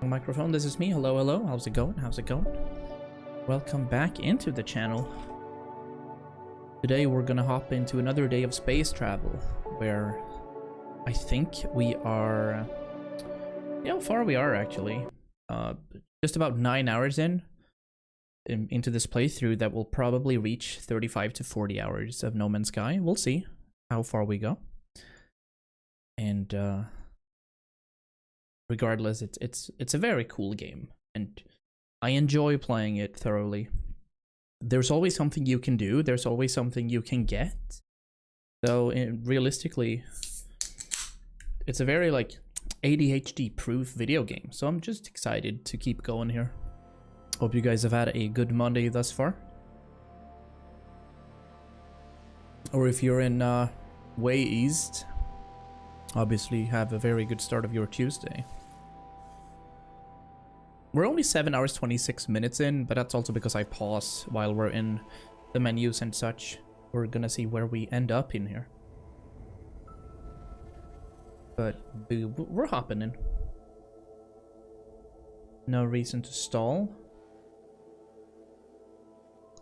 on microphone. This is me. Hello, hello. How's it going? How's it going? Welcome back into the channel. Today we're gonna hop into another day of space travel, where I think we are... You know how far we are, actually. Just about 9 hours into this playthrough that will probably reach 35 to 40 hours of No Man's Sky. We'll see how far we go. And regardless, it's a very cool game, and I enjoy playing it thoroughly. There's always something you can do. There's always something you can get. So realistically, it's a very like ADHD-proof video game. So I'm just excited to keep going here. Hope you guys have had a good Monday thus far. Or if you're in way east, obviously have a very good start of your Tuesday. We're only 7 hours 26 minutes in, but that's also because I pause while we're in the menus and such. We're gonna see where we end up in here. But we're hopping in. No reason to stall.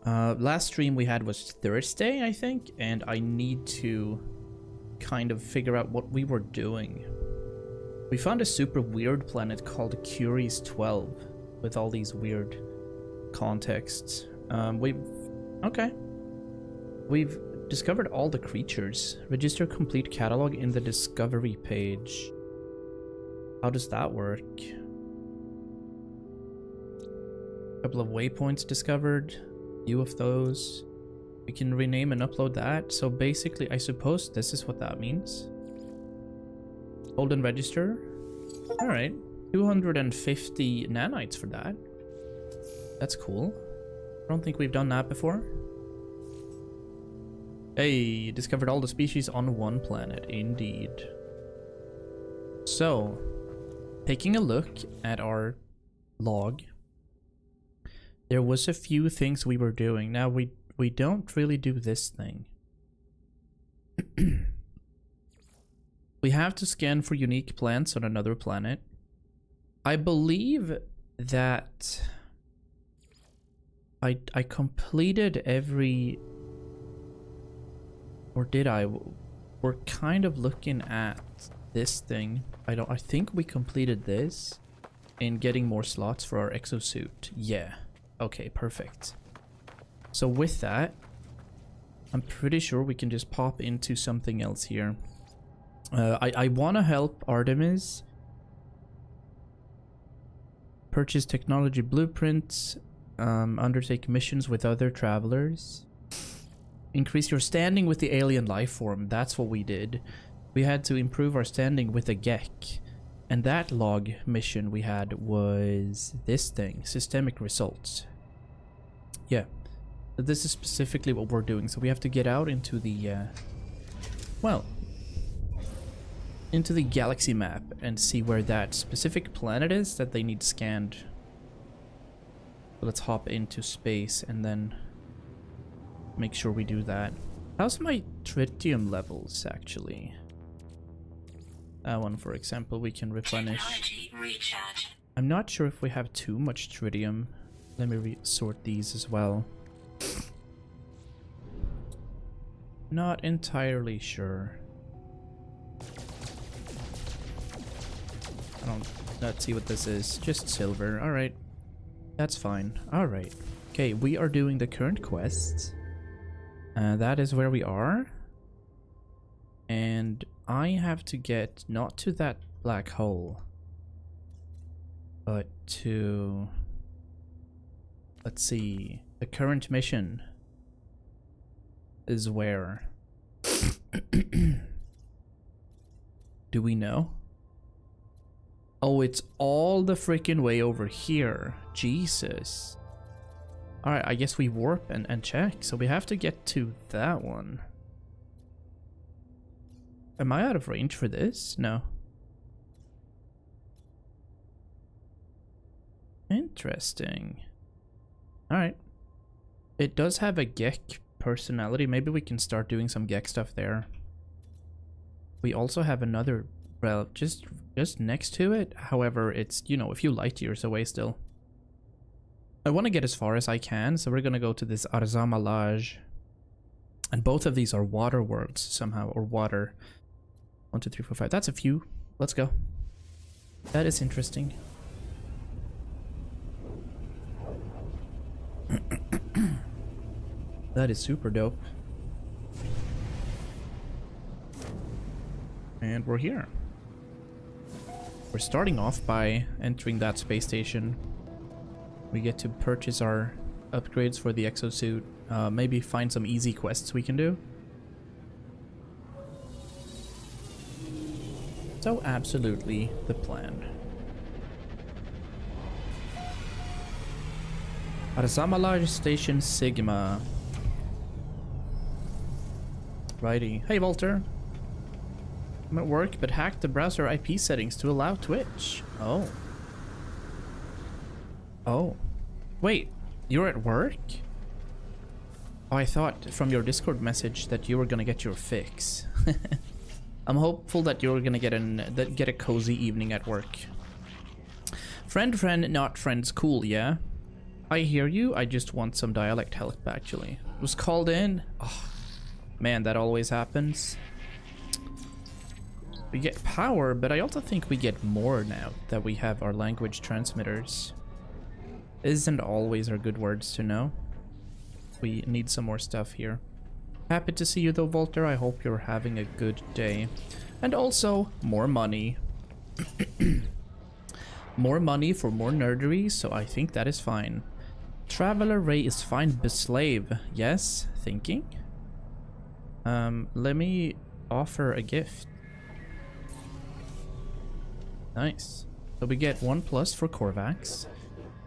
Last stream we had was Thursday, I think, and I need to kind of figure out what we were doing. We found a super weird planet called Curies 12 with all these weird contexts. We've discovered all the creatures. Register complete catalog in the discovery page. How does that work? A couple of waypoints discovered. Few of those. We can rename and upload that. So basically, I suppose this is what that means. Hold and register. Alright. 250 nanites for that. That's cool. I don't think we've done that before. Hey, discovered all the species on one planet. Indeed. So, taking a look at our log, there was a few things we were doing. Now, we don't really do this thing. We have to scan for unique plants on another planet. I believe that I completed every... Or did I? We're kind of looking at this thing. I think we completed this in getting more slots for our exosuit. Yeah. Okay, perfect. So with that, I'm pretty sure we can just pop into something else here. I want to help Artemis purchase technology blueprints, undertake missions with other travelers, increase your standing with the alien life form. That's what we did. We had to improve our standing with a Gek, and that log mission we had was this thing, systemic results. Yeah, this is specifically what we're doing. So we have to get out into the into the galaxy map and see where that specific planet is that they need scanned. So let's hop into space and then make sure we do that. How's my tritium levels, actually? That one, for example, we can replenish. I'm not sure if we have too much tritium. Let me sort these as well. Not entirely sure. Let's see what this is. Just silver. Alright. That's fine. Alright. Okay, we are doing the current quest. That is where we are. And I have to get not to that black hole, but to... Let's see. The current mission is where? Do we know? Oh, it's all the freaking way over here. Jesus. Alright, I guess we warp and check. So we have to get to that one. Am I out of range for this? No. Interesting. Alright. It does have a Gek personality. Maybe we can start doing some Gek stuff there. We also have another Well, just next to it. However, it's, you know, a few light years away still. I want to get as far as I can, so we're gonna go to this Arzamalaj. And both of these are water worlds somehow, or water. 1, 2, 3, 4, 5. That's a few. Let's go. That is interesting. That is super dope. And we're here. We're starting off by entering that space station. We get to purchase our upgrades for the exosuit. Maybe find some easy quests we can do. So absolutely the plan. Arzamalaj Station Sigma. Righty. Hey Walter. I'm at work, but hacked the browser IP settings to allow Twitch. Oh. Oh. Wait, you're at work? Oh, I thought from your Discord message that you were gonna get your fix. I'm hopeful that you're gonna get a cozy evening at work. Friend, not friends, cool, yeah? I hear you, I just want some dialect help, actually. Was called in? Oh, man, that always happens. We get power, but I also think we get more now that we have our language transmitters. Isn't always are good words to know. We need some more stuff here. Happy to see you though, Walter. I hope you're having a good day. And also, more money. More money for more nerdery, so I think that is fine. Traveler Ray is fine, Beslave. Yes, thinking. Let me offer a gift. Nice. So we get 1+ for Korvax.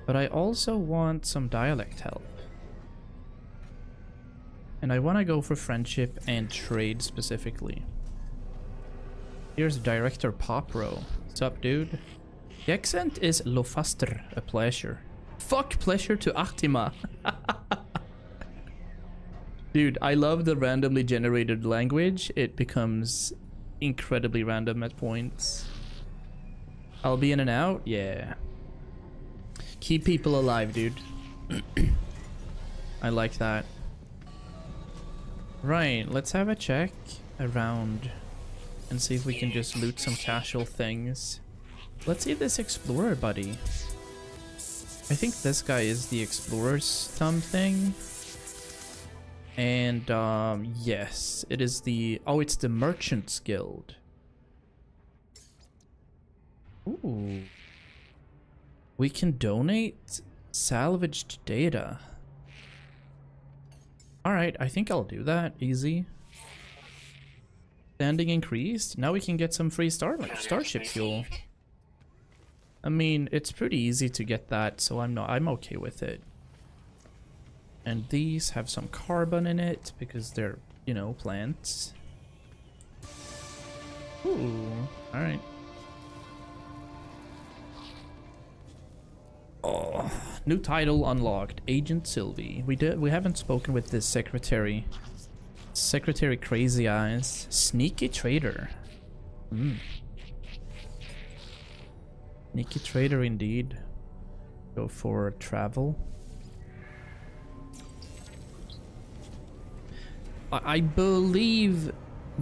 But I also want some dialect help. And I want to go for friendship and trade specifically. Here's Director Popro. What's up, dude? The accent is Lofaster, a pleasure. Fuck pleasure to Achtima. Dude, I love the randomly generated language. It becomes incredibly random at points. I'll be in and out? Yeah. Keep people alive, dude. I like that. Right, let's have a check around and see if we can just loot some casual things. Let's see this explorer buddy. I think this guy is the explorer's thumb thing. And yes, it is the, oh, it's the Merchant's Guild. Ooh. We can donate salvaged data. Alright, I think I'll do that. Easy. Standing increased. Now we can get some free starship fuel. I mean, it's pretty easy to get that, so I'm okay with it. And these have some carbon in it because they're, you know, plants. Ooh, alright. Oh, new title unlocked. Agent Silvy. We haven't spoken with this secretary. Secretary Crazy Eyes. Sneaky Trader. Sneaky Trader indeed. Go for travel. I believe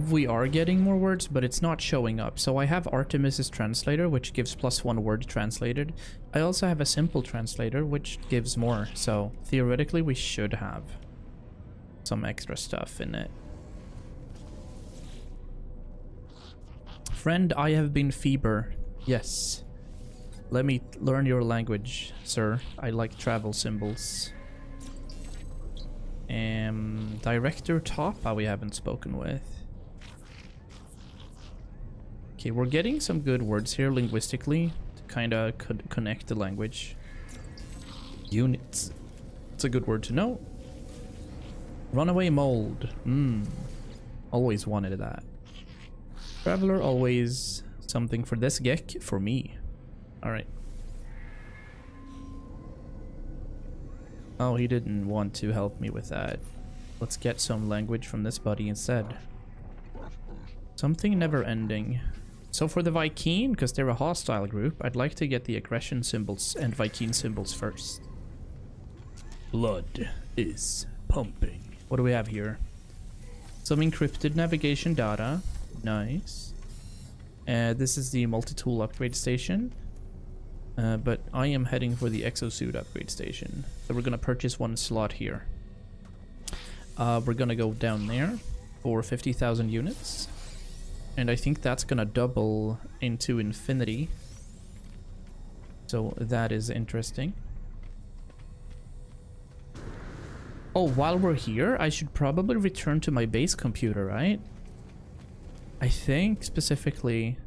we are getting more words, but it's not showing up. So I have Artemis's translator, which gives +1 word translated. I also have a simple translator, which gives more. So theoretically, we should have some extra stuff in it. Friend, I have been feeber. Yes. Let me learn your language, sir. I like travel symbols. Director Topa we haven't spoken with. Okay, we're getting some good words here linguistically to kind of connect the language. Units. It's a good word to know. Runaway mold. Always wanted that. Traveler, always something for this geck for me. Alright. Oh, he didn't want to help me with that. Let's get some language from this buddy instead. Something never ending. So for the Vy'keen, because they're a hostile group, I'd like to get the aggression symbols and Vy'keen symbols first. Blood is pumping. What do we have here? Some encrypted navigation data. Nice. This is the multi-tool upgrade station. But I am heading for the exosuit upgrade station. So we're going to purchase one slot here. We're going to go down there for 50,000 units. And I think that's going to double into infinity. So that is interesting. Oh, while we're here, I should probably return to my base computer, right? I think specifically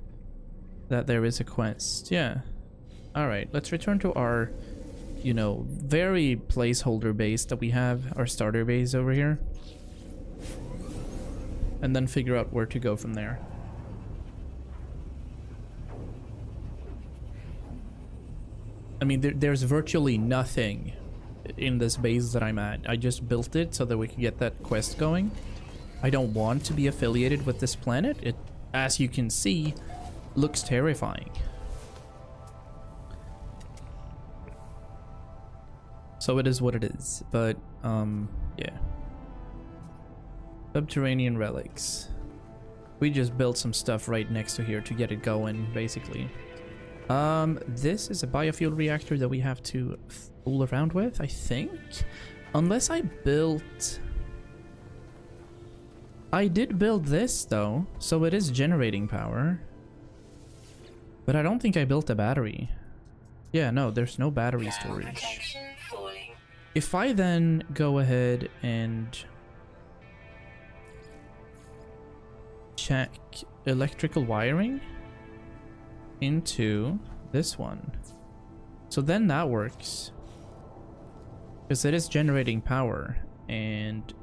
that there is a quest. Yeah. Alright, let's return to our, you know, very placeholder base that we have, our starter base over here. And then figure out where to go from there. I mean, there's virtually nothing in this base that I'm at. I just built it so that we can get that quest going. I don't want to be affiliated with this planet. It, as you can see, looks terrifying. So it is what it is, but yeah. Subterranean relics. We just built some stuff right next to here to get it going, basically. This is a biofuel reactor that we have to fool around with, I think. Unless I built... I did build this, though, so it is generating power. But I don't think I built a battery. Yeah, no, there's no battery storage. If I then go ahead and check electrical wiring into this one, so then that works because it is generating power and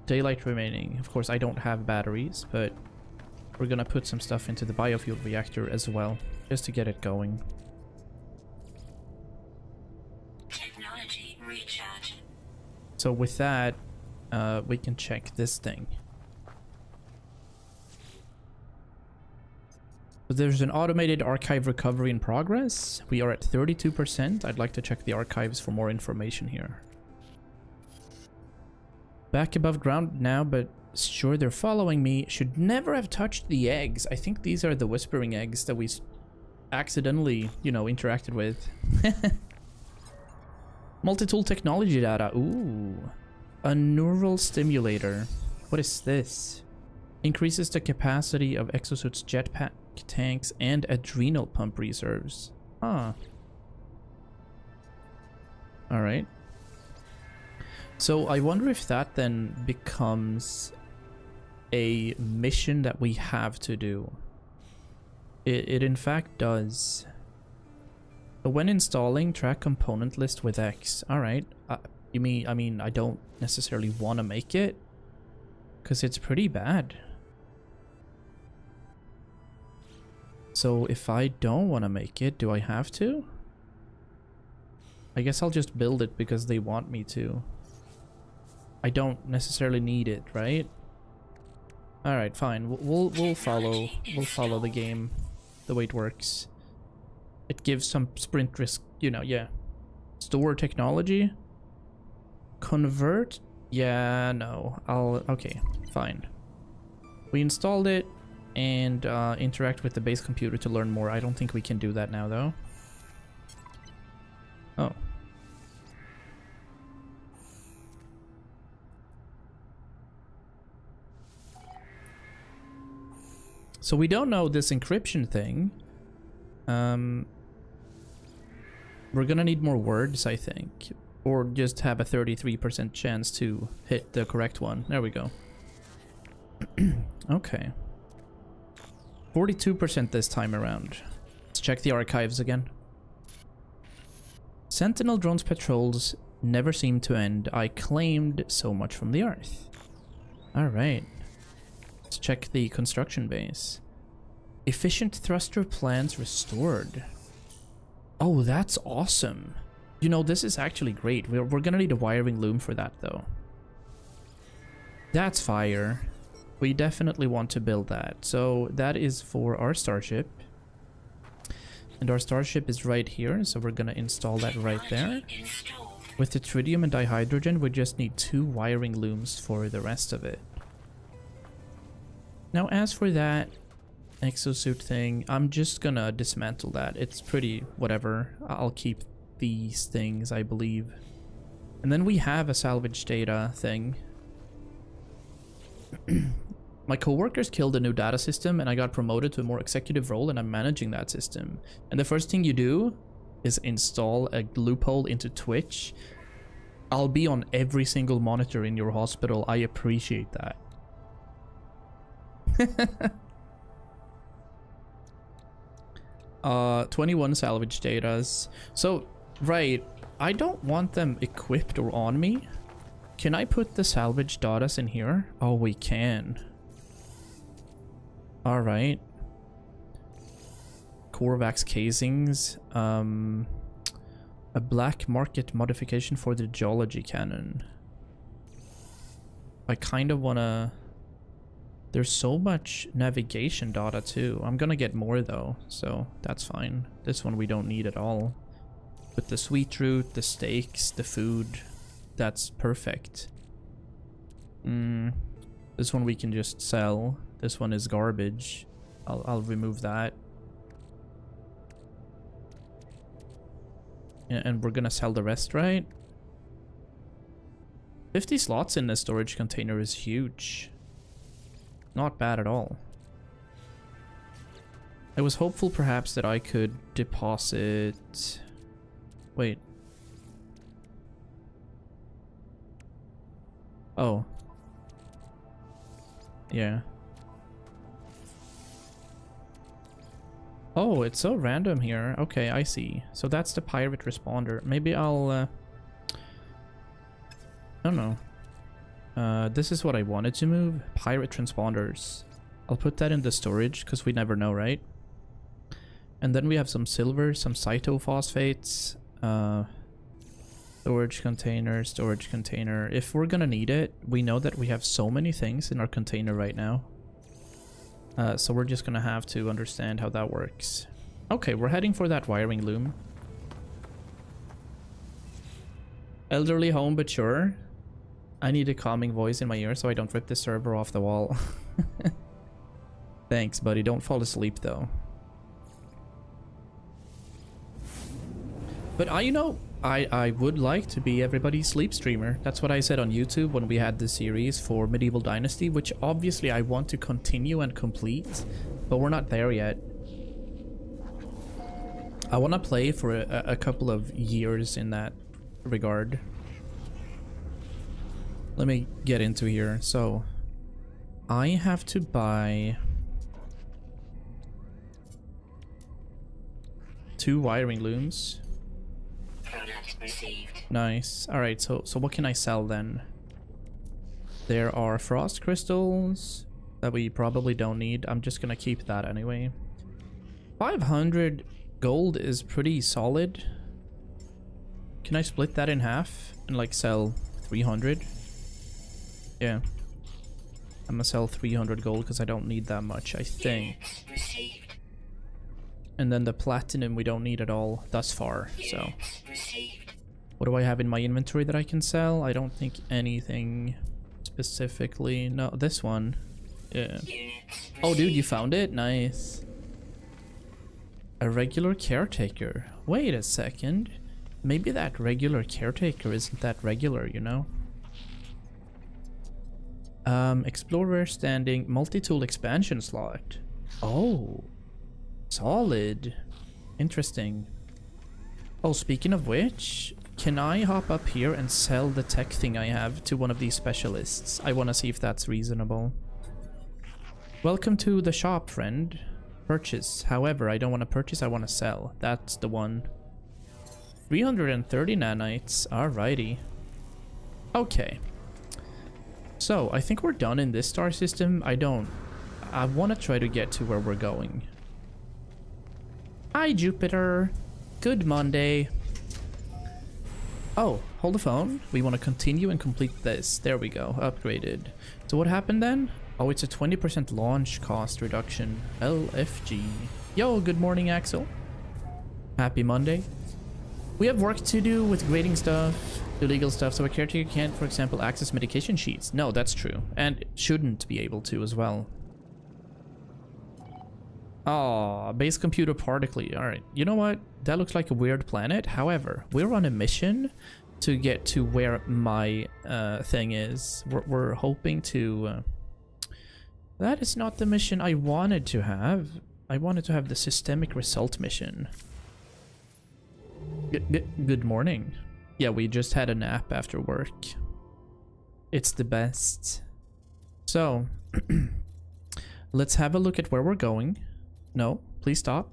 daylight remaining. Of course, I don't have batteries, but we're gonna put some stuff into the biofuel reactor as well just to get it going. Recharge. So with that, we can check this thing. So there's an automated archive recovery in progress. We are at 32%. I'd like to check the archives for more information here. Back above ground now, but sure they're following me. Should never have touched the eggs. I think these are the whispering eggs that we accidentally, you know, interacted with. Multi-tool technology data. Ooh. A neural stimulator. What is this? Increases the capacity of exosuit's jetpack tanks and adrenal pump reserves. Ah. Alright. So I wonder if that then becomes a mission that we have to do. It in fact does. So when installing, track component list with X. Alright. I mean, I don't necessarily want to make it because it's pretty bad. So if I don't want to make it, do I have to? I guess I'll just build it because they want me to. I don't necessarily need it, right? Alright, fine. We'll follow the game the way it works. It gives some sprint risk, you know, yeah. Store technology. Convert. Yeah, no. Okay, fine. We installed it and interact with the base computer to learn more. I don't think we can do that now, though. Oh. So we don't know this encryption thing. We're gonna need more words, I think. Or just have a 33% chance to hit the correct one. There we go. Okay. 42% this time around. Let's check the archives again. Sentinel drones patrols never seem to end. I claimed so much from the Earth. Alright. Let's check the construction base. Efficient thruster plans restored. Oh, that's awesome. You know, this is actually great. We're gonna need a wiring loom for that, though. That's fire. we definitely want to build that. So that is for our starship. And our starship is right here, so we're gonna install that right there. With the tritium and dihydrogen, we just need 2 wiring looms for the rest of it. Now, as for that exosuit thing, I'm just gonna dismantle that. It's pretty whatever. I'll keep these things, I believe. And then we have a salvage data thing. My coworkers killed a new data system and I got promoted to a more executive role and I'm managing that system. And the first thing you do is install a loophole into Twitch. I'll be on every single monitor in your hospital. I appreciate that. 21 salvage datas. So, right, I don't want them equipped or on me. Can I put the salvage datas in here? Oh, we can. Alright. Corvax casings. A black market modification for the geology cannon. I kind of wanna... There's so much navigation data too. I'm gonna get more though, so that's fine. This one we don't need at all. With the sweet root, the steaks, the food, that's perfect. This one we can just sell. This one is garbage. I'll remove that. And we're gonna sell the rest, right? 50 slots in the storage container is huge. Not bad at all. I was hopeful perhaps that I could deposit... Wait. Oh. Yeah. Oh, it's so random here. Okay, I see. So that's the pirate responder. Maybe I'll... I don't know. This is what I wanted to move. Pirate transponders. I'll put that in the storage, because we never know, right? And then we have some silver, some cytophosphates. Storage container, storage container. If we're gonna need it, we know that we have so many things in our container right now. So we're just gonna have to understand how that works. Okay, we're heading for that wiring loom. Elderly home, but sure. I need a calming voice in my ear so I don't rip the server off the wall. Thanks, buddy. Don't fall asleep, though. But you know, I would like to be everybody's sleep streamer. That's what I said on YouTube when we had the series for Medieval Dynasty, which obviously I want to continue and complete, but we're not there yet. I want to play for a couple of years in that regard. Let me get into here. So, I have to buy 2 wiring looms. Nice. Alright, so what can I sell then? There are frost crystals that we probably don't need. I'm just gonna keep that anyway. 500 gold is pretty solid. Can I split that in half and like sell 300? Yeah. I'm gonna sell 300 gold because I don't need that much, I think. And then the platinum we don't need at all thus far, so. What do I have in my inventory that I can sell? I don't think anything specifically. No, this one. Yeah. Oh, dude, you found it? Nice. A regular caretaker. Wait a second. Maybe that regular caretaker isn't that regular, you know? Explorer standing multi-tool expansion slot. Oh. Solid. Interesting. Oh, speaking of which, can I hop up here and sell the tech thing I have to one of these specialists? I want to see if that's reasonable. Welcome to the shop, friend. Purchase. However, I don't want to purchase, I want to sell. That's the one. 330 nanites. Alrighty. Okay. So, I think we're done in this star system. I want to try to get to where we're going. Hi, Jupiter. Good Monday. Oh, hold the phone. We want to continue and complete this. There we go. Upgraded. So what happened then? Oh, it's a 20% launch cost reduction. LFG. Yo, good morning, Axel. Happy Monday. We have work to do with grading stuff, illegal stuff, so a caretaker can't, for example, access medication sheets. No, that's true. And shouldn't be able to as well. Oh, base computer particle. Alright, you know what? That looks like a weird planet. However, we're on a mission to get to where my thing is. We're hoping to... that is not the mission I wanted to have. I wanted to have the systemic result mission. Good morning. Yeah, we just had a nap after work. It's the best. So, let's have a look at where we're going. No, please stop.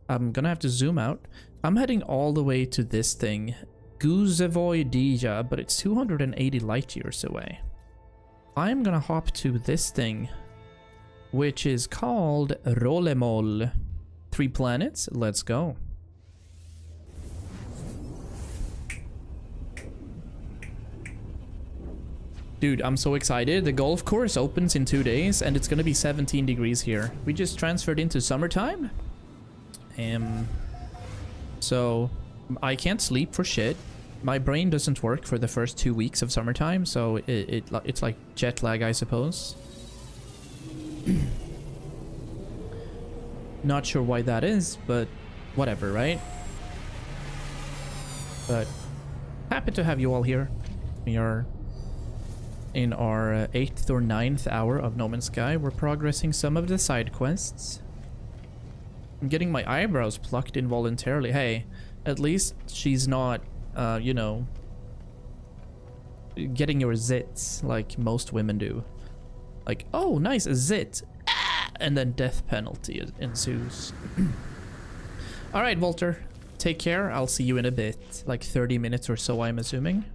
I'm gonna have to zoom out. I'm heading all the way to this thing. Guzevoy Dija, but it's 280 light years away. I'm gonna hop to this thing, which is called Rolemol. 3 planets, let's go. Dude, I'm so excited. The golf course opens in 2 days and it's gonna be 17 degrees here. We just transferred into summertime. So I can't sleep for shit. My brain doesn't work for the first 2 weeks of summertime, so it's like jet lag, I suppose. Not sure why that is, but whatever, right? But happy to have you all here. We are in our 8th or 9th hour of No Man's Sky. We're progressing some of the side quests. I'm getting my eyebrows plucked involuntarily. Hey, at least she's not, you know, getting your zits like most women do. Like, oh, nice, a zit. Ah! And then death penalty ensues. Alright, Walter. Take care. I'll see you in a bit. Like 30 minutes or so, I'm assuming.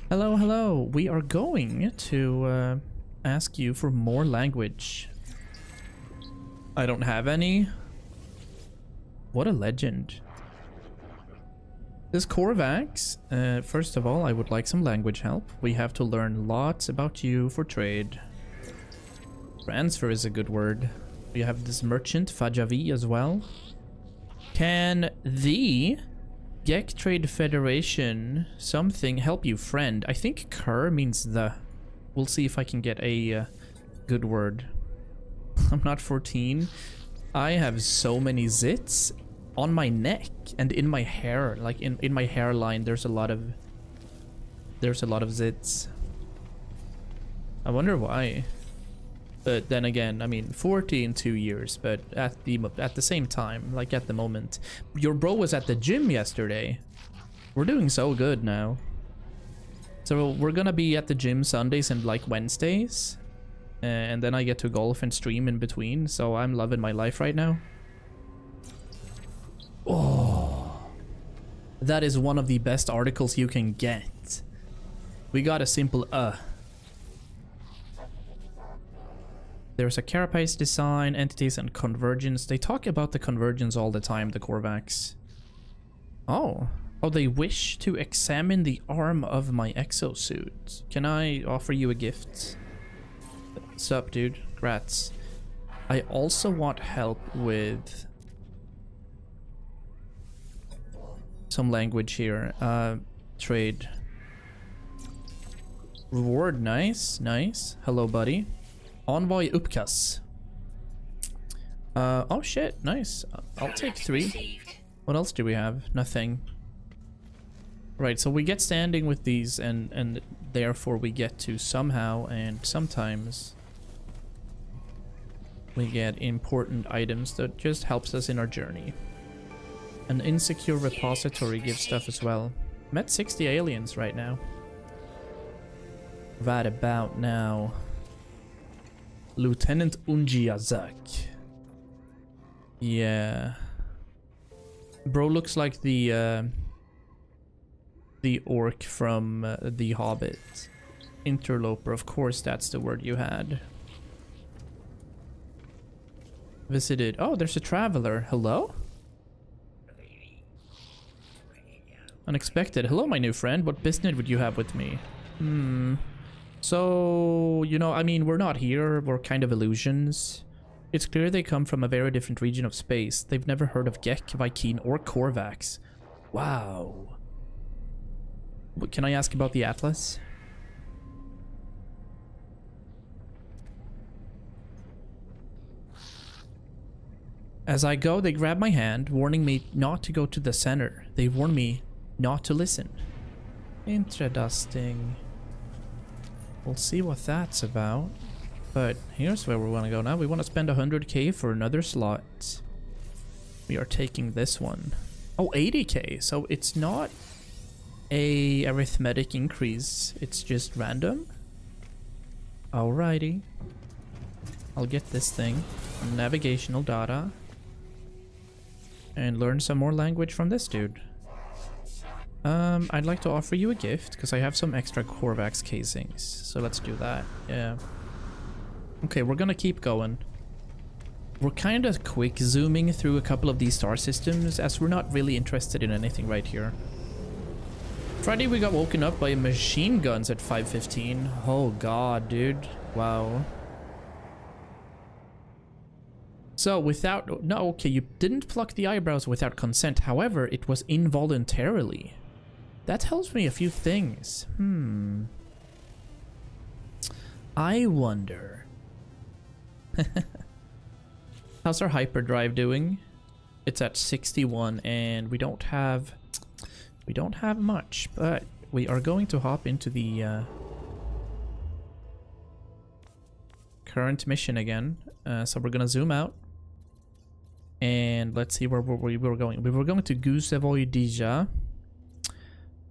Hello, hello. We are going to ask you for more language. I don't have any. What a legend. This Korvax, first of all, I would like some language help. We have to learn lots about you for trade. Transfer is a good word. We have this merchant, Fajavi, as well. Can the Gek Trade Federation something help you, friend? I think Kerr means the. We'll see if I can get a good word. I'm not 14. I have so many zits on my neck and in my hair. Like in my hairline, there's a lot of zits. I wonder why. But then again, I mean, 40 in 2 years. But at the same time, like at the moment, your bro was at the gym yesterday. We're doing so good now. So we're gonna be at the gym Sundays and like Wednesdays, and then I get to golf and stream in between. So I'm loving my life right now. Oh, that is one of the best articles you can get. We got a simple There's a carapace design, entities, and convergence. They talk about the convergence all the time, the Korvax. Oh. Oh, they wish to examine the arm of my exosuit. Can I offer you a gift? Sup, dude? Grats. I also want help with some language here. Trade. Reward, nice, nice. Hello, buddy. Envoy Upkas. Oh shit, nice. I'll take 3. What else do we have? Nothing. Right, so we get standing with these and therefore we get to somehow and sometimes we get important items that just helps us in our journey. An insecure repository gives stuff as well. Met 60 aliens right now. Right about now. Lieutenant Unjiazak. Yeah. Bro looks like the orc from The Hobbit. Interloper, of course that's the word you had. Visited. Oh, there's a traveler. Hello? Unexpected. Hello, my new friend. What business would you have with me? So, you know, I mean, we're not here. We're kind of illusions. It's clear they come from a very different region of space. They've never heard of Gek, Vy'keen, or Korvax. Wow. Can I ask about the Atlas? As I go, they grab my hand, warning me not to go to the center. They warn me not to listen. Interesting. We'll see what that's about. But here's where we want to go now. We want to spend 100k for another slot. We are taking this one. Oh, 80k. So it's not a arithmetic increase. It's just random. Alrighty. I'll get this thing. Navigational data. And learn some more language from this dude. I'd like to offer you a gift because I have some extra Korvax casings. So let's do that. Yeah. Okay, we're gonna keep going. We're kind of quick zooming through a couple of these star systems as we're not really interested in anything right here. Friday we got woken up by machine guns at 5:15. Oh god, dude. Wow. So without... No, okay, you didn't pluck the eyebrows without consent. However, it was involuntarily. That tells me a few things. I wonder. How's our hyperdrive doing? It's at 61 and we don't have much, but we are going to hop into the current mission again. So we're gonna zoom out and let's see where we were going. We were going to Gusevoy Dija.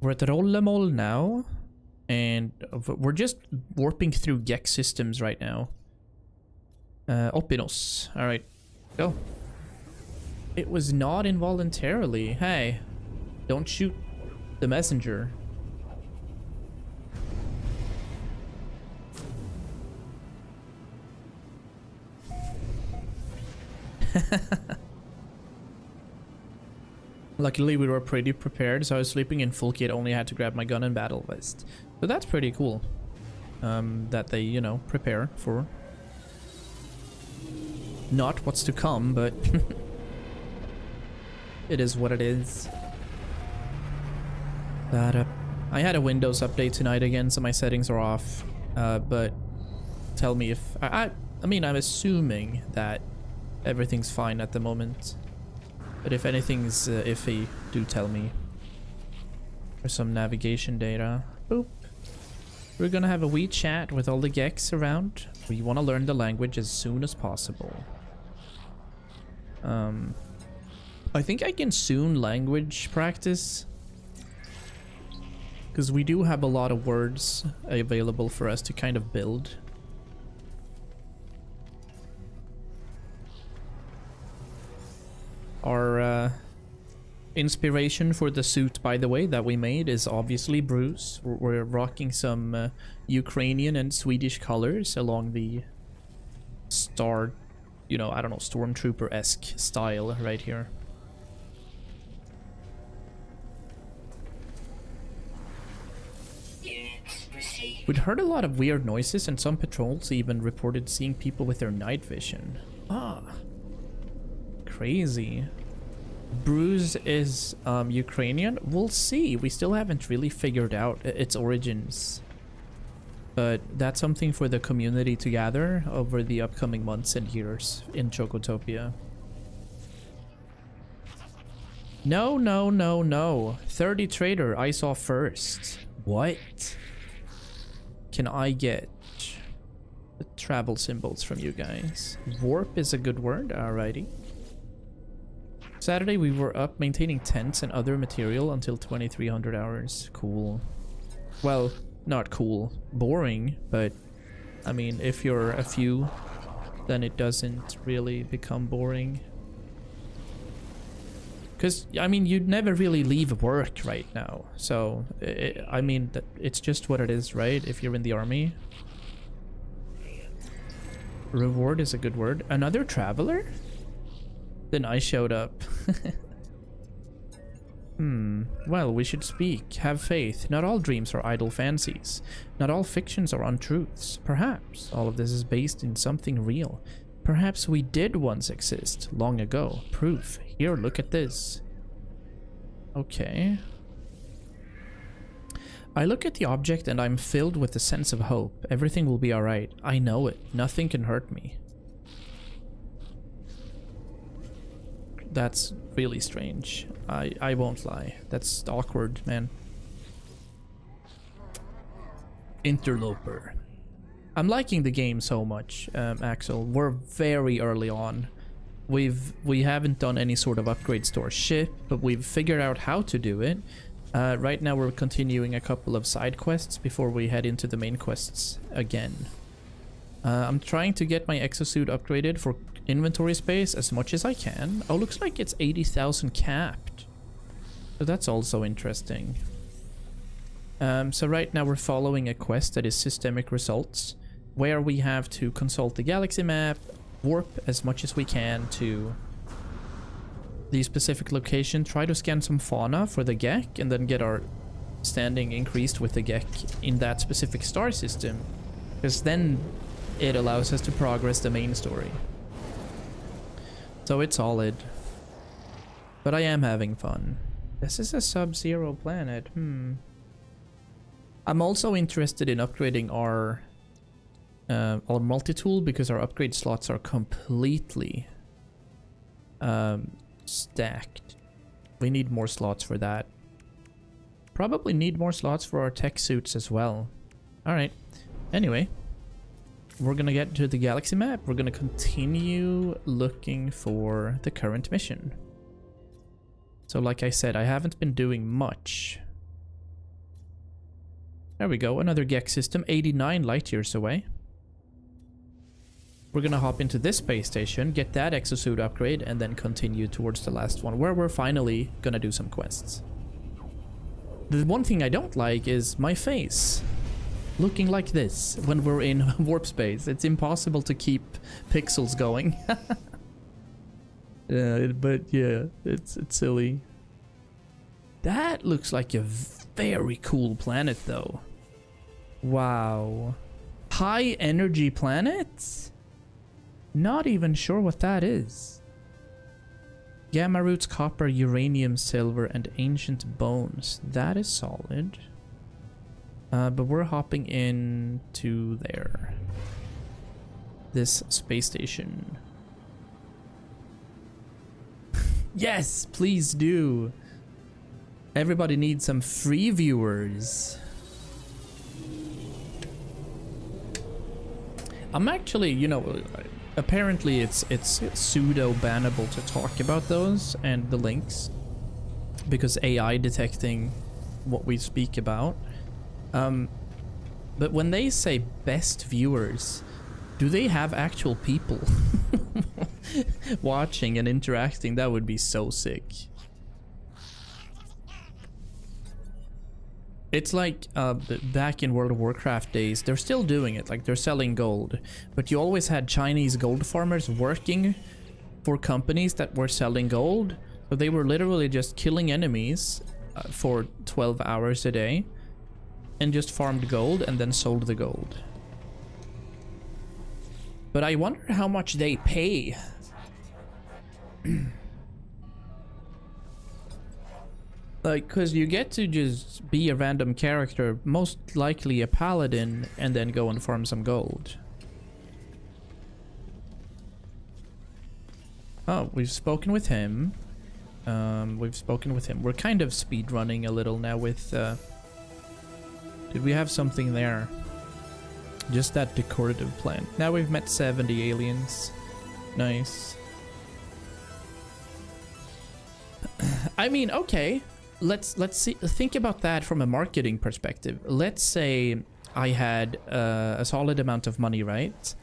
We're at Rollemol now, and we're just warping through Gek systems right now. Opinos. Alright, go. It was not involuntarily. Hey, don't shoot the messenger. Luckily we were pretty prepared, so I was sleeping in full kit, only had to grab my gun and battle vest. So that's pretty cool. That they, you know, prepare for not what's to come, but it is what it is. I had a Windows update tonight again, so my settings are off. But tell me if I mean, I'm assuming that everything's fine at the moment. But if anything's iffy, do tell me. There's some navigation data. Boop. We're gonna have a wee chat with all the Geks around. We want to learn the language as soon as possible. I think I can soon language practice. Because we do have a lot of words available for us to kind of build. Our inspiration for the suit, by the way, that we made is obviously Bruce. We're rocking some Ukrainian and Swedish colors along the star, you know, I don't know, stormtrooper-esque style right here. We'd heard a lot of weird noises, and some patrols even reported seeing people with their night vision. Ah. Crazy. Bruce is Ukrainian. We'll see. We still haven't really figured out its origins. But that's something for the community to gather over the upcoming months and years in Chocotopia. No, no, no, no. 30 trader I saw first. What? Can I get the travel symbols from you guys? Warp is a good word. Alrighty. Saturday we were up maintaining tents and other material until 2300 hours. Cool. Well, not cool. Boring, but I mean, if you're a few, then it doesn't really become boring. Because, I mean, you'd never really leave work right now. So, I mean, it's just what it is, right? If you're in the army. Reward is a good word. Another traveler? Then I showed up. Well, we should speak. Have faith. Not all dreams are idle fancies. Not all fictions are untruths. Perhaps all of this is based in something real. Perhaps we did once exist, long ago. Proof. Here, look at this. Okay. I look at the object and I'm filled with a sense of hope. Everything will be alright. I know it. Nothing can hurt me. That's really strange. I won't lie. That's awkward, man. Interloper. I'm liking the game so much, Axel. We're very early on. We haven't done any sort of upgrades to our ship, but we've figured out how to do it. Right now we're continuing a couple of side quests before we head into the main quests again. I'm trying to get my exosuit upgraded for inventory space as much as I can. Oh, looks like it's 80,000 capped. So that's also interesting. So right now we're following a quest that is systemic results, where we have to consult the galaxy map, warp as much as we can to the specific location, try to scan some fauna for the Gek, and then get our standing increased with the Gek in that specific star system, because then it allows us to progress the main story. So it's solid. But I am having fun. This is a sub-zero planet. I'm also interested in upgrading our multi-tool, because our upgrade slots are completely stacked. We need more slots for that. Probably need more slots for our tech suits as well. Alright. Anyway, we're gonna get to the galaxy map. We're gonna continue looking for the current mission. So like I said, I haven't been doing much. There we go, another Gek system, 89 light years away. We're gonna hop into this space station, get that exosuit upgrade, and then continue towards the last one, where we're finally gonna do some quests. The one thing I don't like is my face looking like this when we're in warp space. It's impossible to keep pixels going. But yeah, it's silly. That looks like a very cool planet though. Wow. High energy planet? Not even sure what that is. Gamma roots, copper, uranium, silver, and ancient bones. That is solid. But we're hopping into there. This space station. Yes, please do. Everybody needs some free viewers. I'm actually, you know, apparently it's pseudo bannable to talk about those and the links, because AI detecting what we speak about. But when they say best viewers, do they have actual people watching and interacting? That would be so sick. It's like back in World of Warcraft days, they're still doing it, like they're selling gold, but you always had Chinese gold farmers working for companies that were selling gold, so they were literally just killing enemies for 12 hours a day and just farmed gold and then sold the gold. But I wonder how much they pay. Like, cause you get to just be a random character, most likely a paladin, and then go and farm some gold. Oh, we've spoken with him. We're kind of speed running a little now with, did we have something there? Just that decorative plant. Now we've met 70 aliens. Nice. I mean, okay. Let's see. Think about that from a marketing perspective. Let's say I had a solid amount of money, right?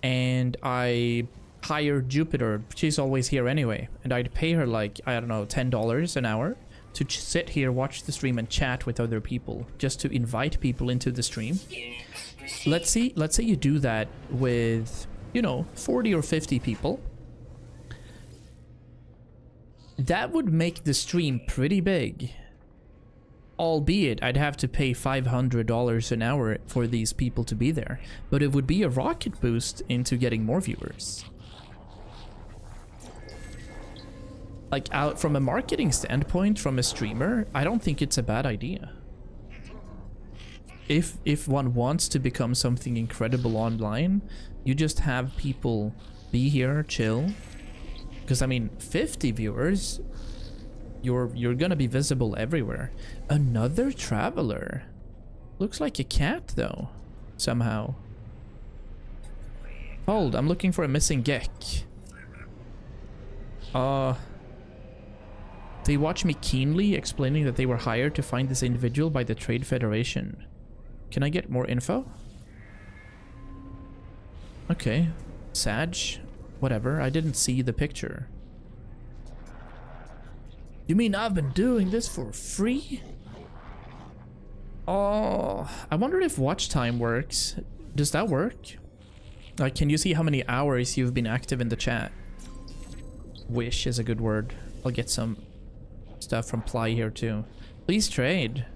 And I hired Jupiter. She's always here anyway, and I'd pay her like, I don't know, $10 an hour to sit here, watch the stream, and chat with other people, just to invite people into the stream. Let's say you do that with, you know, 40 or 50 people. That would make the stream pretty big. Albeit, I'd have to pay $500 an hour for these people to be there. But it would be a rocket boost into getting more viewers. Like, out from a marketing standpoint, from a streamer, I don't think it's a bad idea. If one wants to become something incredible online, you just have people be here, chill. Because, I mean, 50 viewers, you're gonna be visible everywhere. Another traveler. Looks like a cat, though, somehow. Hold, I'm looking for a missing Gek. They watch me keenly, explaining that they were hired to find this individual by the Trade Federation. Can I get more info? Okay. Sag. Whatever, I didn't see the picture. You mean I've been doing this for free? Oh, I wonder if watch time works. Does that work? Like, can you see how many hours you've been active in the chat? Wish is a good word. I'll get some stuff from Ply here too. Please trade.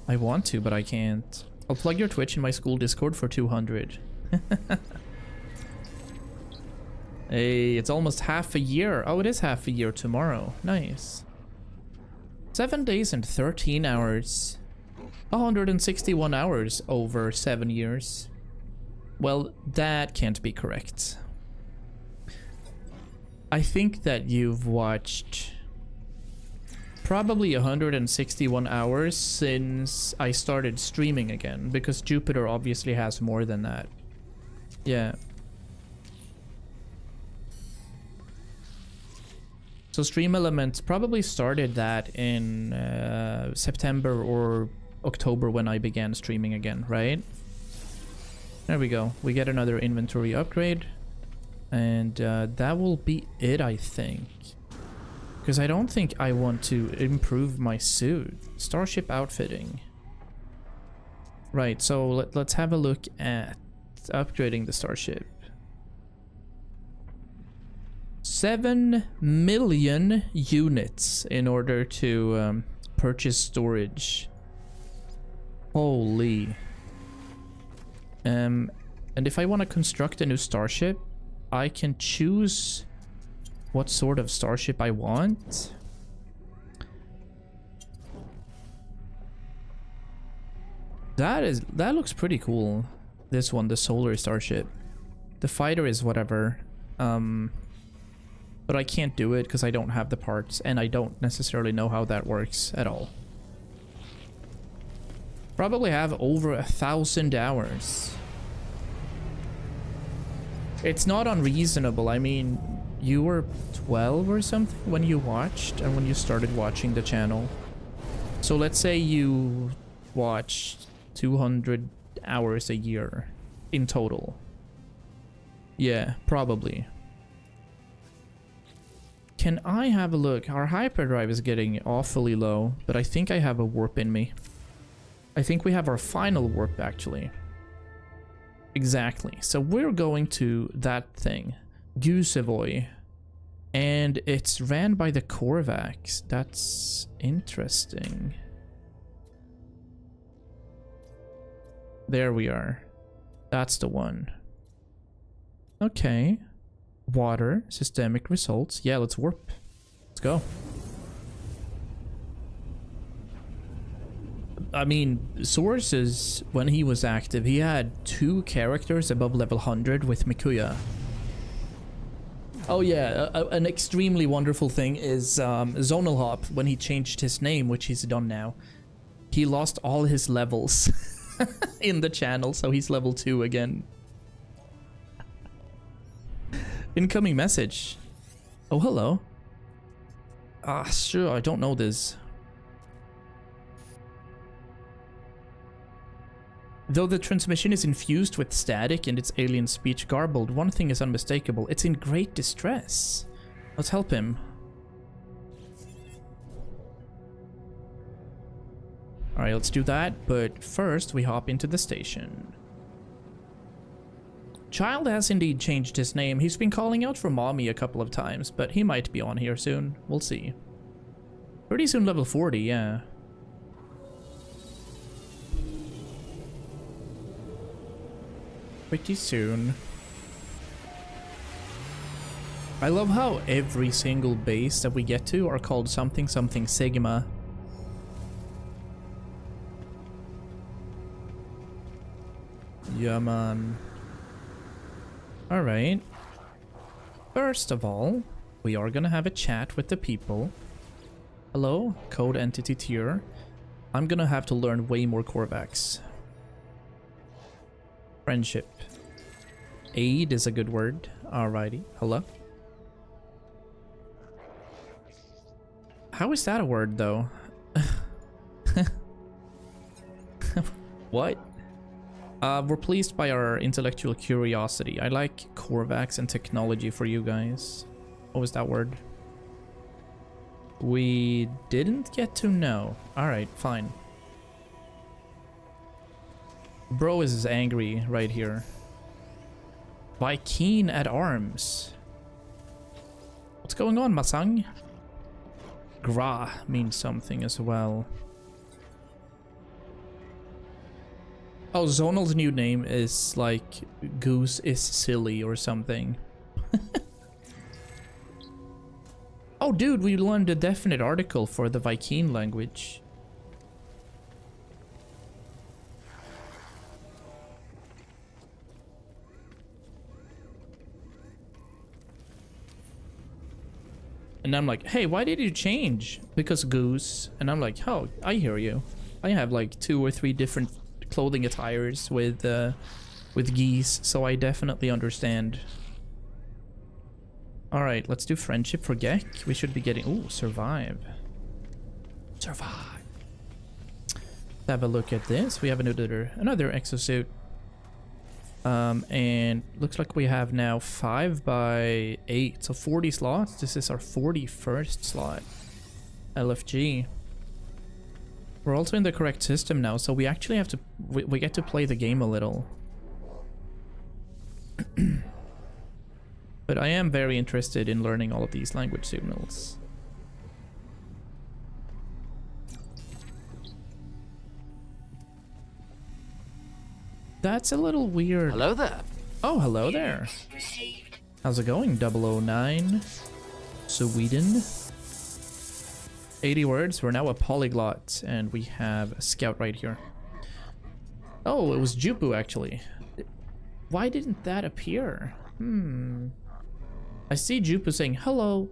I want to, but I can't. I'll plug your Twitch in my school Discord for 200. Hey, it's almost half a year. Oh, it is half a year tomorrow. Nice. 7 days and 13 hours. 161 hours over 7 years. Well, that can't be correct. I think that you've watched probably 161 hours since I started streaming again, because Jupiter obviously has more than that. Yeah. So Stream Element probably started that in September or October when I began streaming again, right? There we go. We get another inventory upgrade. And that will be it, I think. Because I don't think I want to improve my suit. Starship outfitting. Right, so let's have a look at upgrading the starship. 7 million units in order to purchase storage. Holy. And if I want to construct a new starship, I can choose what sort of starship I want. That looks pretty cool. This one, the solar starship. The fighter is whatever. But I can't do it because I don't have the parts, and I don't necessarily know how that works at all. Probably have over 1,000 hours. It's not unreasonable. I mean, you were 12 or something when you watched, and when you started watching the channel. So let's say you watched 200 hours a year in total. Yeah, probably. Can I have a look? Our hyperdrive is getting awfully low, but I think I have a warp in me. I think we have our final warp, actually. Exactly. So we're going to that thing, Gusevoy, and it's ran by the Korvax. That's interesting. There we are. That's the one. Okay. Water, systemic results. Yeah, let's warp. Let's go. I mean, sources, when he was active, he had 2 characters above level 100 with Mikuya. Oh yeah, an extremely wonderful thing is Zonal Hop, when he changed his name, which he's done now. He lost all his levels in the channel, so he's level 2 again. Incoming message. Oh, hello. Sure, I don't know this. Though the transmission is infused with static and its alien speech garbled, one thing is unmistakable. It's in great distress. Let's help him. Alright, let's do that, but first we hop into the station. Child has indeed changed his name. He's been calling out for mommy a couple of times, but he might be on here soon. We'll see. Pretty soon level 40, yeah. Pretty soon. I love how every single base that we get to are called something something Sigma. Yeah, man. Alright. First of all, we are gonna have a chat with the people. Hello, code entity tier. I'm gonna have to learn way more Korvax. Friendship. Aid is a good word. Alrighty. Hello. How is that a word, though? What? We're pleased by our intellectual curiosity. I like Korvax and technology for you guys. What was that word? We didn't get to know. Alright, fine. Bro is angry right here. Viking at arms. What's going on, Masang? Gra means something as well. Oh, Zonal's new name is like Goose is silly or something. Oh, dude, we learned a definite article for the Viking language. And I'm like, hey, why did you change? Because Goose. And I'm like, oh, I hear you. I have like 2 or 3 different clothing attires with geese, so I definitely understand. All right, let's do friendship for Gek. We should be getting... Ooh, survive. Survive. Let's have a look at this. We have another exosuit. And looks like we have now 5 by 8, so 40 slots. This is our 41st slot. LFG. We're also in the correct system now, so we actually have to... We get to play the game a little. But I am very interested in learning all of these language signals. That's a little weird. Hello there. Oh, hello there. How's it going, 009? Sweden. 80 words. We're now a polyglot, and we have a scout right here. Oh, it was Jupu, actually. Why didn't that appear? I see Jupu saying hello,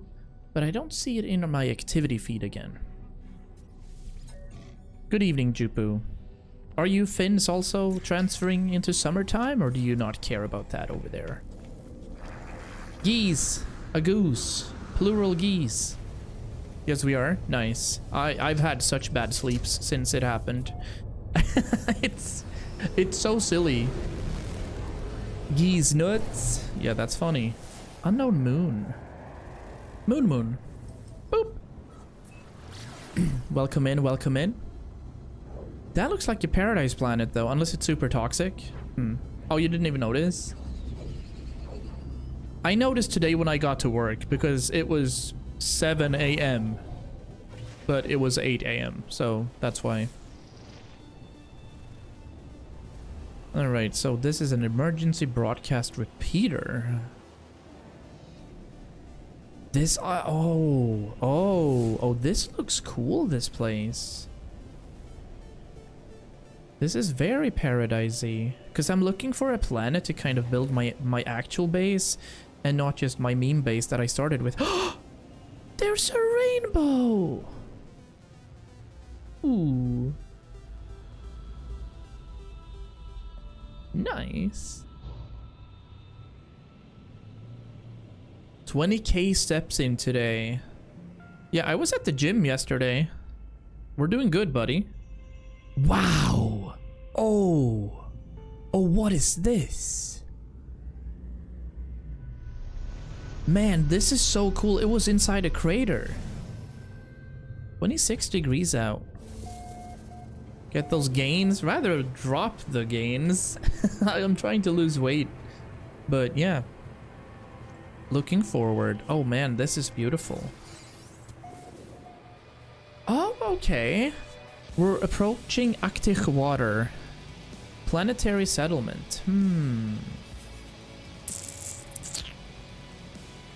but I don't see it in my activity feed again. Good evening, Jupu. Are you Finns also transferring into summertime, or do you not care about that over there? Geese. A goose. Plural geese. Yes, we are. Nice. I've had such bad sleeps since it happened. It's so silly. Geese nuts. Yeah, that's funny. Unknown moon. Moon. Boop. Welcome in, welcome in. That looks like your paradise planet, though, unless it's super toxic. Oh, you didn't even notice? I noticed today when I got to work because it was 7 a.m. but it was 8 a.m. so that's why. Alright, so this is an emergency broadcast repeater. This, oh, this looks cool, this place. This is very paradisey, because I'm looking for a planet to kind of build my actual base, and not just my meme base that I started with. There's a rainbow! Ooh. Nice. 20k steps in today. Yeah, I was at the gym yesterday. We're doing good, buddy. Wow. Oh, what is this? Man, this is so cool. It was inside a crater. 26 degrees out. Get those gains. Rather drop the gains. I'm trying to lose weight. But yeah, looking forward. Oh man, this is beautiful. Oh, okay. We're approaching Arctic water. Planetary settlement.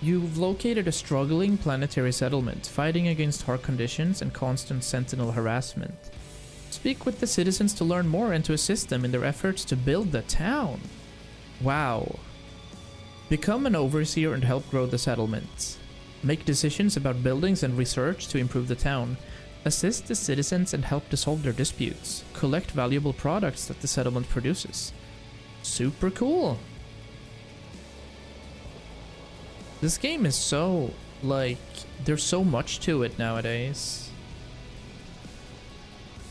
You've located a struggling planetary settlement, fighting against hard conditions and constant sentinel harassment. Speak with the citizens to learn more and to assist them in their efforts to build the town. Wow. Become an overseer and help grow the settlement. Make decisions about buildings and research to improve the town. Assist the citizens and help to solve their disputes. Collect valuable products that the settlement produces. Super cool. This game is so, like, there's so much to it nowadays.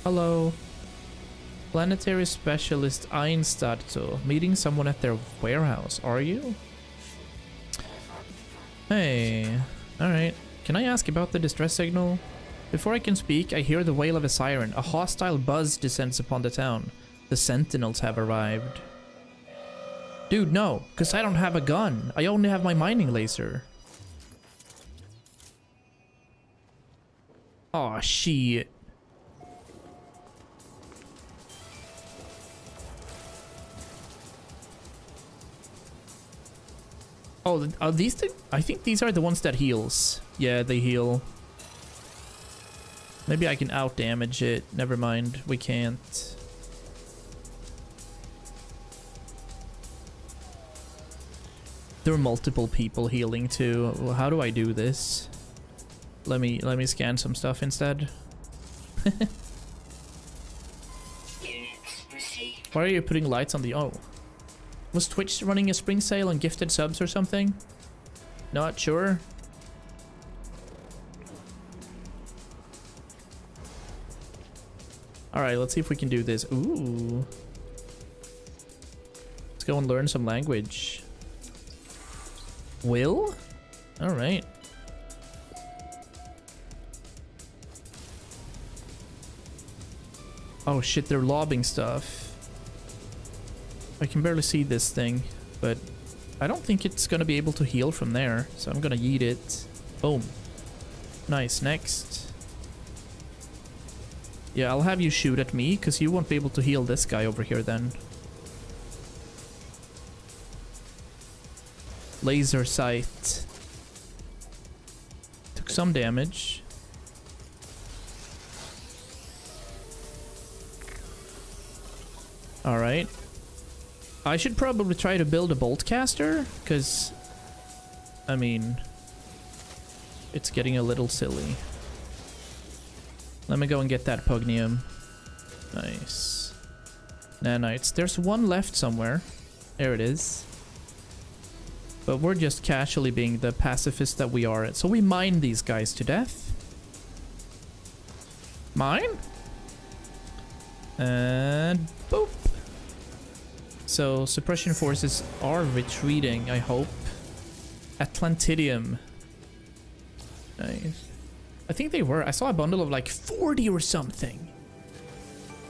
Hello. Planetary specialist Einstadto. Meeting someone at their warehouse, are you? Hey. Alright. Can I ask about the distress signal? Before I can speak, I hear the wail of a siren. A hostile buzz descends upon the town. The sentinels have arrived. Dude, no, because I don't have a gun. I only have my mining laser. Aw, shit. Oh, are these the... I think these are the ones that heals. Yeah, they heal. Maybe I can out-damage it. Never mind, we can't. There are multiple people healing too. Well, how do I do this? Let me scan some stuff instead. Why are you putting lights on the... Oh. Was Twitch running a spring sale on gifted subs or something? Not sure. Alright, let's see if we can do this. Ooh. Let's go and learn some language. Will? Alright. Oh shit, they're lobbing stuff. I can barely see this thing, but I don't think it's gonna be able to heal from there, so I'm gonna yeet it. Boom. Nice, next. Yeah, I'll have you shoot at me, because you won't be able to heal this guy over here then. Laser sight. Took some damage. Alright. I should probably try to build a bolt caster, because, I mean, it's getting a little silly. Let me go and get that pugnium. Nice. Nanites. There's one left somewhere. There it is. But we're just casually being the pacifist that we are. So we mine these guys to death. Mine? And boop. So suppression forces are retreating, I hope. Atlantidium. Nice. I think they were. I saw a bundle of like 40 or something.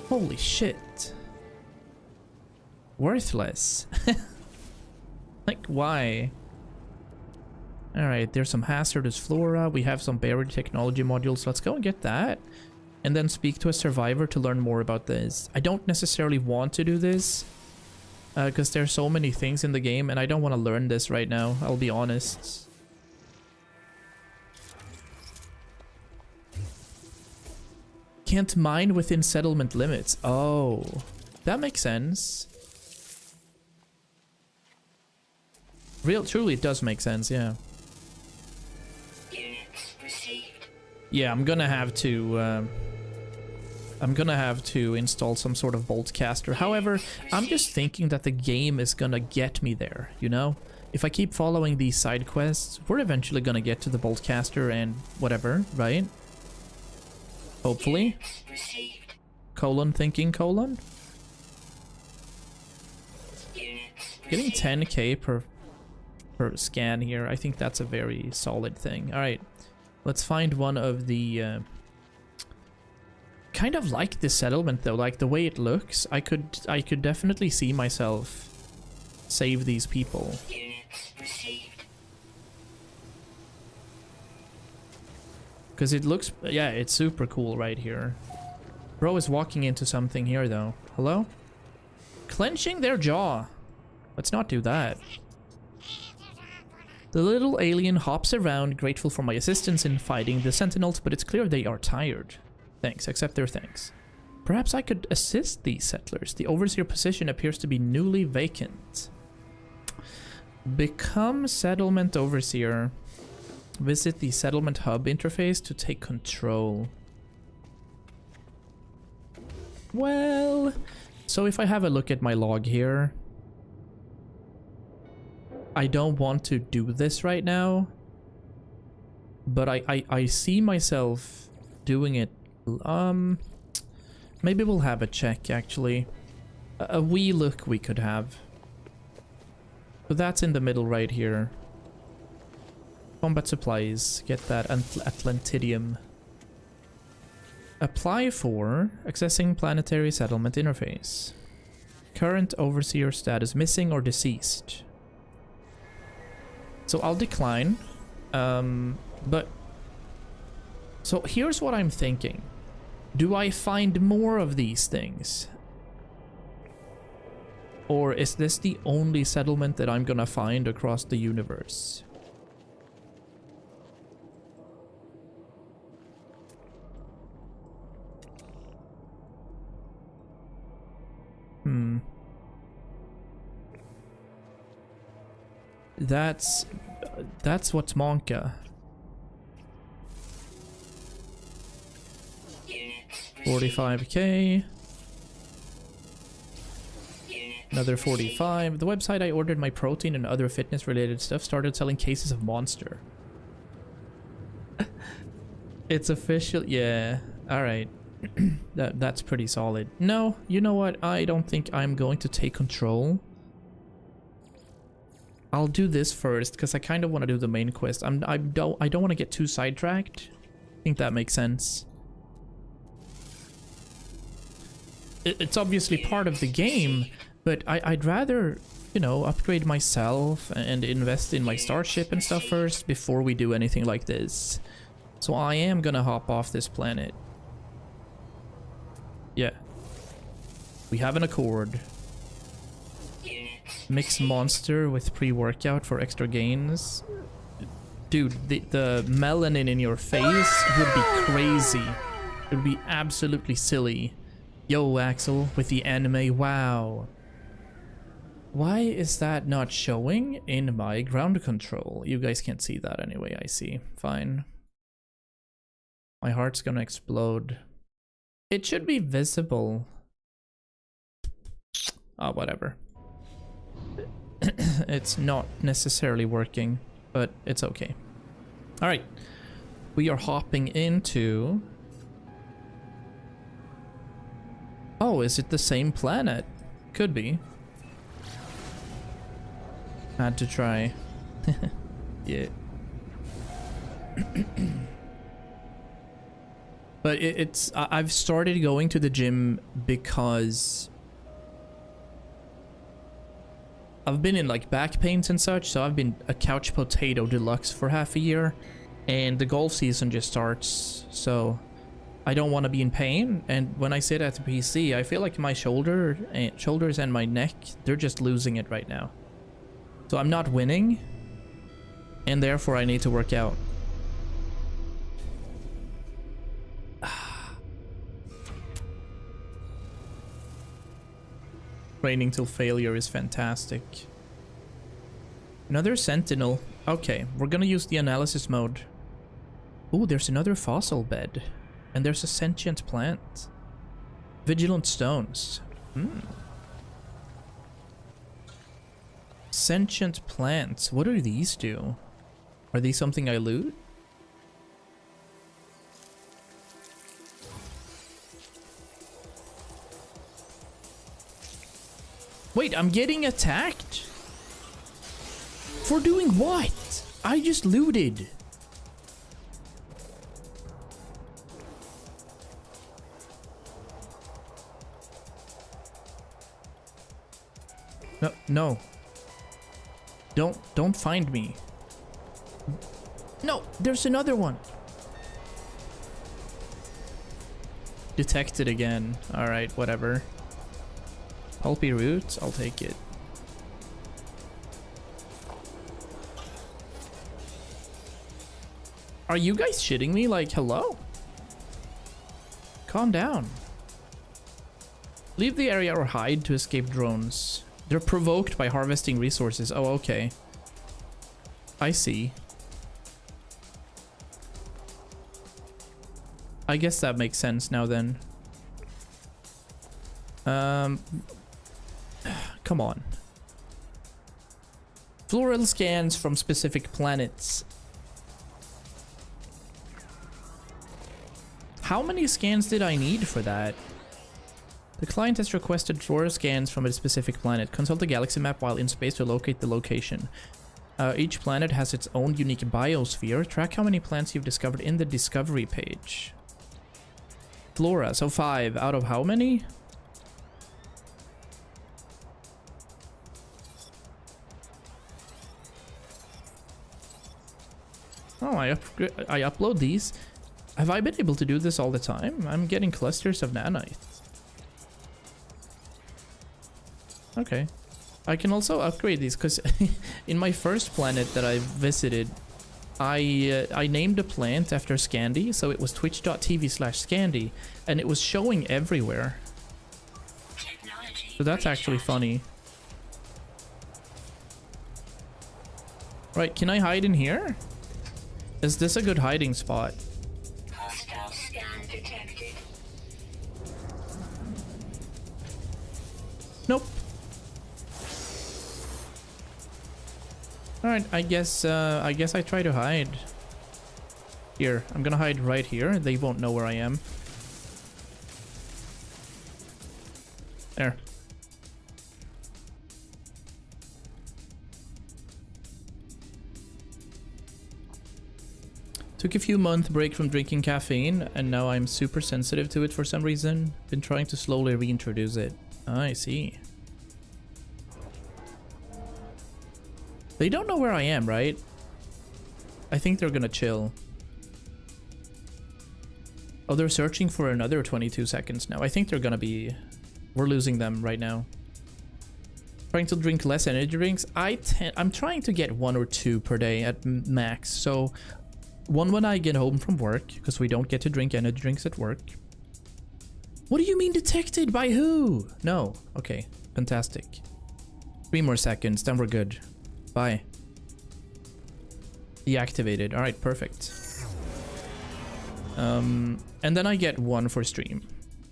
Holy shit. Worthless. Like, why? Alright, there's some hazardous flora. We have some buried technology modules. Let's go and get that. And then speak to a survivor to learn more about this. I don't necessarily want to do this. Because there's so many things in the game, and I don't want to learn this right now. I'll be honest. Can't mine within settlement limits. Oh, that makes sense. Truly, it does make sense, yeah. Yeah, I'm gonna have to install some sort of bolt caster. However, I'm just thinking that the game is gonna get me there, you know? If I keep following these side quests, we're eventually gonna get to the bolt caster and whatever, right? Hopefully. Colon thinking colon. Getting 10k per scan here, I think that's a very solid thing. Alright, let's find one of the... kind of like this settlement though, like the way it looks. I could definitely see myself save these people. Because it looks, yeah, it's super cool right here. Bro is walking into something here though. Hello? Clenching their jaw. Let's not do that. The little alien hops around, grateful for my assistance in fighting the sentinels, but it's clear they are tired. Thanks, accept their thanks. Perhaps I could assist these settlers. The overseer position appears to be newly vacant. Become settlement overseer. Visit the settlement hub interface to take control. Well, so if I have a look at my log here, I don't want to do this right now, but I see myself doing it. Maybe we'll have a check actually. A wee look we could have. So that's in the middle right here. Combat supplies, get that Atlantidium. Apply for accessing planetary settlement interface. Current overseer status missing or deceased. So I'll decline. But so here's what I'm thinking. Do I find more of these things? Or is this the only settlement that I'm gonna find across the universe? That's what's Monka. 45k. Another 45. The website I ordered my protein and other fitness related stuff started selling cases of Monster. It's official. Yeah. All right. That's pretty solid. No, you know what? I don't think I'm going to take control. I'll do this first because I kind of want to do the main quest. I don't want to get too sidetracked. I think that makes sense. It's obviously part of the game, but I'd rather, you know, upgrade myself and invest in my starship and stuff first before we do anything like this. So I am gonna hop off this planet. Yeah. We have an accord. Mix Monster with pre-workout for extra gains. Dude, the melanin in your face would be crazy. It would be absolutely silly. Yo, Axel, with the anime, wow. Why is that not showing in my ground control? You guys can't see that anyway, I see. Fine. My heart's gonna explode. It should be visible. Oh, whatever. It's not necessarily working, but it's okay. Alright. We are hopping into... Oh, is it the same planet? Could be. Had to try. Yeah. But it's... I've started going to the gym because... I've been in like back pains and such, so I've been a couch potato deluxe for half a year. And the golf season just starts, so... I don't want to be in pain, and when I sit at the PC, I feel like my shoulders and my neck, they're just losing it right now. So I'm not winning, and therefore I need to work out. Training till failure is fantastic. Another sentinel. Okay, we're gonna use the analysis mode. Ooh, there's another fossil bed. And there's a sentient plant. Vigilant stones. Sentient plants. What do these do? Are these something I loot? Wait, I'm getting attacked? For doing what? I just looted. No, no. Don't find me. No, there's another one. Detected again. Alright, whatever. Pulpy roots, I'll take it. Are you guys shitting me? Like, hello? Calm down. Leave the area or hide to escape drones. They're provoked by harvesting resources. Oh, okay. I see. I guess that makes sense now then. Come on. Floral scans from specific planets. How many scans did I need for that? The client has requested floral scans from a specific planet. Consult the galaxy map while in space to locate the location. Each planet has its own unique biosphere. Track how many plants you've discovered in the discovery page. Flora, so 5 out of how many? Oh, I upload these. Have I been able to do this all the time? I'm getting clusters of nanites. Okay. I can also upgrade these because in my first planet that I visited, I named a plant after Scandi, so it was twitch.tv/Scandi, and it was showing everywhere. So that's actually funny. Right, can I hide in here? Is this a good hiding spot? Hostile scan detected. Nope. Alright, I guess I try to hide. Here, I'm gonna hide right here. They won't know where I am. There. Took a few month break from drinking caffeine, and now I'm super sensitive to it for some reason. Been trying to slowly reintroduce it. I see. They don't know where I am, right? I think they're gonna chill. Oh, they're searching for another 22 seconds now. I think they're gonna be... We're losing them right now. Trying to drink less energy drinks. I'm trying to get 1 or 2 per day at max. So, one when I get home from work, because we don't get to drink energy drinks at work. What do you mean detected? By who? No. Okay. Fantastic. 3 more seconds, then we're good. Bye. Deactivated. Alright, perfect. And then I get 1 for stream.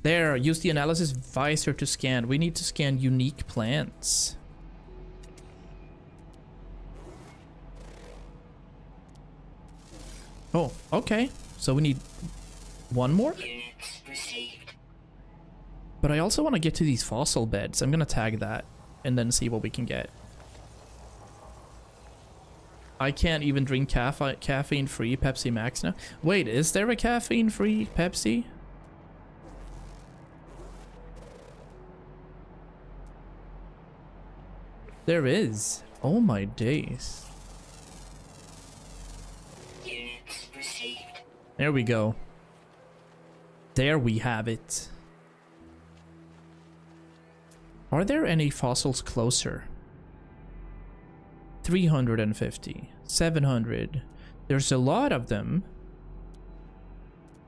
There, use the analysis visor to scan. We need to scan unique plants. Oh, okay. So we need 1 more? Units received. But I also want to get to these fossil beds. I'm gonna tag that and then see what we can get. I can't even drink caffeine-free Pepsi Max now. Wait, is there a caffeine-free Pepsi? There is. Oh my days. Units received. There we go. There we have it. Are there any fossils closer? 350, 700. There's a lot of them.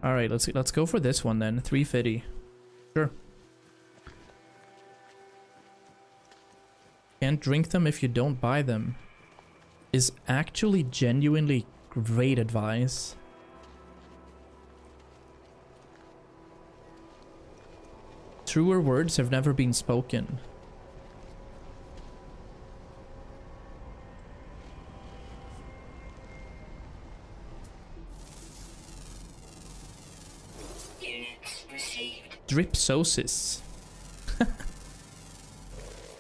All right, let's go for this one then. 350. Sure. Can't drink them if you don't buy them. Is actually genuinely great advice. Truer words have never been spoken. Units received. Dripsosis.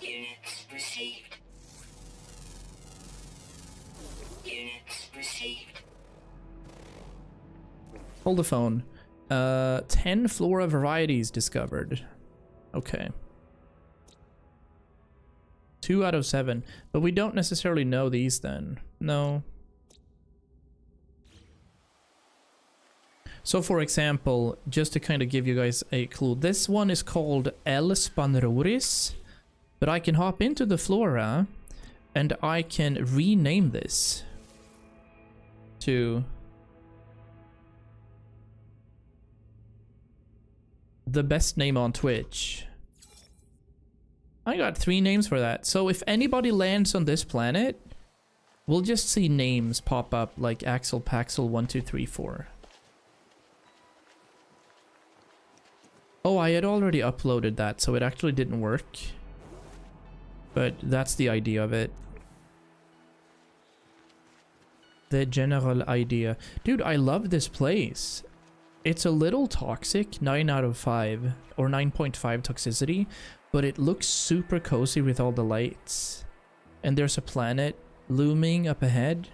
Units received. Units received. Hold the phone. 10 flora varieties discovered. Okay. 2 out of 7. But we don't necessarily know these then. No. So for example, just to kind of give you guys a clue, this one is called L. spanroris, but I can hop into the flora and I can rename this to the best name on Twitch. I got 3 names for that. So if anybody lands on this planet, we'll just see names pop up like Axel Paxel 1 2 3 4. Oh, I had already uploaded that, so it actually didn't work. But that's the idea of it. The general idea. Dude, I love this place. It's a little toxic, 9 out of 5, or 9.5 toxicity, but it looks super cozy with all the lights. And there's a planet looming up ahead.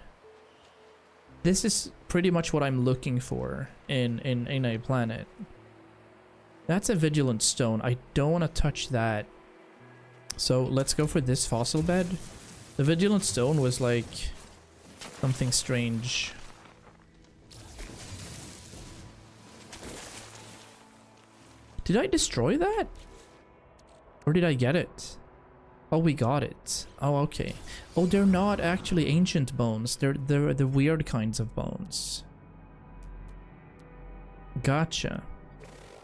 This is pretty much what I'm looking for in a planet. That's a vigilant stone. I don't want to touch that. So let's go for this fossil bed. The vigilant stone was like something strange. Did I destroy that? Or did I get it? Oh, we got it. Oh, okay. Oh, they're not actually ancient bones. They're the weird kinds of bones. Gotcha.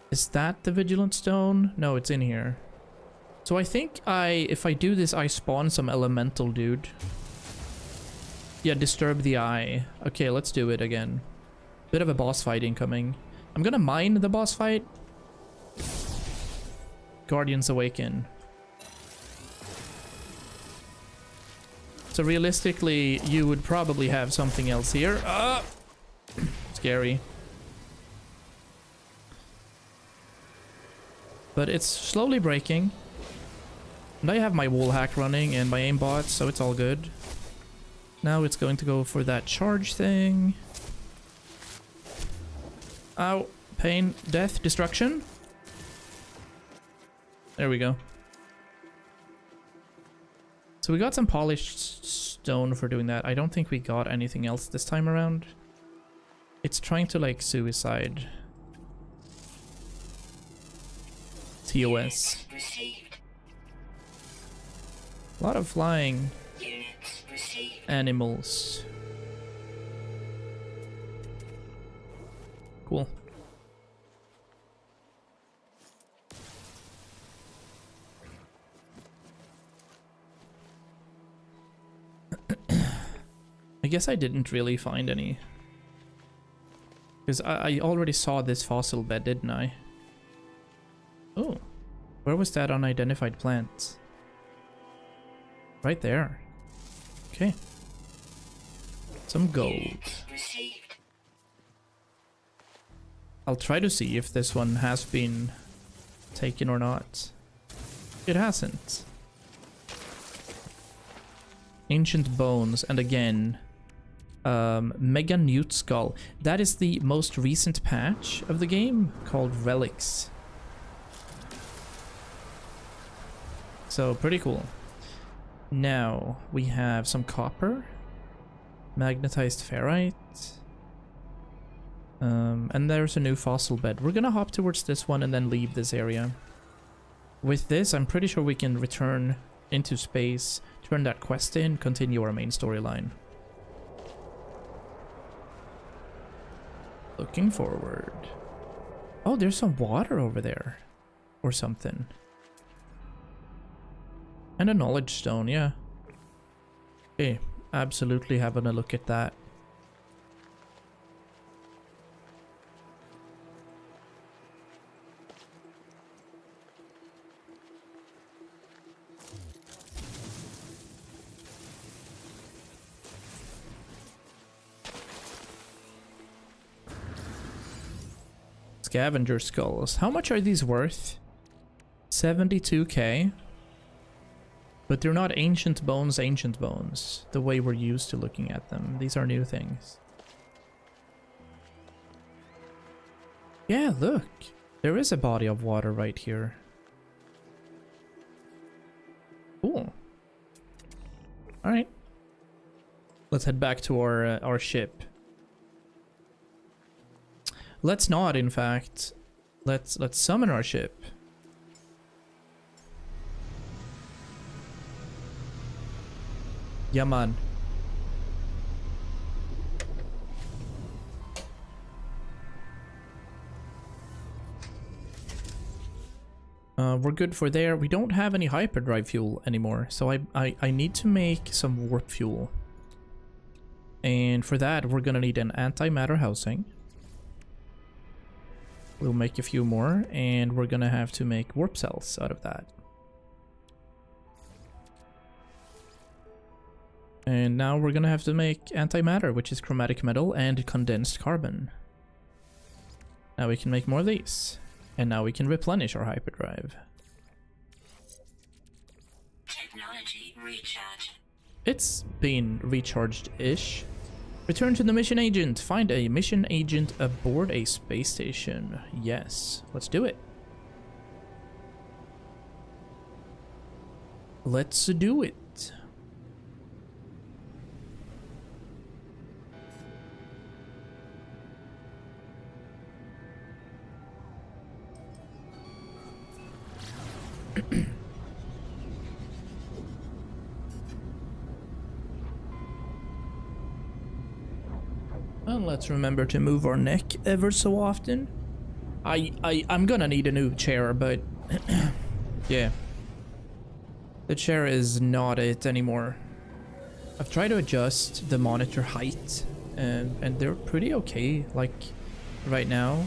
Is that the vigilant stone? No, it's in here. So I think if I do this, I spawn some elemental dude. Yeah, disturb the eye. Okay, let's do it again. Bit of a boss fight incoming. I'm gonna mine the boss fight. Guardians Awaken. So realistically, you would probably have something else here. Scary. But it's slowly breaking. And I have my wall hack running and my aimbot, so it's all good. Now it's going to go for that charge thing. Ow. Pain, death, destruction. There we go. So we got some polished stone for doing that. I don't think we got anything else this time around. It's trying to like suicide. TOS. A lot of flying animals. Cool. I guess I didn't really find any. Because I already saw this fossil bed, didn't I? Oh, where was that unidentified plant? Right there. Okay. Some gold. I'll try to see if this one has been taken or not. It hasn't. Ancient bones, and again, Mega Newt Skull. That is the most recent patch of the game called Relics. So pretty cool. Now we have some copper, magnetized ferrite, and there's a new fossil bed. We're gonna hop towards this one and then leave this area. With this, I'm pretty sure we can return into space, turn that quest in, continue our main storyline. Looking forward. Oh, there's some water over there. Or something. And a knowledge stone, yeah. Okay, absolutely having a look at that. Scavenger skulls. How much are these worth? 72k. But they're not ancient bones, the way we're used to looking at them. These are new things. Yeah, look. There is a body of water right here. Cool. All right. Let's head back to our ship. Let's not, in fact. Let's summon our ship. Yeah, man. We're good for there. We don't have any hyperdrive fuel anymore, so I need to make some warp fuel. And for that, we're gonna need an antimatter housing. We'll make a few more, and we're gonna have to make warp cells out of that. And now we're gonna have to make antimatter, which is chromatic metal and condensed carbon. Now we can make more of these. And now we can replenish our hyperdrive. Technology recharge. It's been recharged-ish. Return to the mission agent. Find a mission agent aboard a space station. Yes, let's do it. Let's do it. Well, let's remember to move our neck ever so often. I'm gonna need a new chair, but yeah. The chair is not it anymore. I've tried to adjust the monitor height, and they're pretty okay, like, right now.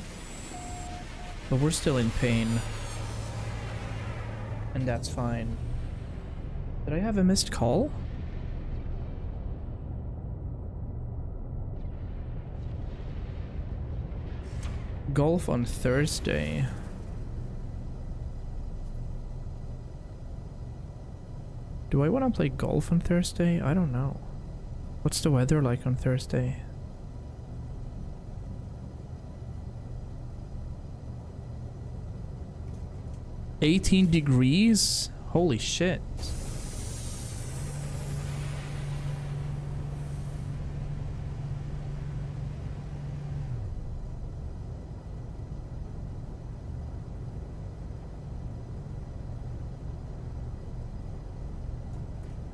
But we're still in pain. And that's fine. Did I have a missed call? Golf on Thursday. Do I want to play golf on Thursday? I don't know. What's the weather like on Thursday? $18 degrees? Holy shit.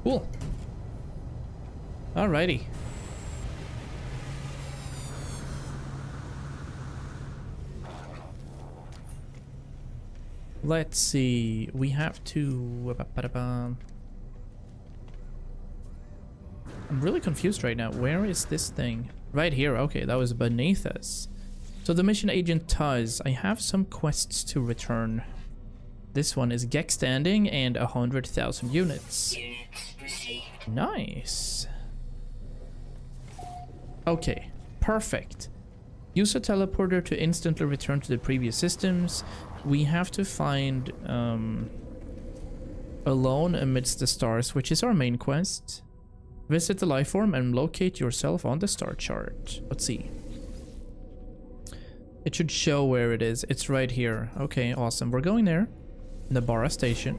Cool. Alrighty. Let's see. We have to... I'm really confused right now. Where is this thing? Right here. Okay, that was beneath us. So the mission agent Tuz. I have some quests to return. This one is Gex standing and 100,000 units. Nice. Okay, perfect. Use a teleporter to instantly return to the previous systems. We have to find Alone Amidst the Stars, which is our main quest. Visit the life form and locate yourself on the star chart. Let's see. It should show where it is. It's right here. Okay, awesome. We're going there. Nabara Station.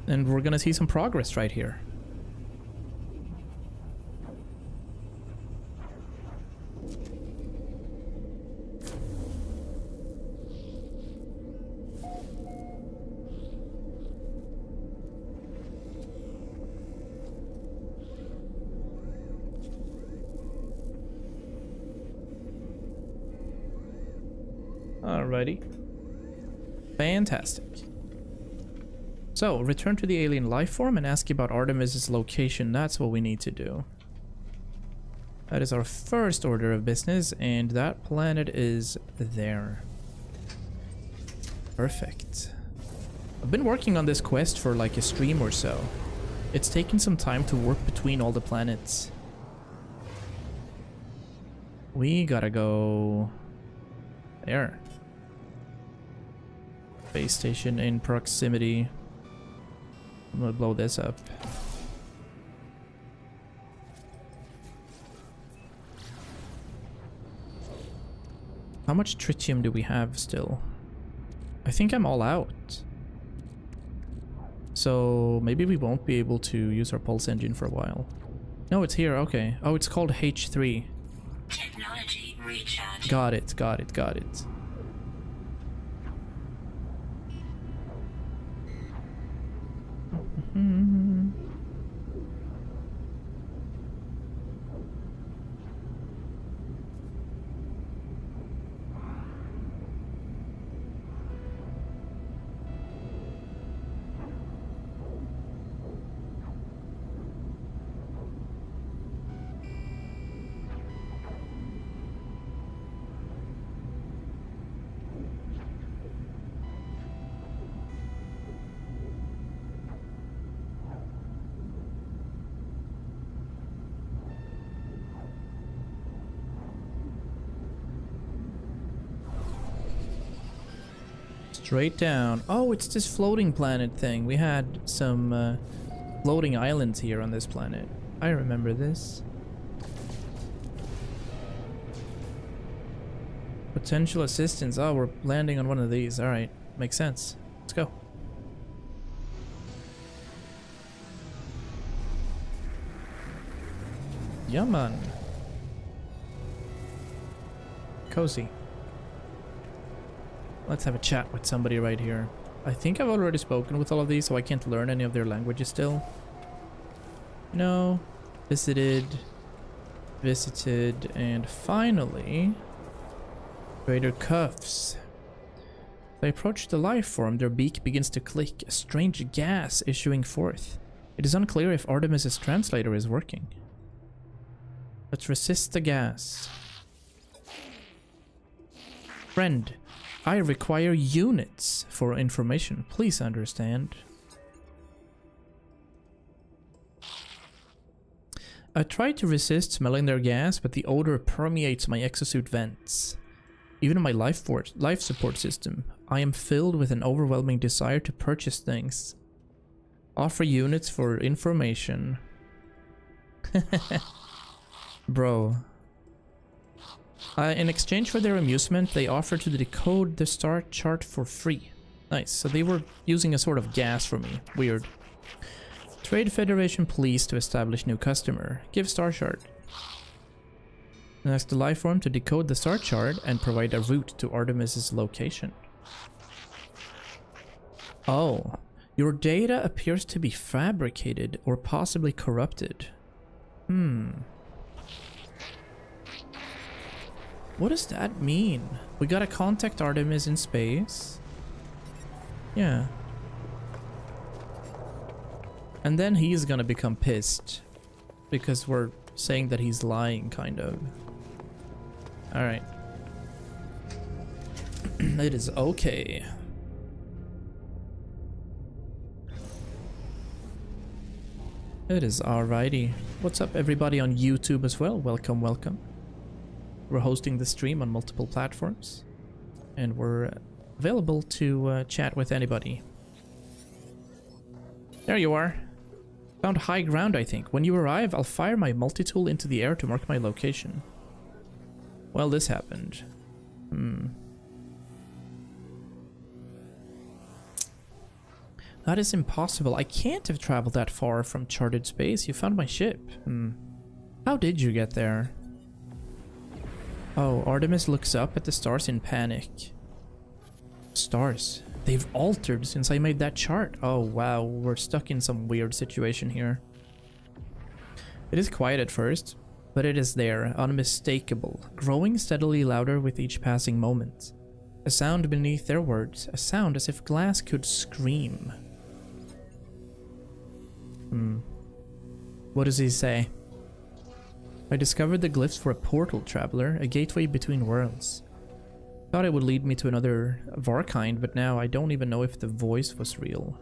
And we're gonna see some progress right here. Alrighty. Fantastic. So, return to the alien life form and ask about Artemis's location. That's what we need to do. That is our first order of business, and that planet is there. Perfect. I've been working on this quest for like a stream or so. It's taken some time to warp between all the planets. We gotta go there. Base station in proximity. I'm gonna blow this up. How much tritium do we have still? I think I'm all out. So maybe we won't be able to use our pulse engine for a while. No, it's here. Okay. Oh, it's called H3. Technology recharge. Got it, got it, got it. Straight down. Oh, it's this floating planet thing. We had some floating islands here on this planet. I remember this. Potential assistance. Oh, we're landing on one of these. Alright, makes sense. Let's go. Yeah, man. Cozy. Let's have a chat with somebody right here. I think I've already spoken with all of these, so I can't learn any of their languages still. No. Visited. Visited. And finally... Trader Cuffs. They approach the life form, their beak begins to click, a strange gas issuing forth. It is unclear if Artemis's translator is working. Let's resist the gas. Friend. I require units for information. Please understand. I try to resist smelling their gas, but the odor permeates my exosuit vents. Even in my life support system, I am filled with an overwhelming desire to purchase things. Offer units for information. Bro. In exchange for their amusement, they offer to decode the star chart for free. Nice, so they were using a sort of gas for me. Weird. Trade Federation pleased to establish new customer. Give star chart. And ask the life form to decode the star chart and provide a route to Artemis's location. Oh. Your data appears to be fabricated or possibly corrupted. What does that mean? We gotta contact Artemis in space. Yeah. And then he's gonna become pissed. Because we're saying that he's lying, kind of. Alright. It is okay. It is alrighty. What's up, everybody on YouTube as well? Welcome, welcome. We're hosting the stream on multiple platforms. And we're available to chat with anybody. There you are. Found high ground, I think. When you arrive, I'll fire my multi-tool into the air to mark my location. Well, this happened. That is impossible. I can't have traveled that far from charted space. You found my ship. How did you get there? Oh, Artemis looks up at the stars in panic. Stars. They've altered since I made that chart. Oh, wow. We're stuck in some weird situation here. It is quiet at first, but it is there, unmistakable, growing steadily louder with each passing moment. A sound beneath their words, a sound as if glass could scream. What does he say? I discovered the glyphs for a portal, traveler, a gateway between worlds. Thought it would lead me to another Varkind, but now I don't even know if the voice was real.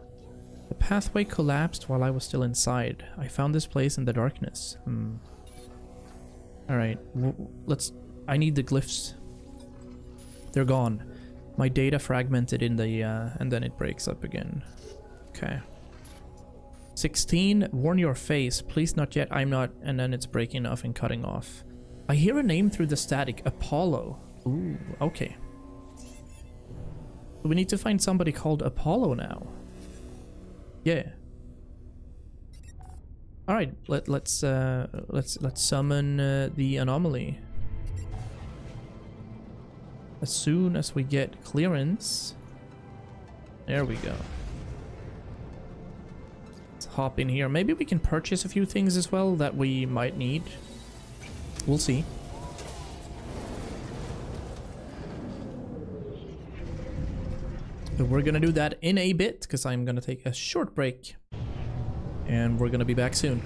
The pathway collapsed while I was still inside. I found this place in the darkness. Alright, I need the glyphs. They're gone. My data fragmented in the, and then it breaks up again. Okay. 16, warn your face. Please not yet, I'm not, and then it's breaking off and cutting off. I hear a name through the static, Apollo. Ooh, okay. We need to find somebody called Apollo now. Yeah. All right, let's summon the anomaly. As soon as we get clearance. There we go. Let's hop in here. Maybe we can purchase a few things as well that we might need. We'll see. But we're gonna do that in a bit because I'm gonna take a short break. And we're gonna be back soon.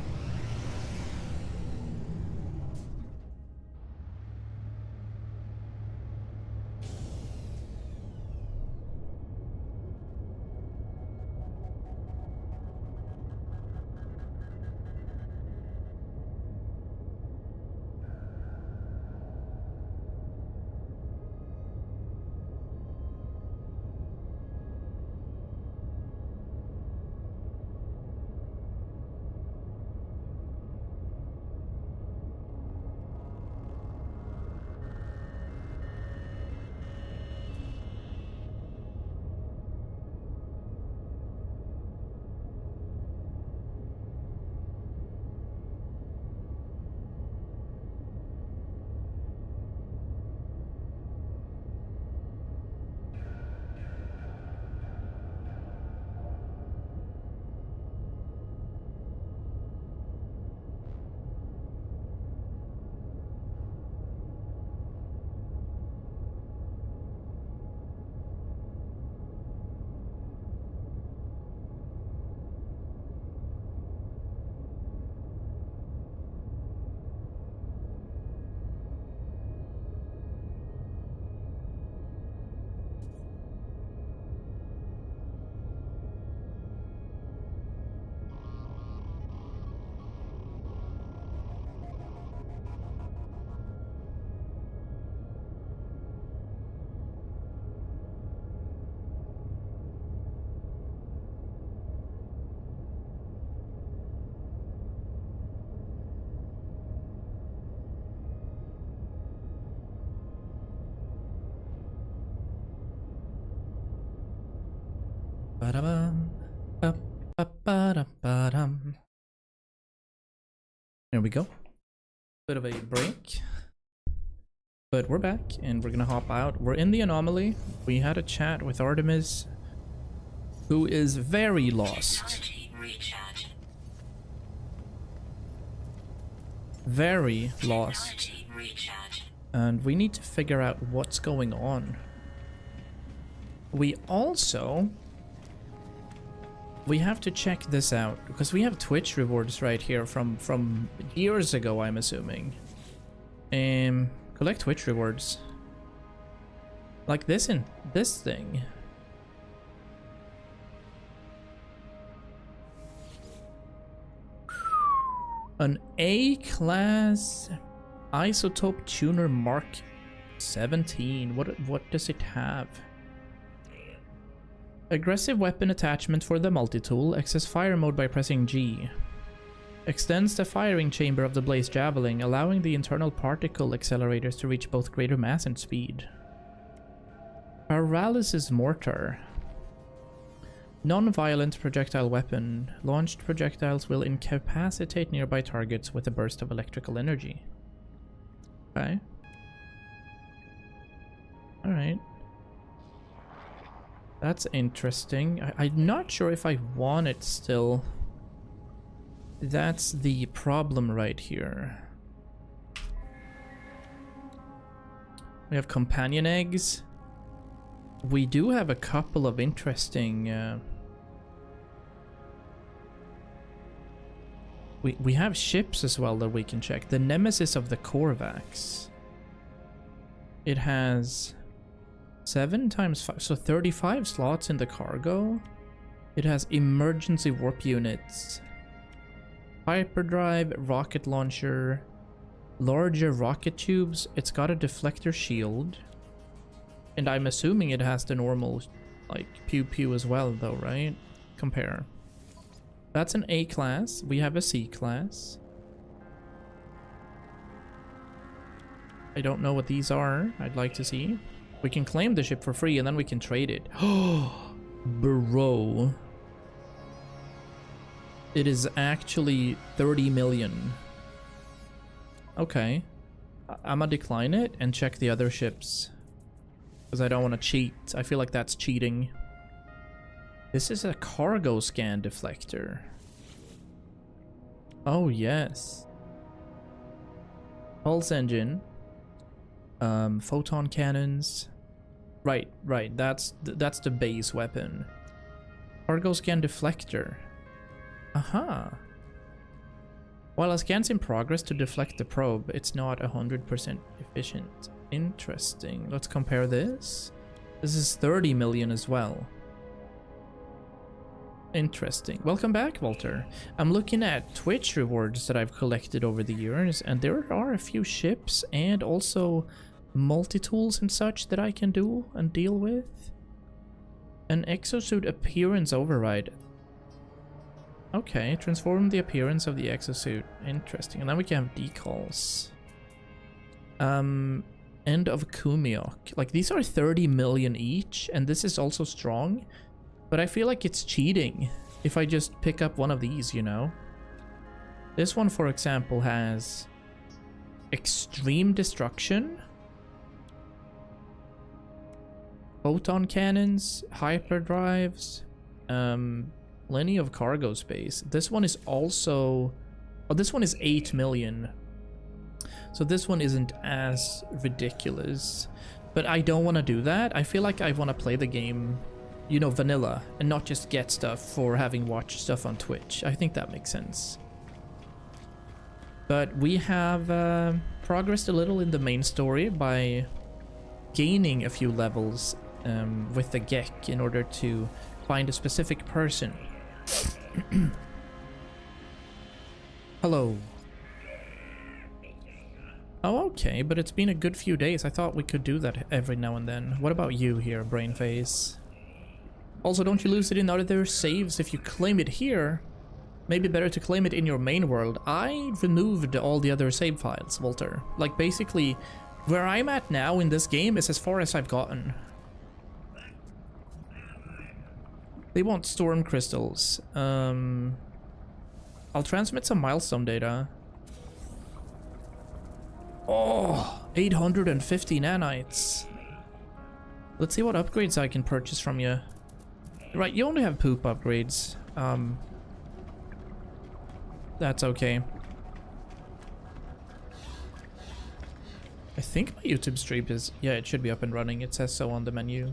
Ba-da-bum, ba-ba-da-ba-dum. There we go. Bit of a break. But we're back and we're gonna hop out. We're in the anomaly. We had a chat with Artemis, who is very lost. Very lost. And we need to figure out what's going on. We have to check this out because we have Twitch rewards right here from years ago, I'm assuming. Collect Twitch rewards. Like this in this thing. An A-class isotope tuner Mark 17. What does it have? Aggressive weapon attachment for the multi-tool. Access fire mode by pressing G. Extends the firing chamber of the blaze javelin, allowing the internal particle accelerators to reach both greater mass and speed. Paralysis mortar. Non-violent projectile weapon. Launched projectiles will incapacitate nearby targets with a burst of electrical energy. Okay. Alright. That's interesting. I'm not sure if I want it still. That's the problem right here. We have companion eggs. We do have a couple of interesting... We have ships as well that we can check. The Nemesis of the Korvax. It has 7 times 5, so 35 slots in the cargo. It has emergency warp units. Hyperdrive, rocket launcher, larger rocket tubes. It's got a deflector shield. And I'm assuming it has the normal, like, pew-pew as well, though, right? Compare. That's an A-class. We have a C-class. I don't know what these are. I'd like to see. We can claim the ship for free and then we can trade it. Oh, bro. It is actually 30 million. Okay. I'm gonna decline it and check the other ships. Because I don't want to cheat. I feel like that's cheating. This is a cargo scan deflector. Oh, yes. Pulse engine. Photon cannons. Right. That's the base weapon. Cargo scan deflector. Aha. While a scan's in progress to deflect the probe, it's not 100% efficient. Interesting. Let's compare this. This is 30 million as well. Interesting. Welcome back, Walter. I'm looking at Twitch rewards that I've collected over the years, and there are a few ships and also multi-tools and such that I can do and deal with. An exosuit appearance override. Okay, transform the appearance of the exosuit. Interesting. And then we can have decals. End of Kumiok. Like, these are 30 million each, and this is also strong. But I feel like it's cheating if I just pick up one of these, you know? This one, for example, has extreme destruction, photon cannons, hyperdrives, plenty of cargo space. This one is also... Oh, this one is 8 million. So this one isn't as ridiculous. But I don't want to do that. I feel like I want to play the game, you know, vanilla, and not just get stuff for having watched stuff on Twitch. I think that makes sense. But we have progressed a little in the main story by gaining a few levels with the Gek in order to find a specific person. Hello. Oh, okay, but it's been a good few days. I thought we could do that every now and then. What about you here, Brainface? Also, don't you lose it in other saves if you claim it here? Maybe better to claim it in your main world. I removed all the other save files, Walter. Like, basically, where I'm at now in this game is as far as I've gotten. They want storm crystals. I'll transmit some milestone data. Oh, 850 nanites. Let's see what upgrades I can purchase from you. Right, you only have poop upgrades. That's okay. I think my YouTube stream is... Yeah, it should be up and running. It says so on the menu.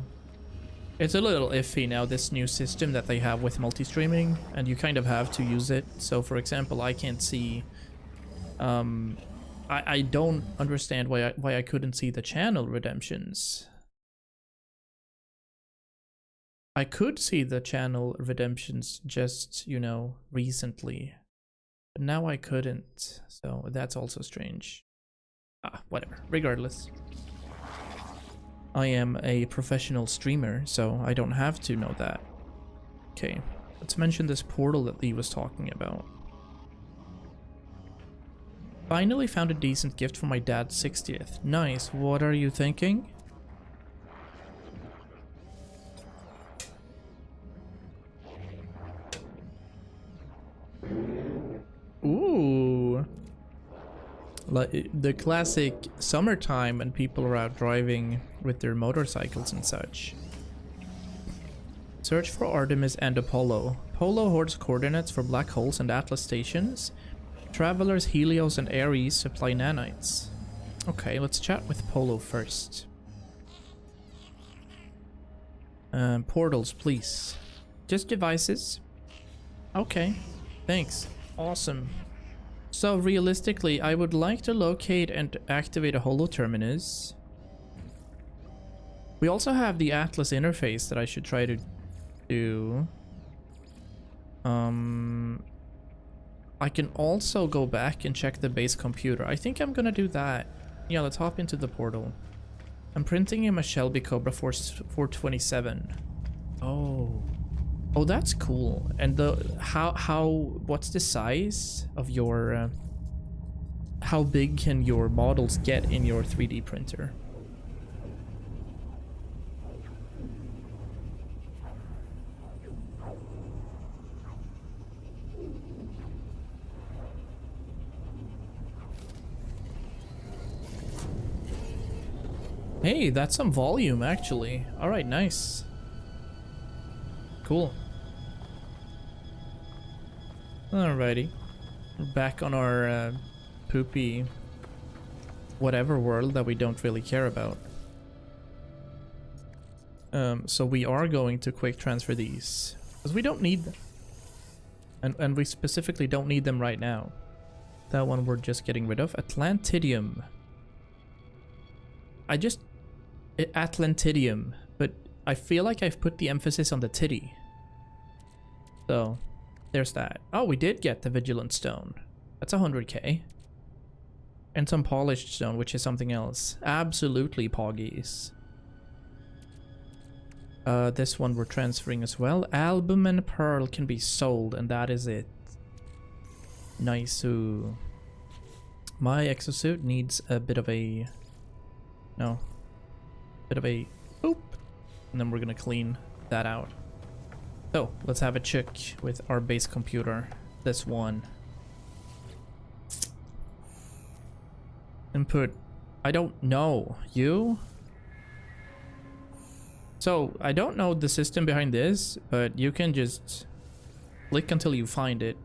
It's a little iffy now, this new system that they have with multi-streaming, and you kind of have to use it. So, for example, I can't see... I don't understand why I couldn't see the channel redemptions. I could see the channel redemptions just, you know, recently. But now I couldn't, so that's also strange. Ah, whatever. Regardless. I am a professional streamer, so I don't have to know that. Okay, let's mention this portal that Lee was talking about. Finally found a decent gift for my dad's 60th. Nice. What are you thinking? Ooh. Like the classic summertime and people are out driving with their motorcycles and such. Search for Artemis and Apollo. Polo hoards coordinates for black holes and Atlas stations. Travelers Helios and Ares supply nanites. Okay, let's chat with Polo first. Portals, please. Just devices. Okay, thanks. Awesome. So realistically, I would like to locate and activate a holo terminus. We also have the Atlas interface that I should try to do. I can also go back and check the base computer. I think I'm gonna do that. Yeah, let's hop into the portal. I'm printing him a Shelby Cobra 427. Oh. Oh, that's cool. And the what's the size of your how big can your models get in your 3D printer? Hey, that's some volume, actually. Alright, nice. Cool. Alrighty. We're back on our poopy whatever world that we don't really care about. So we are going to quick transfer these. Because we don't need them. And we specifically don't need them right now. That one we're just getting rid of. Atlantidium. Atlantidium. But I feel like I've put the emphasis on the titty. So, there's that. Oh, we did get the Vigilant Stone. That's 100k. And some Polished Stone, which is something else. Absolutely poggies. This one we're transferring as well. Album and Pearl can be sold, and that is it. Nice. Ooh. My exosuit needs a bit of a... No. Bit of a... Boop. And then we're gonna clean that out. So, let's have a check with our base computer. This one. Input. I don't know. You? So, I don't know the system behind this, but you can just click until you find it.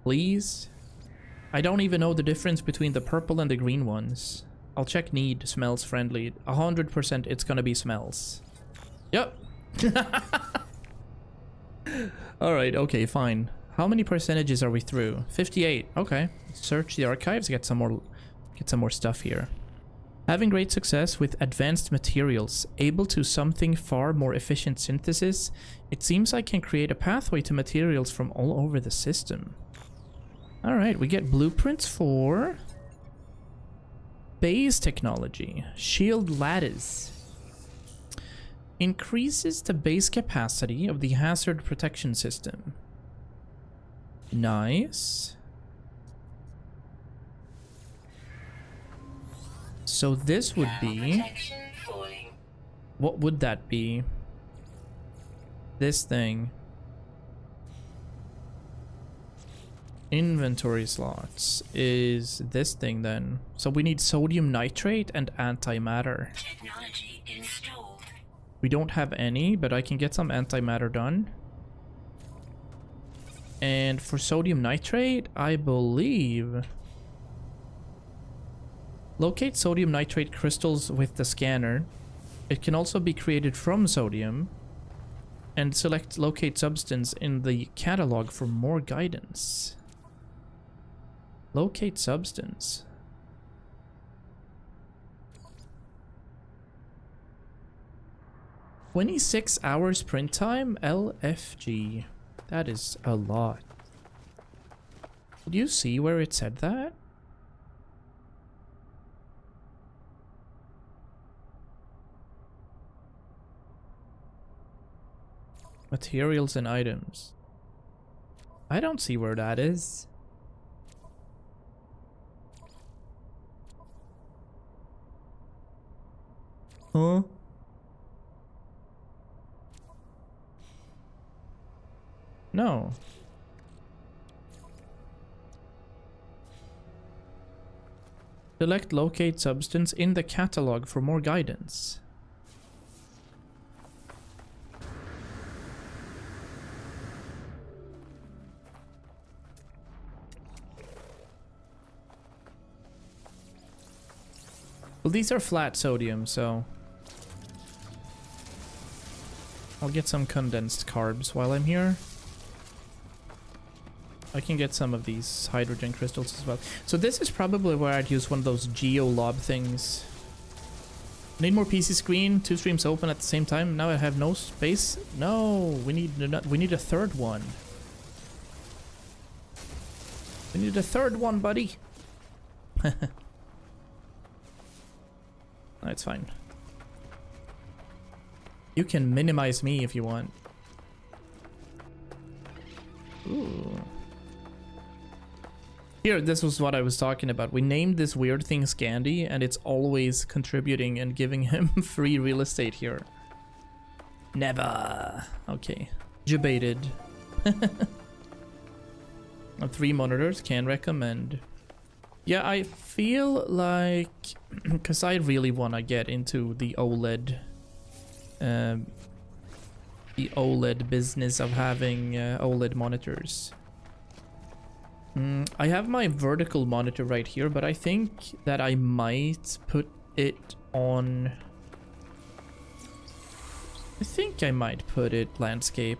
Please? I don't even know the difference between the purple and the green ones. I'll check need, smells friendly. 100% it's gonna be smells. Yep. Alright, okay, fine. How many percentages are we through? 58. Okay. Search the archives, get some more stuff here. Having great success with advanced materials, able to something far more efficient synthesis, it seems I can create a pathway to materials from all over the system. Alright, we get blueprints for base technology. Shield lattice. Increases the base capacity of the hazard protection system. Nice. So this would be... What would that be? This thing. Inventory slots is this thing then. So we need sodium nitrate and antimatter. Technology installed. We don't have any, but I can get some antimatter done. And for sodium nitrate, I believe... Locate sodium nitrate crystals with the scanner. It can also be created from sodium. And select locate substance in the catalog for more guidance. Locate substance. "26 hours print time? LFG. That is a lot. Did you see where it said that? Materials and items. I don't see where that is. Huh? No. Select locate substance in the catalog for more guidance. Well, these are flat sodium, so I'll get some condensed carbs while I'm here. I can get some of these hydrogen crystals as well. So this is probably where I'd use one of those geo-lob things. Need more PC screen, 2 streams open at the same time. Now I have no space. No, we need a third one. We need a third one, buddy. That's fine. You can minimize me if you want. Ooh. Here, this was what I was talking about. We named this weird thing Scandy, and it's always contributing and giving him free real estate here. Never. Okay. Debated. 3 monitors, can recommend. Yeah, I feel like, because I really want to get into the OLED business of having OLED monitors. I have my vertical monitor right here, but I think that I might put it on... I think I might put it landscape.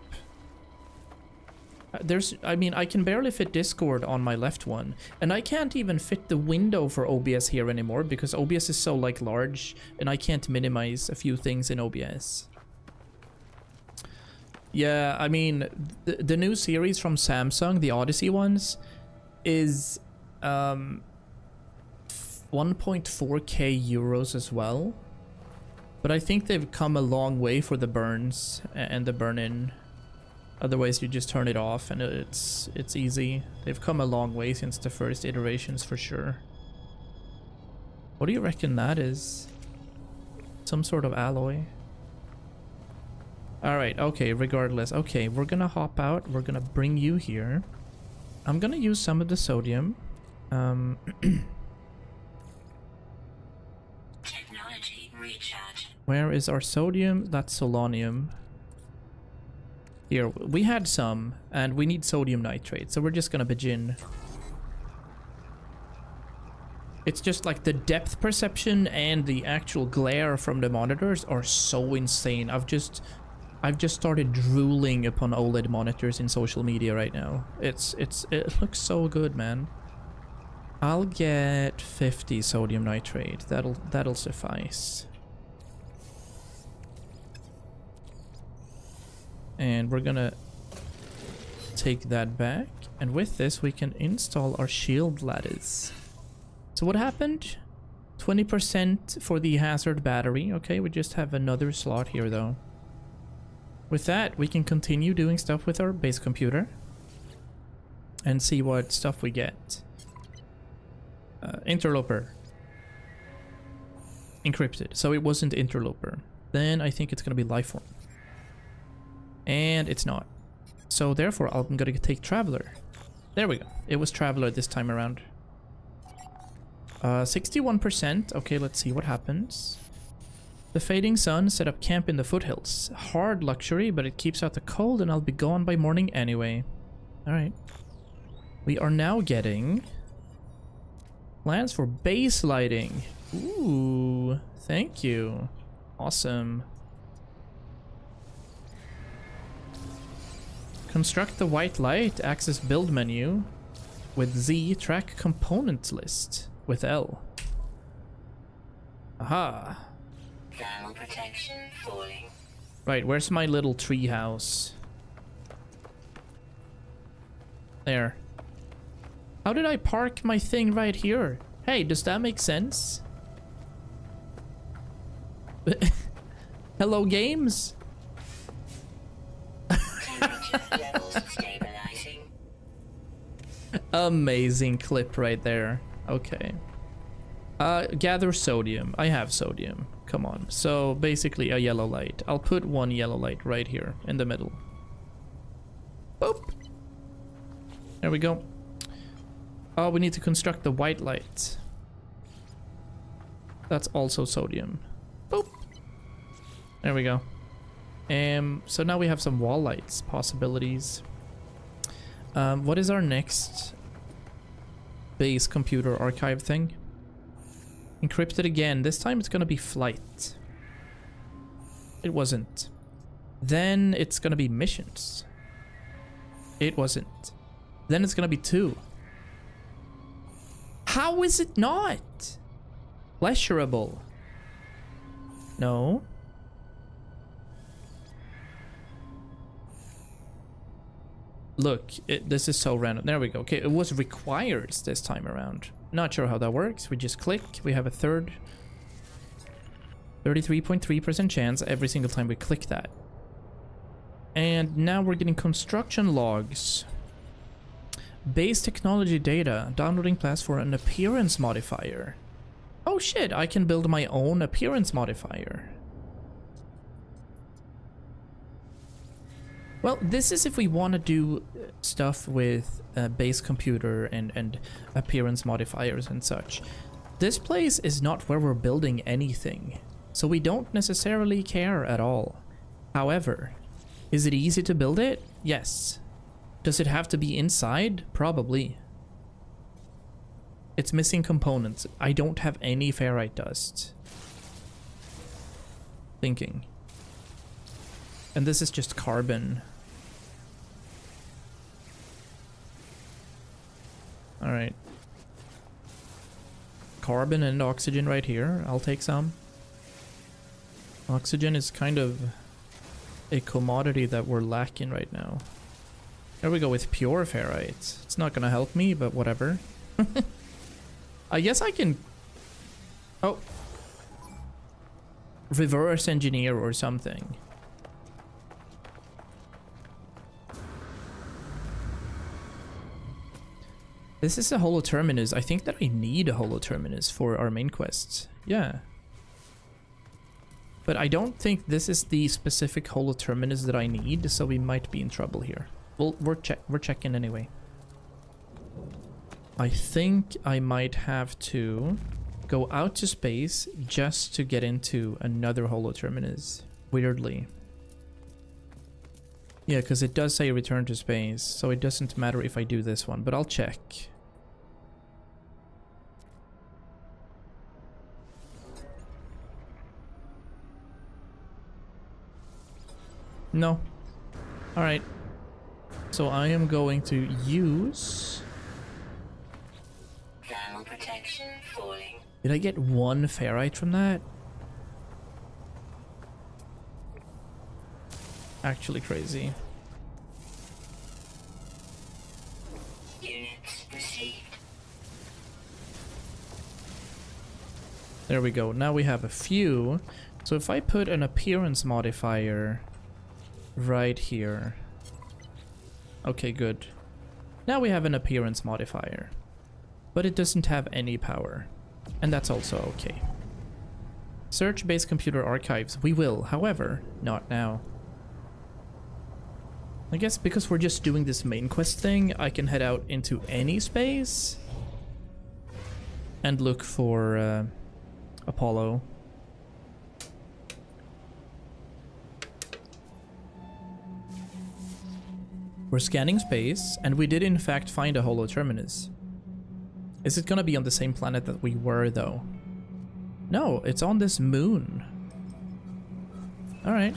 I mean, I can barely fit Discord on my left one, and I can't even fit the window for OBS here anymore because OBS is so like large, and I can't minimize a few things in OBS. Yeah, I mean, the new series from Samsung, the Odyssey ones, is 1.4k euros as well. But I think they've come a long way for the burns and the burn-in. Otherwise, you just turn it off and it's easy. They've come a long way since the first iterations for sure. What do you reckon that is? Some sort of alloy? Alright, okay, regardless. Okay, we're gonna hop out. We're gonna bring you here. I'm gonna use some of the sodium. Technology recharge. Where is our sodium? That's solonium. Here, we had some, and we need sodium nitrate, so we're just gonna begin. It's just like the depth perception and the actual glare from the monitors are so insane. I've just started drooling upon OLED monitors in social media right now. It looks so good, man. I'll get 50 sodium nitrate. That'll suffice. And we're gonna take that back, and with this we can install our shield lattice. So what happened? 20% for the hazard battery. Okay, we just have another slot here though. With that, we can continue doing stuff with our base computer and see what stuff we get. Interloper. Encrypted. So it wasn't interloper. Then I think it's gonna be lifeform. And it's not. So therefore, I'm gonna take Traveler. There we go. It was Traveler this time around. 61%. Okay, let's see what happens. The fading sun set up camp in the foothills. Hard luxury, but it keeps out the cold and I'll be gone by morning anyway. Alright. We are now getting plans for base lighting. Ooh, thank you. Awesome. Construct the white light, access build menu with Z, track components list with L. Aha. Thermal protection falling. Right, where's my little tree house? There. How did I park my thing right here? Hey, does that make sense? Hello, games? Levels stabilizing. Amazing clip right there. Okay. Gather sodium. I have sodium. Come on. So basically a yellow light. I'll put one yellow light right here in the middle. Boop. There we go. Oh, we need to construct the white light. That's also sodium. Boop. There we go. So now we have some wall lights possibilities. What is our next base computer archive thing? Encrypted again. This time it's gonna be flight. It wasn't. Then it's gonna be missions. It wasn't. Then it's gonna be 2. How is it not? Pleasurable. No. Look, this is so random. There we go. Okay, it was required this time around. Not sure how that works. We just click. We have a third 33.3% chance every single time we click that. And now we're getting construction logs. Base technology data. Downloading class for an appearance modifier. Oh shit, I can build my own appearance modifier. Well, this is if we want to do stuff with base computer and appearance modifiers and such. This place is not where we're building anything, so we don't necessarily care at all. However, is it easy to build it? Yes. Does it have to be inside? Probably. It's missing components. I don't have any ferrite dust. Thinking. And this is just carbon. Alright. Carbon and oxygen right here. I'll take some. Oxygen is kind of a commodity that we're lacking right now. There we go with pure ferrite. It's not gonna help me, but whatever. I guess I can... Oh. Reverse engineer or something. This is a holoterminus. I think that I need a holoterminus for our main quests. Yeah. But I don't think this is the specific holoterminus that I need, so we might be in trouble here. Well, we're checking anyway. I think I might have to go out to space just to get into another holoterminus. Weirdly. Yeah, because it does say return to space, so it doesn't matter if I do this one, but I'll check. No. Alright. So I am going to use... Thermal protection falling. Did I get one ferrite from that? Actually crazy. Units received. There we go. Now we have a few. So if I put an appearance modifier right here. Okay, good. Now we have an appearance modifier. But it doesn't have any power. And that's also okay. Search base computer archives. We will, however, not now. I guess because we're just doing this main quest thing, I can head out into any space and look for Apollo. We're scanning space, and we did in fact find a holoterminus. Is it gonna be on the same planet that we were, though? No, it's on this moon. Alright.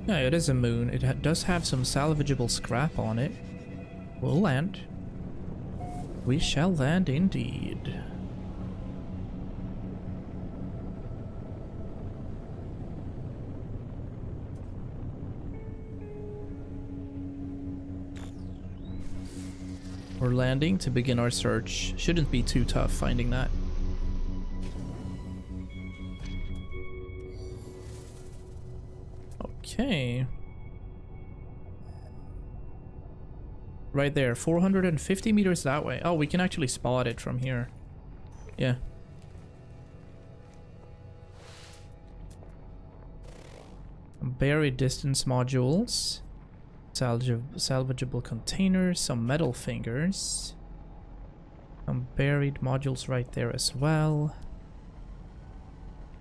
Yeah, it is a moon. It does have some salvageable scrap on it. We'll land. We shall land indeed. We're landing to begin our search. Shouldn't be too tough finding that. Okay. Right there, 450 meters that way. Oh, we can actually spot it from here. Yeah. Buried distance modules. Salvageable containers, some metal fingers. Some buried modules right there as well.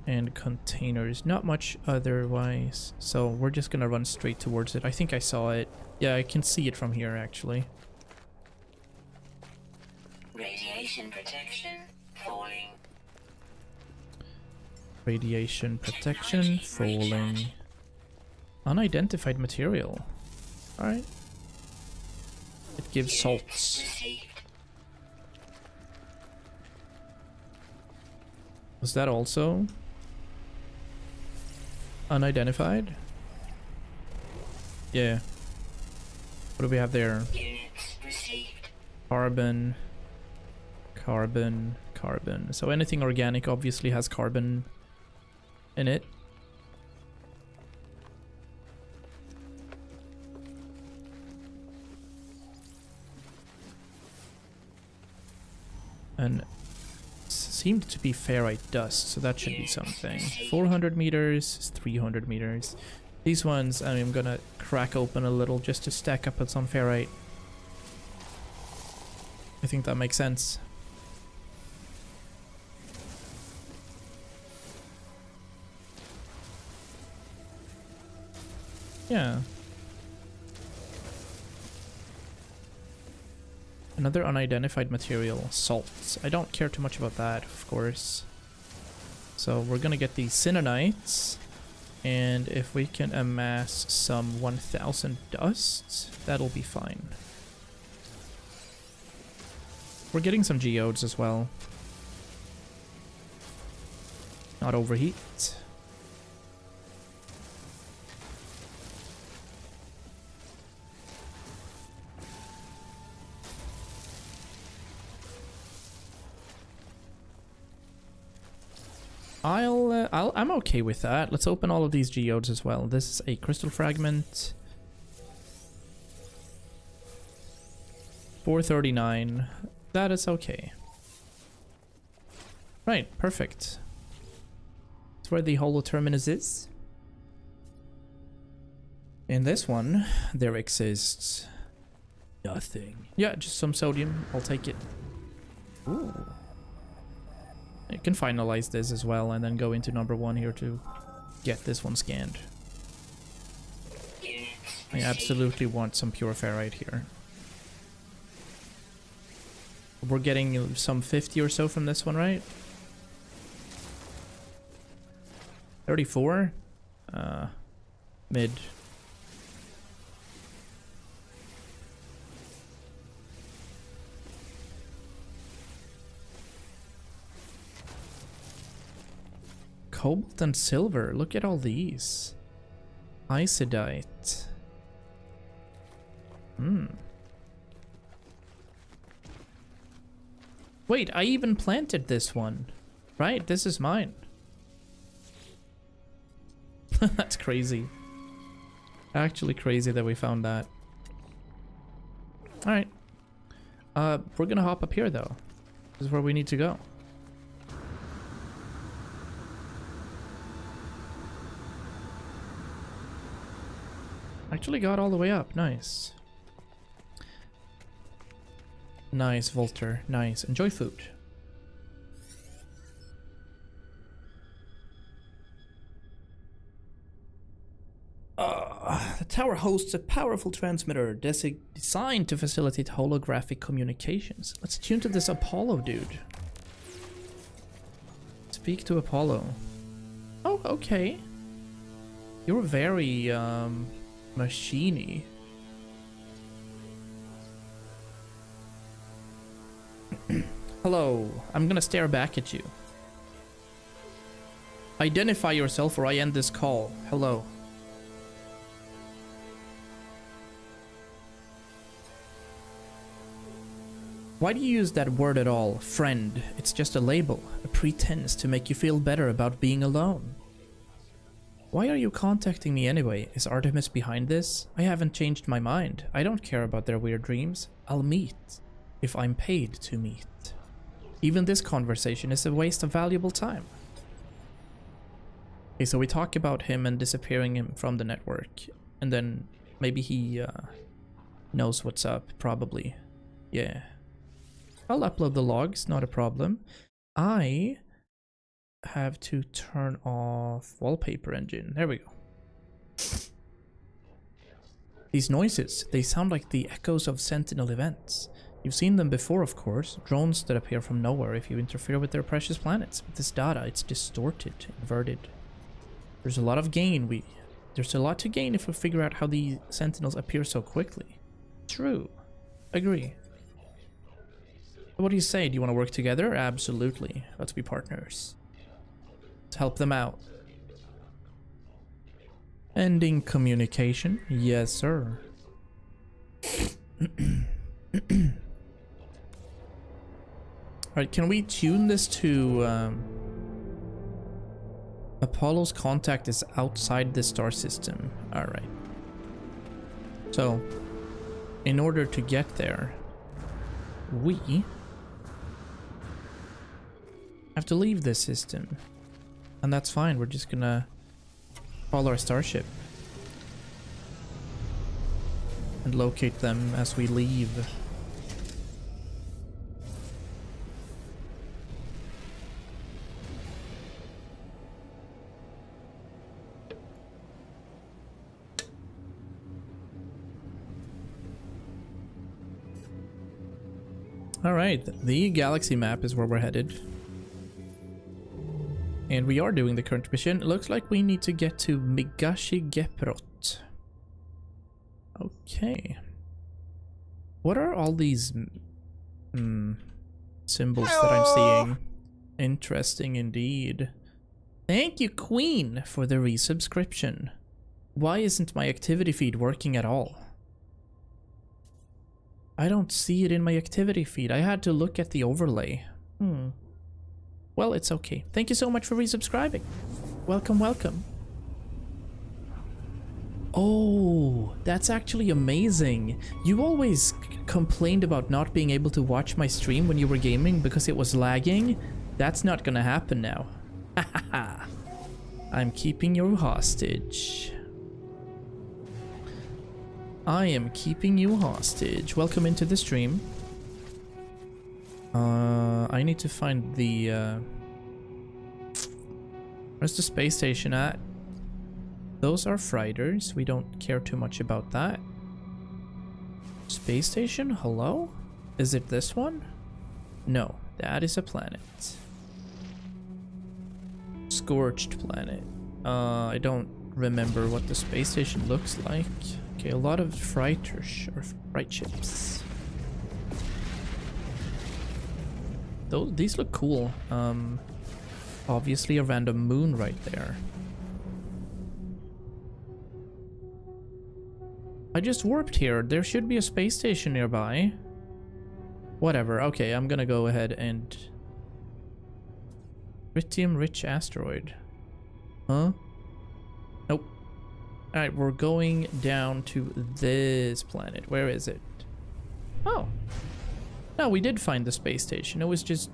And containers, not much otherwise. So we're just gonna run straight towards it. I think I saw it. Yeah, I can see it from here actually. Radiation protection falling. Radiation protection falling. Unidentified material. Alright. It gives salts. Was that also unidentified? Yeah. What do we have there? Units received. Carbon, carbon, carbon. So anything organic obviously has carbon in it. And seemed to be ferrite dust, so that should be something. 400 meters, 300 meters. These ones I'm gonna crack open a little just to stack up with some ferrite. I think that makes sense. Yeah. Another unidentified material, salts. I don't care too much about that, of course. So we're gonna get these Sinnonites, and if we can amass some 1000 dusts, that'll be fine. We're getting some geodes as well. Not overheat. I'm okay with that. Let's open all of these geodes as well. This is a crystal fragment. 439. That is okay. Right, perfect. That's where the holo terminus is. In this one, there exists nothing. Yeah, just some sodium. I'll take it. Ooh. I can finalize this as well and then go into number 1 here to get this one scanned. I absolutely want some pure ferrite here. We're getting some 50 or so from this one, right? 34? Mid. Cobalt and silver. Look at all these. Isidite. Wait, I even planted this one. Right, this is mine. That's crazy. Actually crazy that we found that. Alright. We're gonna hop up here though. This is where we need to go. Actually got all the way up. Nice. Nice, Volter. Nice. Enjoy food. The tower hosts a powerful transmitter designed to facilitate holographic communications. Let's tune to this Apollo dude. Speak to Apollo. Oh, okay. You're very, machiney. Hello, I'm gonna stare back at you. Identify yourself or I end this call. Hello. Why do you use that word at all? Friend. It's just a label, a pretense to make you feel better about being alone. Why are you contacting me anyway? Is Artemis behind this? I haven't changed my mind. I don't care about their weird dreams. I'll meet. If I'm paid to meet. Even this conversation is a waste of valuable time. Okay, so we talk about him and disappearing him from the network. And then maybe he knows what's up, probably. Yeah. I'll upload the logs, not a problem. I have to turn off wallpaper engine. There we go. These noises, they sound like the echoes of Sentinel events. You've seen them before, of course. Drones that appear from nowhere if you interfere with their precious planets. But this data, it's distorted, inverted. There's a lot of gain. There's a lot to gain if we figure out how the Sentinels appear so quickly. True. Agree. What do you say? Do you want to work together? Absolutely. Let's be partners. Let's help them out. Ending communication. Yes, sir. Alright, can we tune this to... Apollo's contact is outside the star system. Alright. So, in order to get there, we have to leave this system. And that's fine, we're just gonna follow our starship. And locate them as we leave. Alright, the galaxy map is where we're headed. And we are doing the current mission. It looks like we need to get to Migashigeprot. Okay. What are all these symbols that I'm seeing? Interesting indeed. Thank you, Queen, for the resubscription. Why isn't my activity feed working at all? I don't see it in my activity feed. I had to look at the overlay. Well, it's okay. Thank you so much for resubscribing. Welcome, welcome. Oh, that's actually amazing. You always complained about not being able to watch my stream when you were gaming because it was lagging. That's not gonna happen now. Hahaha. I'm keeping you hostage. I am keeping you hostage. Welcome into the stream. I need to find the where's the space station at? Those are freighters. We don't care too much about that. Space station? Hello? Is it this one? No, that is a planet. Scorched planet. I don't remember what the space station looks like. Okay, a lot of freighters or freight ships. These look cool. Obviously a random moon right there. I just warped here. There should be a space station nearby. Whatever. Okay, I'm gonna go ahead and... Tritium-rich asteroid. Huh? Nope. Alright, we're going down to this planet. Where is it? Oh. No, we did find the space station. It was just...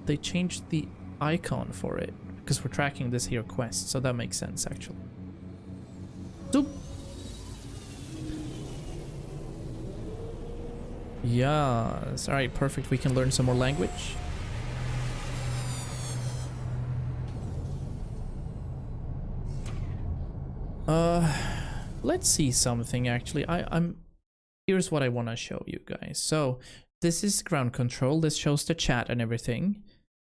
They changed the icon for it. Because we're tracking this here quest, so that makes sense, actually. Zoop! Yes. Alright, perfect. We can learn some more language. Let's see something actually. Here's what I want to show you guys. So this is ground control. This shows the chat and everything.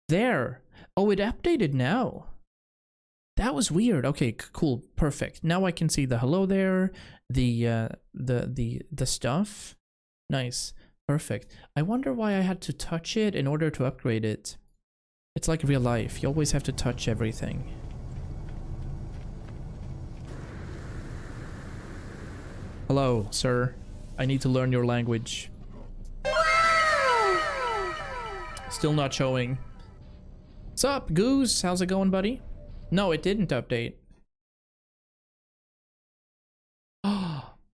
There. Oh, it updated now. That was weird. Okay, cool. Perfect. Now I can see the hello there, the stuff. Nice. Perfect. I wonder why I had to touch it in order to upgrade it. It's like real life. You always have to touch everything. Hello, sir. I need to learn your language. Still not showing. Sup, Goose? How's it going, buddy? No, it didn't update.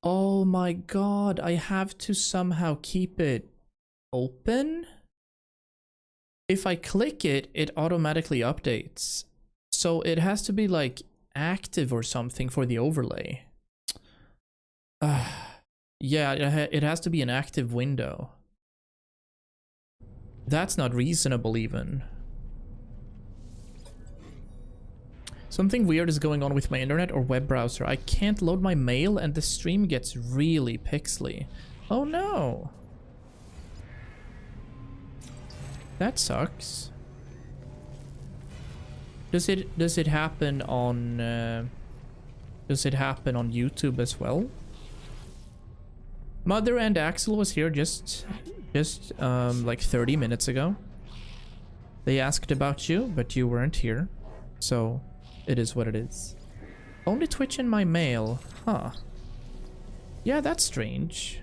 Oh my god, I have to somehow keep it open? If I click it, it automatically updates. So it has to be like active or something for the overlay. Yeah, it has to be an active window. That's not reasonable even. Something weird is going on with my internet or web browser. I can't load my mail and the stream gets really pixely. Oh no. That sucks. Does it happen on YouTube as well? Mother and Axel was here just like 30 minutes ago. They asked about you, but you weren't here. So it is what it is. Only Twitch in my mail. Huh. Yeah, that's strange.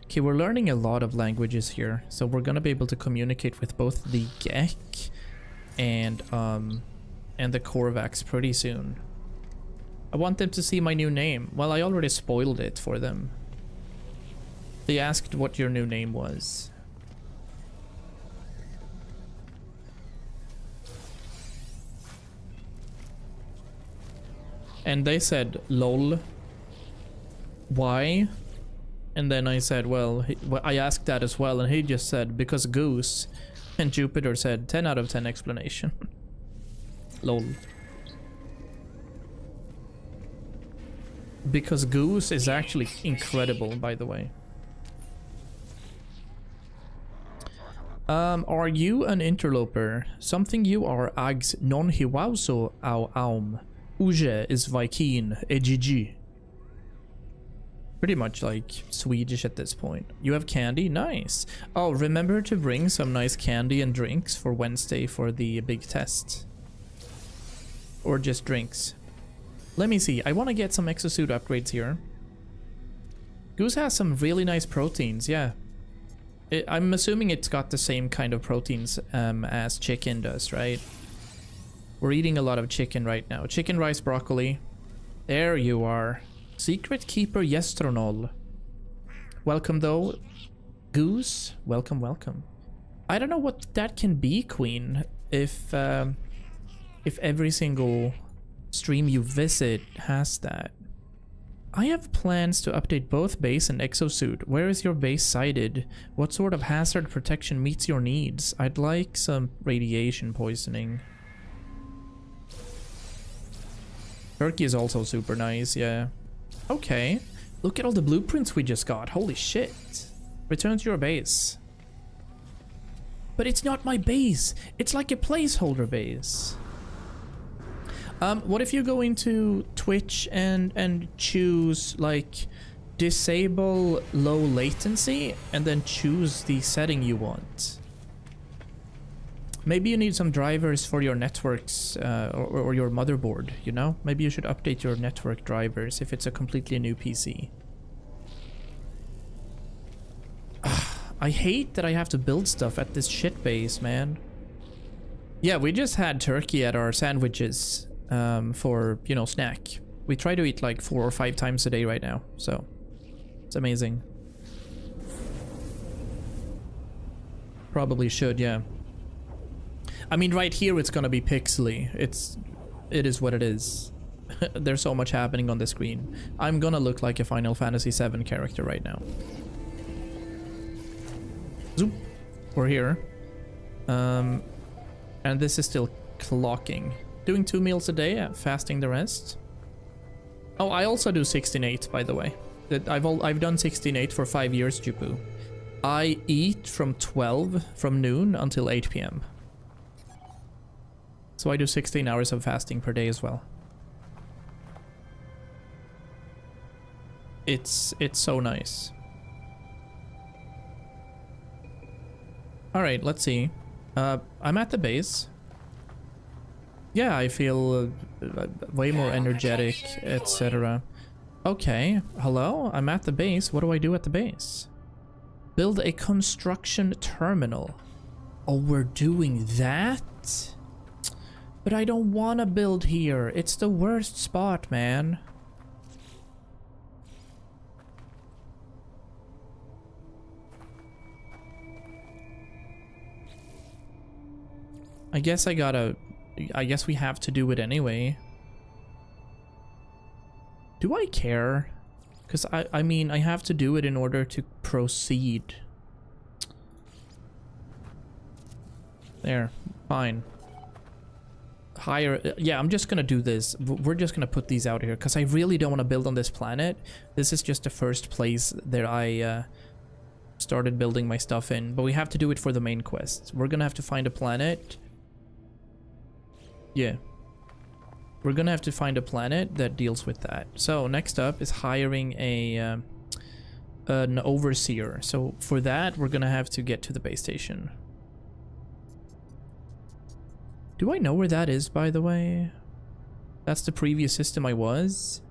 Okay, we're learning a lot of languages here. So we're gonna be able to communicate with both the Gek and the Korvax pretty soon. I want them to see my new name. Well, I already spoiled it for them. They asked what your new name was. And they said, lol. Why? And then I said, well, I asked that as well, and he just said, because Goose. And Jupiter said, 10 out of 10 explanation. Lol. Because Goose is actually incredible, by the way. Are you an interloper? Something you are ags non hiwauso au aum. Uje is Viking, egg. Pretty much like Swedish at this point. You have candy? Nice. Oh, remember to bring some nice candy and drinks for Wednesday for the big test. Or just drinks. Let me see. I want to get some exosuit upgrades here. Goose has some really nice proteins, yeah. I'm assuming it's got the same kind of proteins as chicken does, right? We're eating a lot of chicken right now. Chicken, rice, broccoli. There you are. Secret Keeper Yestronol. Welcome though. Goose. Welcome, welcome. I don't know what that can be, Queen. If every single stream you visit has that. I have plans to update both base and exosuit. Where is your base sited? What sort of hazard protection meets your needs? I'd like some radiation poisoning. Turkey is also super nice, yeah. Okay. Look at all the blueprints we just got. Holy shit. Return to your base. But it's not my base. It's like a placeholder base. What if you go into Twitch and choose like disable low latency and then choose the setting you want? Maybe you need some drivers for your networks or your motherboard, you know? Maybe you should update your network drivers if it's a completely new PC. I hate that I have to build stuff at this shit base, man. Yeah, we just had turkey at our sandwiches. For, you know, snack. We try to eat like 4 or 5 times a day right now, so it's amazing. Probably should, yeah. I mean, right here it's gonna be pixely. It is what it is. There's so much happening on the screen. I'm gonna look like a Final Fantasy VII character right now. Zoop. We're here. And this is still clocking. Doing 2 meals a day, fasting the rest. Oh, I also do 16/8, by the way. I've done 16/8 for 5 years, Jupu. I eat from 12 from noon until 8 p.m. So I do 16 hours of fasting per day as well. It's so nice. All right, let's see. I'm at the base. Yeah, I feel way more energetic, etc. Okay, hello, I'm at the base. What do I do at the base? Build a construction terminal. Oh, we're doing that? But I don't want to build here. It's the worst spot, man. I guess we have to do it anyway. Do I care? Because I mean, I have to do it in order to proceed. There, fine. Higher, yeah, I'm just gonna do this. We're just gonna put these out here because I really don't want to build on this planet. This is just the first place that I started building my stuff in, but we have to do it for the main quest. We're gonna have to find a planet. Yeah. We're gonna have to find a planet that deals with that. So next up is hiring an overseer. So for that, we're gonna have to get to the base station. Do I know where that is, by the way? That's the previous system I was.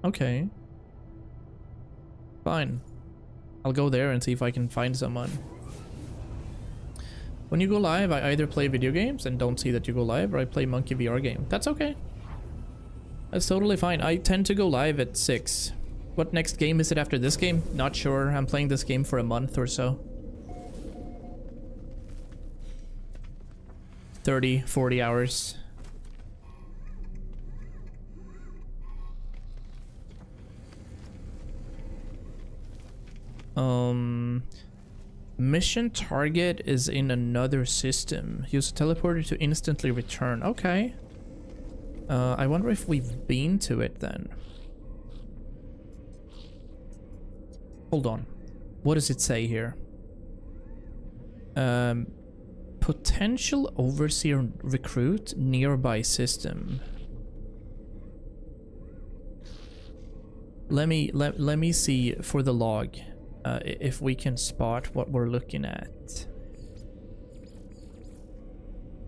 Okay. Fine. I'll go there and see if I can find someone. When you go live, I either play video games and don't see that you go live, or I play Monkey VR game. That's okay. That's totally fine. I tend to go live at 6. What next game is it after this game? Not sure. I'm playing this game for a month or so. 30, 40 hours. Mission target is in another system. Use a teleporter to instantly return. Okay. I wonder if we've been to it then. Hold on. What does it say here? Potential overseer recruit nearby system. Let me see for the log if we can spot what we're looking at.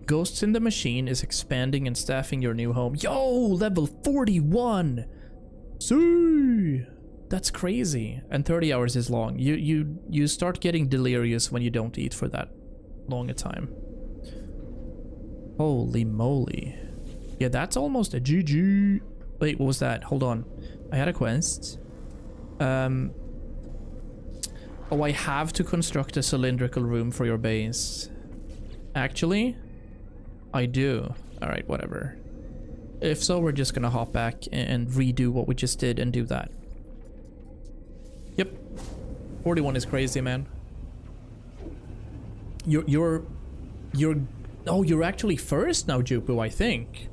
Ghosts in the Machine is expanding and staffing your new home. Yo, level 41. See, that's crazy. And 30 hours is long. You start getting delirious when you don't eat for that long a time. Holy moly. Yeah, that's almost a GG. Wait, what was that? Hold on. I had a quest. Oh, I have to construct a cylindrical room for your base. Actually, I do. Alright, whatever. If so, we're just gonna hop back and redo what we just did and do that. Yep. 41 is crazy, man. You're oh, you're actually first now, Jupu, I think.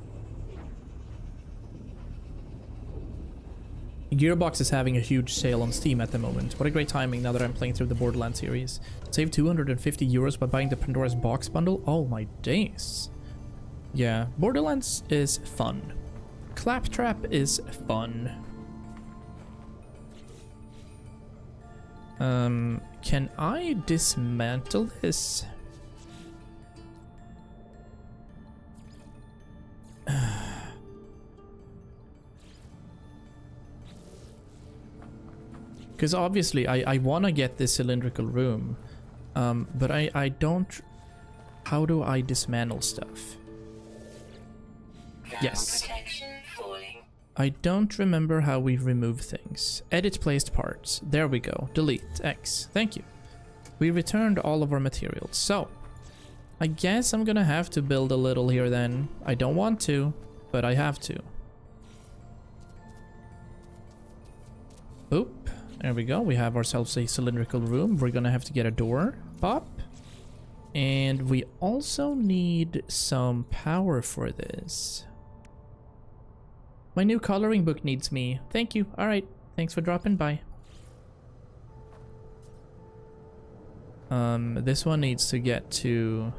Gearbox is having a huge sale on Steam at the moment. What a great timing now that I'm playing through the Borderlands series. Save 250 euros by buying the Pandora's Box bundle. Oh my days. Yeah, Borderlands is fun. Claptrap is fun. Can I dismantle this? Because obviously I want to get this cylindrical room, but I don't... How do I dismantle stuff? Yes. I don't remember how we remove things. Edit placed parts. There we go. Delete. X. Thank you. We returned all of our materials. So, I guess I'm gonna have to build a little here then. I don't want to, but I have to. Oop. There we go. We have ourselves a cylindrical room. We're gonna have to get a door. Pop. And we also need some power for this. My new coloring book needs me. Thank you. Alright. Thanks for dropping by. This one needs to get to...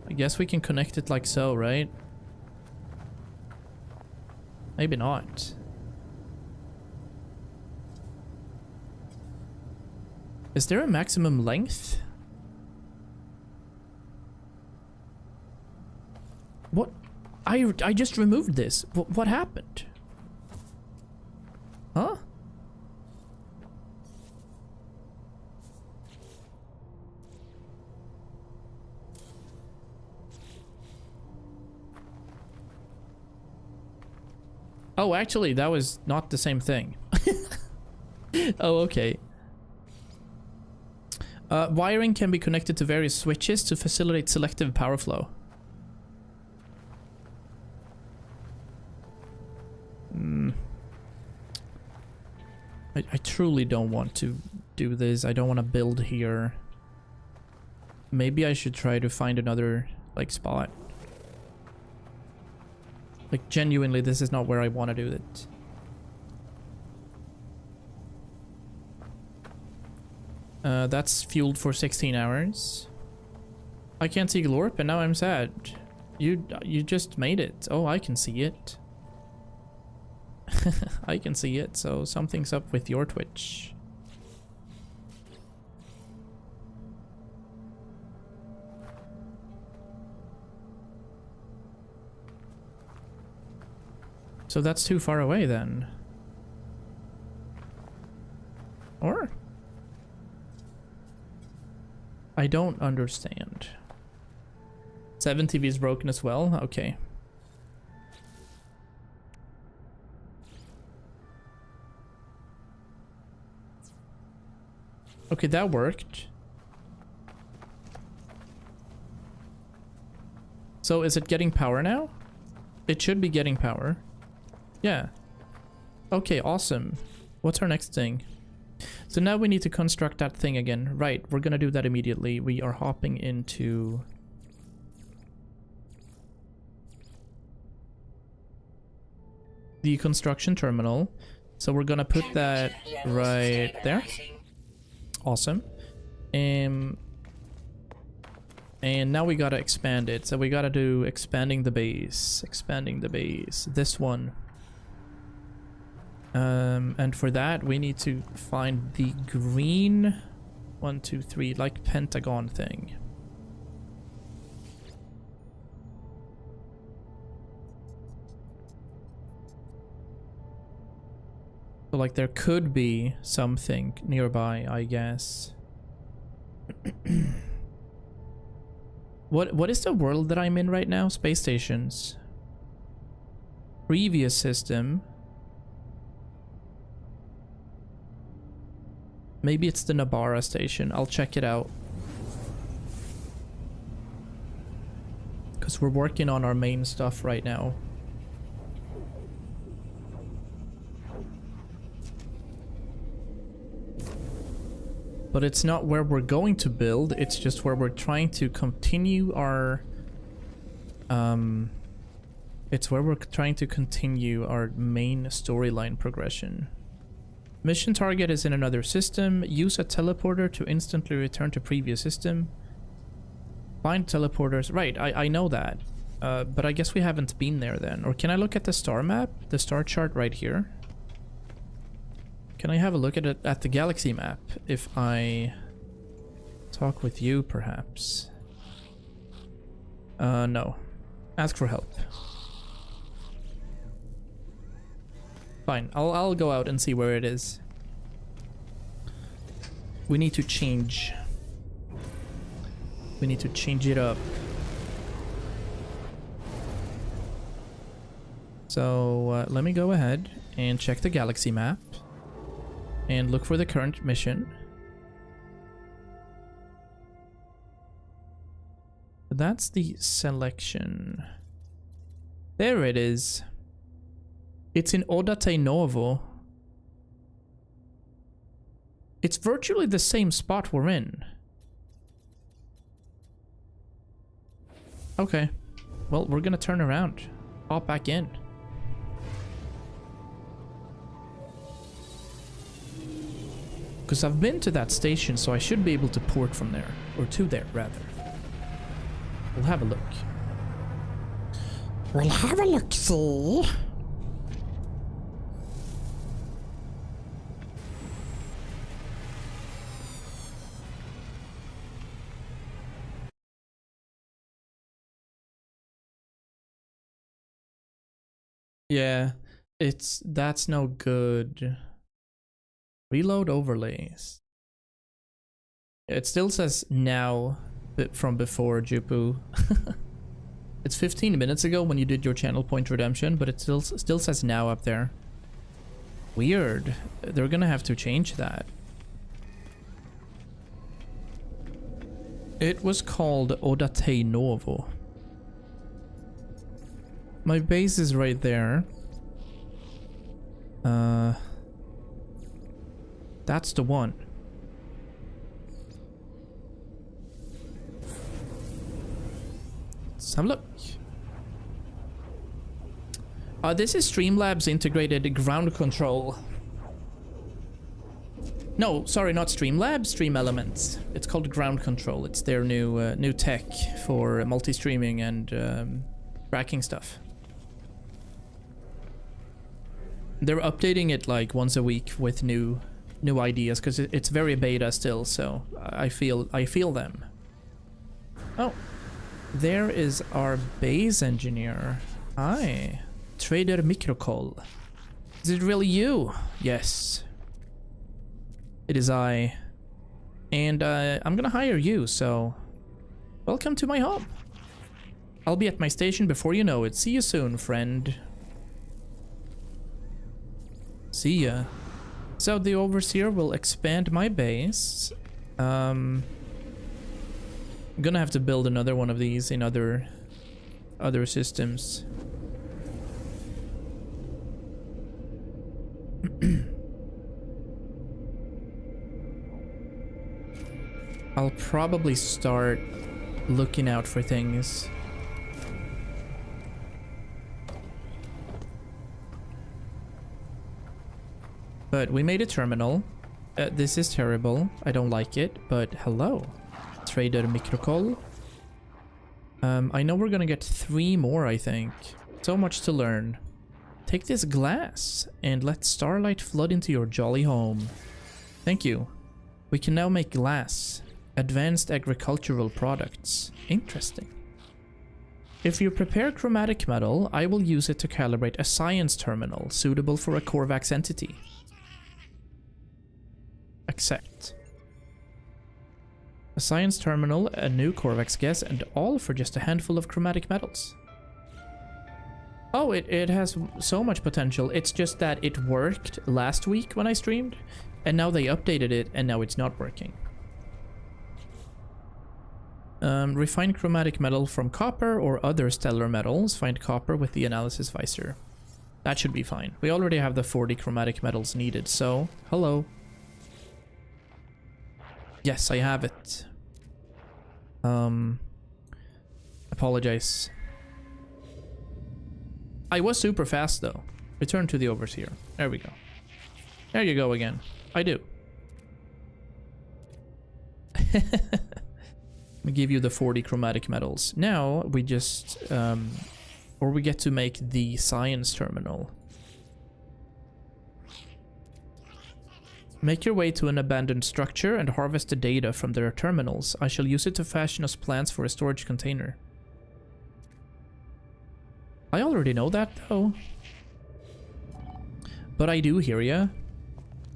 I guess we can connect it like so, right? Maybe not. Is there a maximum length? What? I just removed this. What happened? Huh? Oh, actually, that was not the same thing. Oh, okay. Wiring can be connected to various switches to facilitate selective power flow. I truly don't want to do this. I don't want to build here. Maybe I should try to find another, like, spot. Like, genuinely, this is not where I want to do it. That's fueled for 16 hours. I can't see Glorp, and now I'm sad. You just made it. Oh, I can see it. I can see it, so something's up with your Twitch. So that's too far away then. Or? I don't understand. 7 TV is broken as well? Okay. Okay, that worked. So is it getting power now? It should be getting power. Yeah. Okay, awesome. What's our next thing? So now we need to construct that thing again. Right, we're gonna do that immediately. We are hopping into... the construction terminal. So we're gonna put that right there. Awesome. And now we gotta expand it. So we gotta do expanding the base. Expanding the base. This one. And for that we need to find the green 1, 2, 3 like pentagon thing. So like there could be something nearby, I guess. What is the world that I'm in right now? Space stations. Previous system. Maybe it's the Nabara station. I'll check it out. Because we're working on our main stuff right now. But it's not where we're going to build, it's just where we're trying to continue our... It's where we're trying to continue our main storyline progression. Mission target is in another system. Use a teleporter to instantly return to previous system. Find teleporters. Right, I know that. But I guess we haven't been there then. Or can I look at the star map? The star chart right here? Can I have a look at it at the galaxy map if I talk with you, perhaps? No. Ask for help. Fine, I'll go out and see where it is. We need to change. We need to change it up. So let me go ahead and check the galaxy map. And look for the current mission. That's the selection. There it is. It's in Odate Novo. It's virtually the same spot we're in. Okay. Well, we're gonna turn around. Hop back in. Because I've been to that station, so I should be able to port from there. Or to there, rather. We'll have a look. We'll have a look-see. Yeah, that's no good. Reload overlays. It still says now from before, Jupu. It's 15 minutes ago when you did your channel point redemption, but it still says now up there. Weird. They're gonna have to change that. It was called Odate Novo. My base is right there. That's the one. Let's have a look. This is Streamlabs integrated ground control. No, sorry, not Streamlabs, Stream Elements. It's called ground control. It's their new tech for multi-streaming and tracking stuff. They're updating it like once a week with new ideas because it's very beta still, so I feel them. Oh, there is our base engineer. Hi, Trader Microcol. Is it really you? Yes, it is I. And I'm gonna hire you, so welcome to my home. I'll be at my station before you know it. See you soon, friend. See ya. So the overseer will expand my base. I'm gonna have to build another one of these in other systems. I'll probably start looking out for things. But we made a terminal. This is terrible. I don't like it, but hello. Trader Microcol. I know we're gonna get 3 more, I think. So much to learn. Take this glass and let starlight flood into your jolly home. Thank you. We can now make glass. Advanced agricultural products. Interesting. If you prepare chromatic metal, I will use it to calibrate a science terminal suitable for a Korvax entity. Accept. A science terminal, a new Korvax guess, and all for just a handful of chromatic metals. Oh, it has so much potential. It's just that it worked last week when I streamed, and now they updated it, and now it's not working. Refine chromatic metal from copper or other stellar metals. Find copper with the analysis visor. That should be fine. We already have the 40 chromatic metals needed, so hello. Yes, I have it. Apologize. I was super fast though. Return to the overseer. There we go. There you go again. I do. We give you the 40 chromatic metals. Now we just or we get to make the science terminal. Make your way to an abandoned structure and harvest the data from their terminals. I shall use it to fashion us plans for a storage container. I already know that though. But I do hear ya.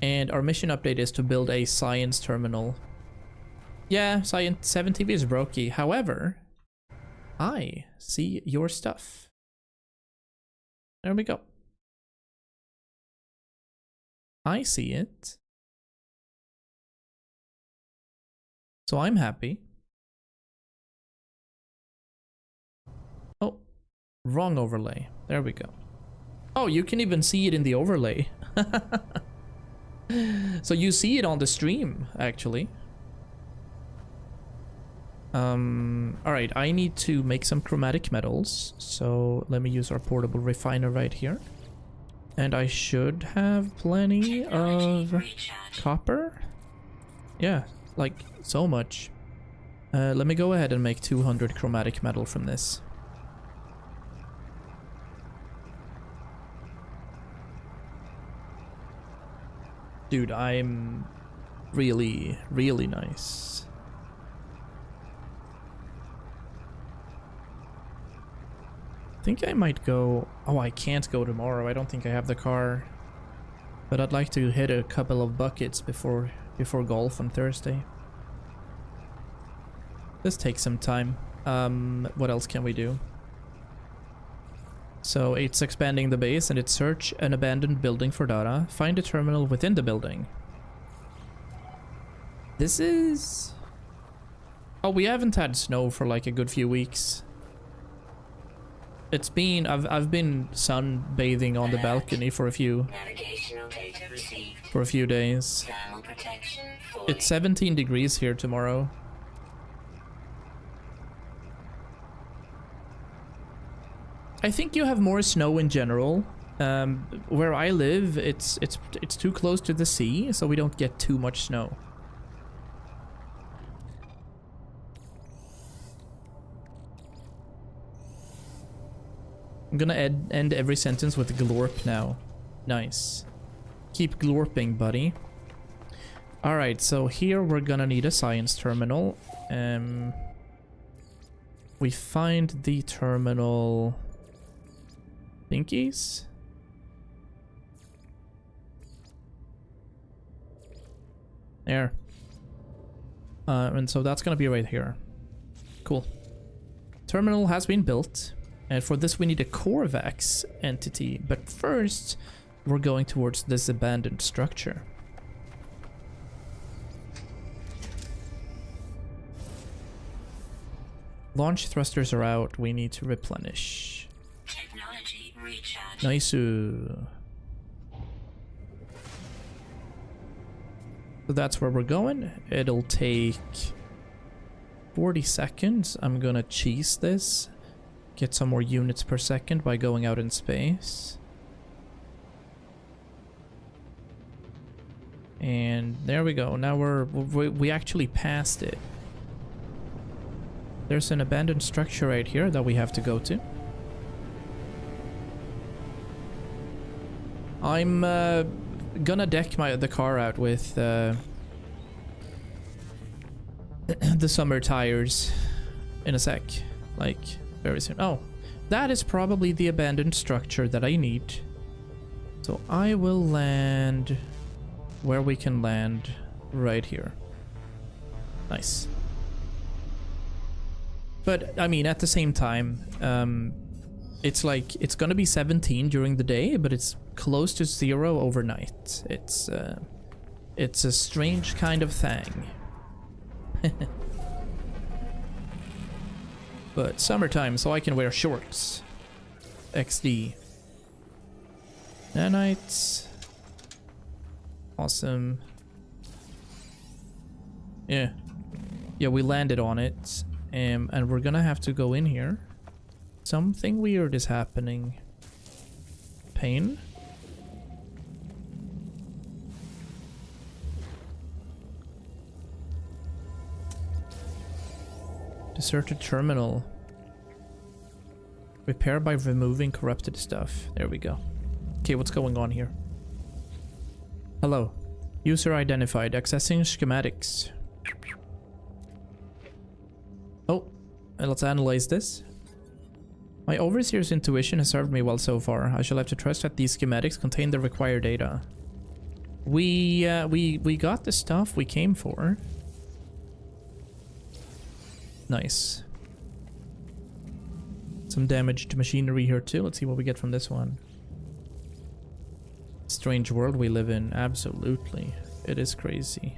And our mission update is to build a science terminal. Yeah, science 7TV is brokey. However, I see your stuff. There we go. I see it. So I'm happy. Oh, wrong overlay. There we go. Oh, you can even see it in the overlay. So you see it on the stream, actually. Alright, I need to make some chromatic metals. So let me use our portable refiner right here. And I should have plenty of copper. Yeah, like so much. Let me go ahead and make 200 chromatic metal from this. Dude, I'm really, really nice. I think I might go... Oh, I can't go tomorrow. I don't think I have the car. But I'd like to hit a couple of buckets before golf on Thursday. This takes some time. What else can we do? So it's expanding the base and it's search an abandoned building for data. Find a terminal within the building. This is... Oh, we haven't had snow for like a good few weeks. It's been... I've been sunbathing on the balcony for a few... For a few days. It's 17 degrees here tomorrow. I think you have more snow in general. Where I live, it's too close to the sea, so we don't get too much snow. I'm gonna end every sentence with glorp now. Nice. Keep glorping, buddy. Alright, so here we're gonna need a science terminal. We find the terminal... Thinkies? There. And so that's gonna be right here. Cool. Terminal has been built. And for this we need a Korvax entity. But first, we're going towards this abandoned structure. Launch thrusters are out. We need to replenish. Nice. So that's where we're going. It'll take 40 seconds. I'm gonna cheese this. Get some more units per second by going out in space. And there we go. Now we actually passed it. There's an abandoned structure right here that we have to go to. I'm gonna deck the car out with the summer tires in a sec, like very soon. Oh, that is probably the abandoned structure that I need. So I will land where we can land, right here. Nice. But I mean, at the same time, it's like it's gonna be 17 during the day, but it's close to 0 overnight. It's a strange kind of thing. But summertime, so I can wear shorts. XD. Nanites. Awesome. Yeah. Yeah, we landed on it. And we're gonna have to go in here. Something weird is happening. Pain? Deserted terminal. Repair by removing corrupted stuff. There we go. Okay, what's going on here? Hello. User identified. Accessing schematics. Oh, and let's analyze this. My overseer's intuition has served me well so far. I shall have to trust that these schematics contain the required data. We got the stuff we came for. Nice. Some damaged machinery here too. Let's see what we get from this one. Strange world we live in. Absolutely. It is crazy.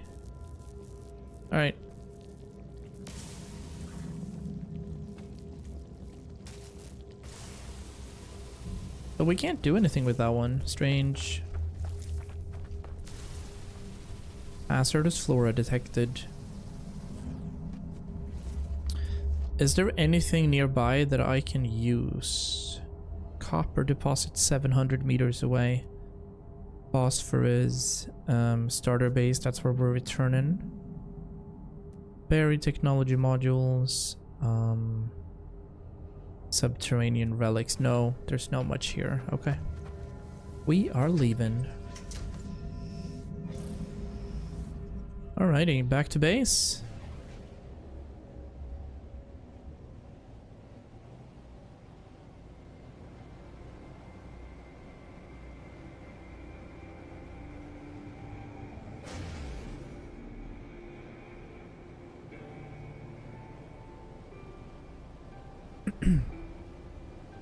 Alright. But we can't do anything with that one. Strange. Hazardous flora detected. Is there anything nearby that I can use? Copper deposit 700 meters away. Phosphorus. Starter base, that's where we're returning. Buried technology modules. Subterranean relics. No, there's not much here. Okay. We are leaving. Alrighty, back to base.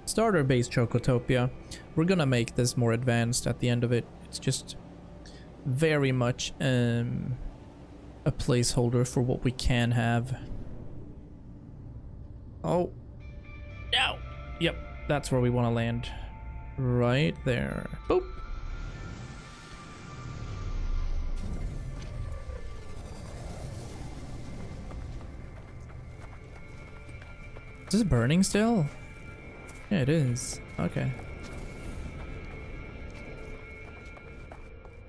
Starter base Chocotopia. We're gonna make this more advanced at the end of it. It's just very much a placeholder for what we can have. Oh. No. Yep, that's where we want to land. Right there. Boop. Is this burning still? Yeah, it is. Okay.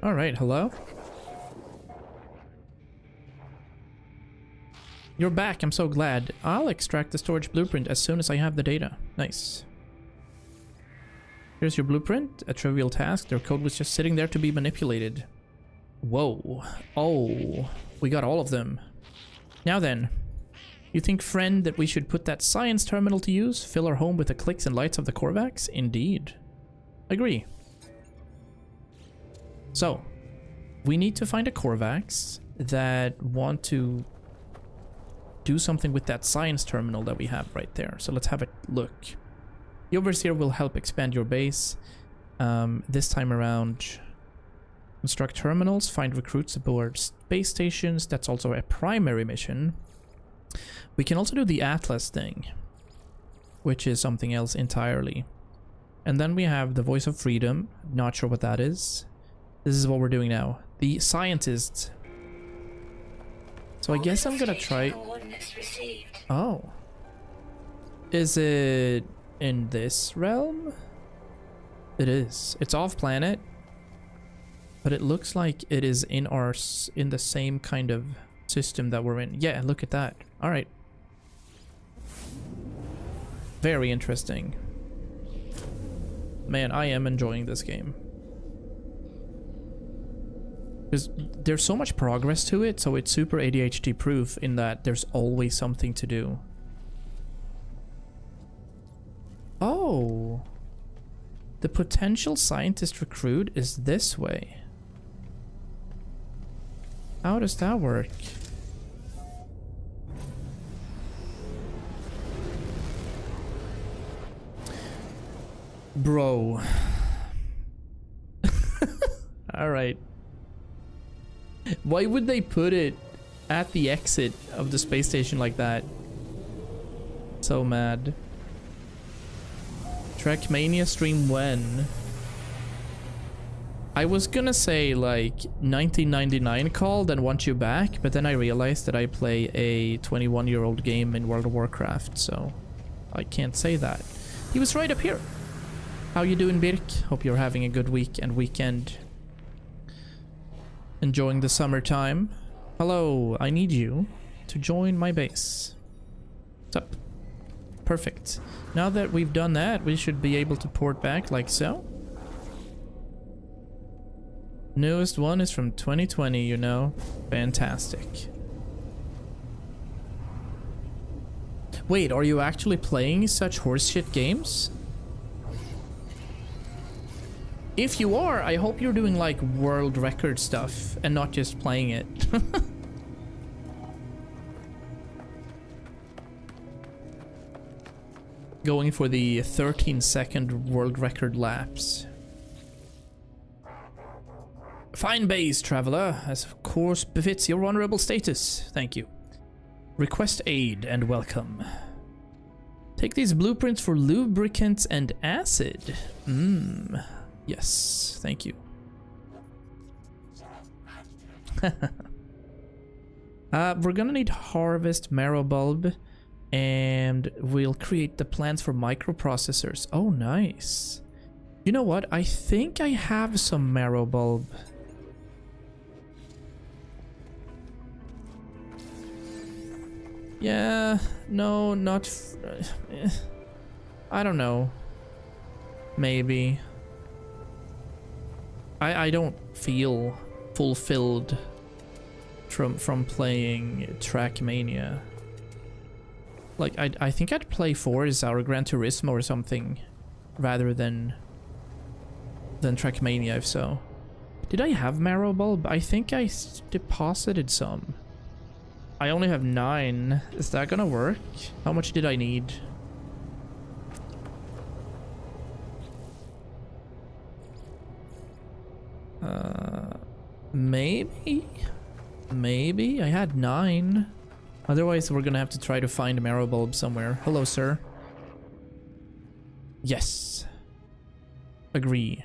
Alright, hello? You're back, I'm so glad. I'll extract the storage blueprint as soon as I have the data. Nice. Here's your blueprint. A trivial task. Their code was just sitting there to be manipulated. Whoa. Oh. We got all of them. Now then. You think, friend, that we should put that science terminal to use? Fill our home with the clicks and lights of the Korvax? Indeed. Agree. So, we need to find a Korvax that want to do something with that science terminal that we have right there. So let's have a look. The Overseer will help expand your base. This time around, construct terminals, find recruits aboard space stations. That's also a primary mission. We can also do the Atlas thing, which is something else entirely. And then we have the Voice of Freedom. Not sure what that is. This is what we're doing now. The Scientist. So I guess I'm gonna try... Coordinates received. Oh. Is it in this realm? It is. It's off planet. But it looks like it is in in the same kind of system that we're in. Yeah, look at that. Alright. Very interesting. Man, I am enjoying this game. Because there's so much progress to it, so it's super ADHD proof in that there's always something to do. Oh. The potential scientist recruit is this way. How does that work? Bro. Alright. Why would they put it at the exit of the space station like that? So mad. Trackmania stream when? I was gonna say like 1999 called and want you back, but then I realized that I play a 21-year-old game in World of Warcraft, so I can't say that. He was right up here. How you doing, Birk? Hope you're having a good week and weekend. Enjoying the summertime. Hello, I need you to join my base. What's up? Perfect. Now that we've done that, we should be able to port back like so. Newest one is from 2020, you know. Fantastic. Wait, are you actually playing such horseshit games? If you are, I hope you're doing like world record stuff and not just playing it. Going for the 13-second world record laps. Fine base, traveler, as of course befits your honorable status. Thank you. Request aid and welcome. Take these blueprints for lubricants and acid. Yes, thank you. We're gonna need harvest marrow bulb, and we'll create the plans for microprocessors. Oh, nice. You know what? I think I have some marrow bulb. Yeah, no, not... I don't know. Maybe. I don't feel fulfilled from playing Trackmania. Like, I think I'd play Forza or Gran Turismo or something rather than Trackmania, if so. Did I have marrow bulb? I think I deposited some. I only have 9. Is that gonna work? How much did I need? Maybe I had 9. Otherwise we're gonna have to try to find a marrow bulb somewhere. Hello, sir. Yes, agree.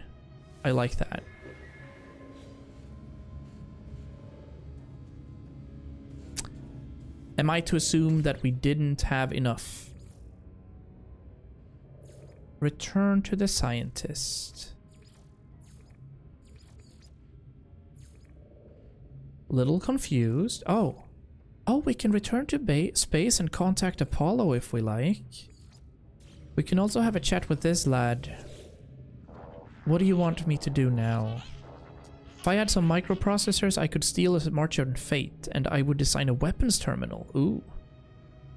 I like that. Am I to assume that we didn't have enough? Return to the scientist. Little confused. Oh, we can return to space and contact Apollo if we like. We can also have a chat with this lad. What do you want me to do now? If I had some microprocessors, I could steal a March on Fate, and I would design a weapons terminal. Ooh.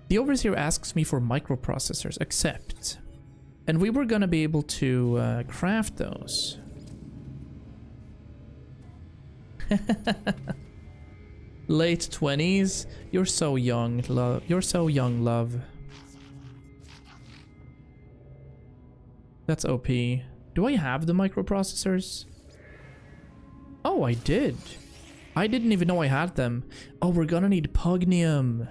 The overseer asks me for microprocessors. Accept. And we were gonna be able to craft those. Late 20s? You're so young, love. You're so young, love. That's OP. Do I have the microprocessors? Oh, I did. I didn't even know I had them. Oh, we're gonna need Pugnium.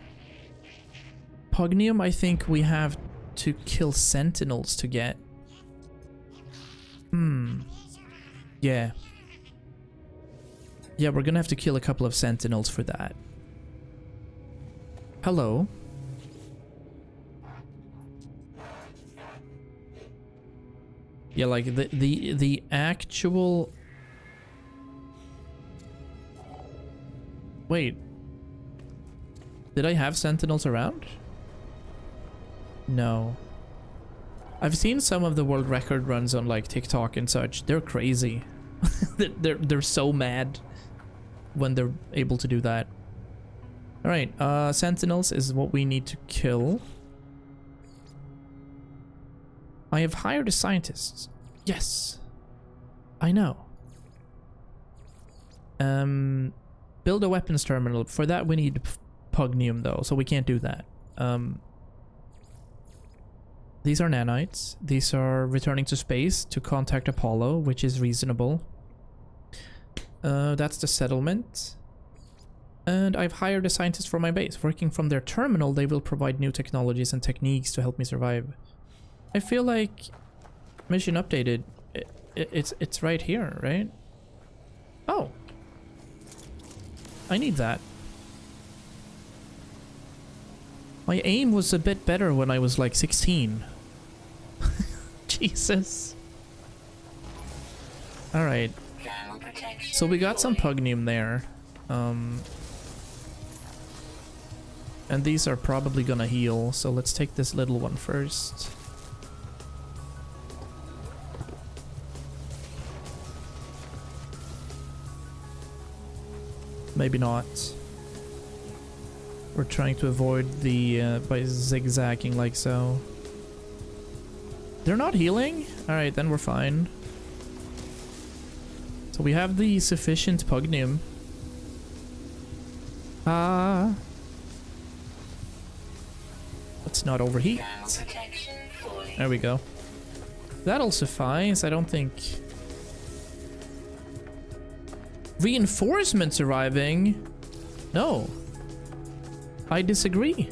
Pugnium, I think we have to kill sentinels to get. Yeah. Yeah, we're gonna have to kill a couple of sentinels for that. Hello. Yeah, like the actual... Wait. Did I have sentinels around? No. I've seen some of the world record runs on like TikTok and such. They're crazy. they're so mad when they're able to do that. All right, sentinels is what we need to kill. I have hired a scientist. Yes, I know. Build a weapons terminal. For that we need pugnium though, so we can't do that. These are nanites. These are returning to space to contact Apollo, which is reasonable. That's the settlement. And I've hired a scientist for my base. Working from their terminal, they will provide new technologies and techniques to help me survive. I feel like mission updated. It's right here, right? Oh. I need that. My aim was a bit better when I was like 16. Jesus. Alright. So we got some pugnium there. And these are probably gonna heal, so let's take this little one first. Maybe not. We're trying to avoid the by zigzagging like so. They're not healing? Alright, then we're fine. So we have the sufficient pugnium. Let's not overheat. There we go. That'll suffice, I don't think. Reinforcements arriving? No. I disagree.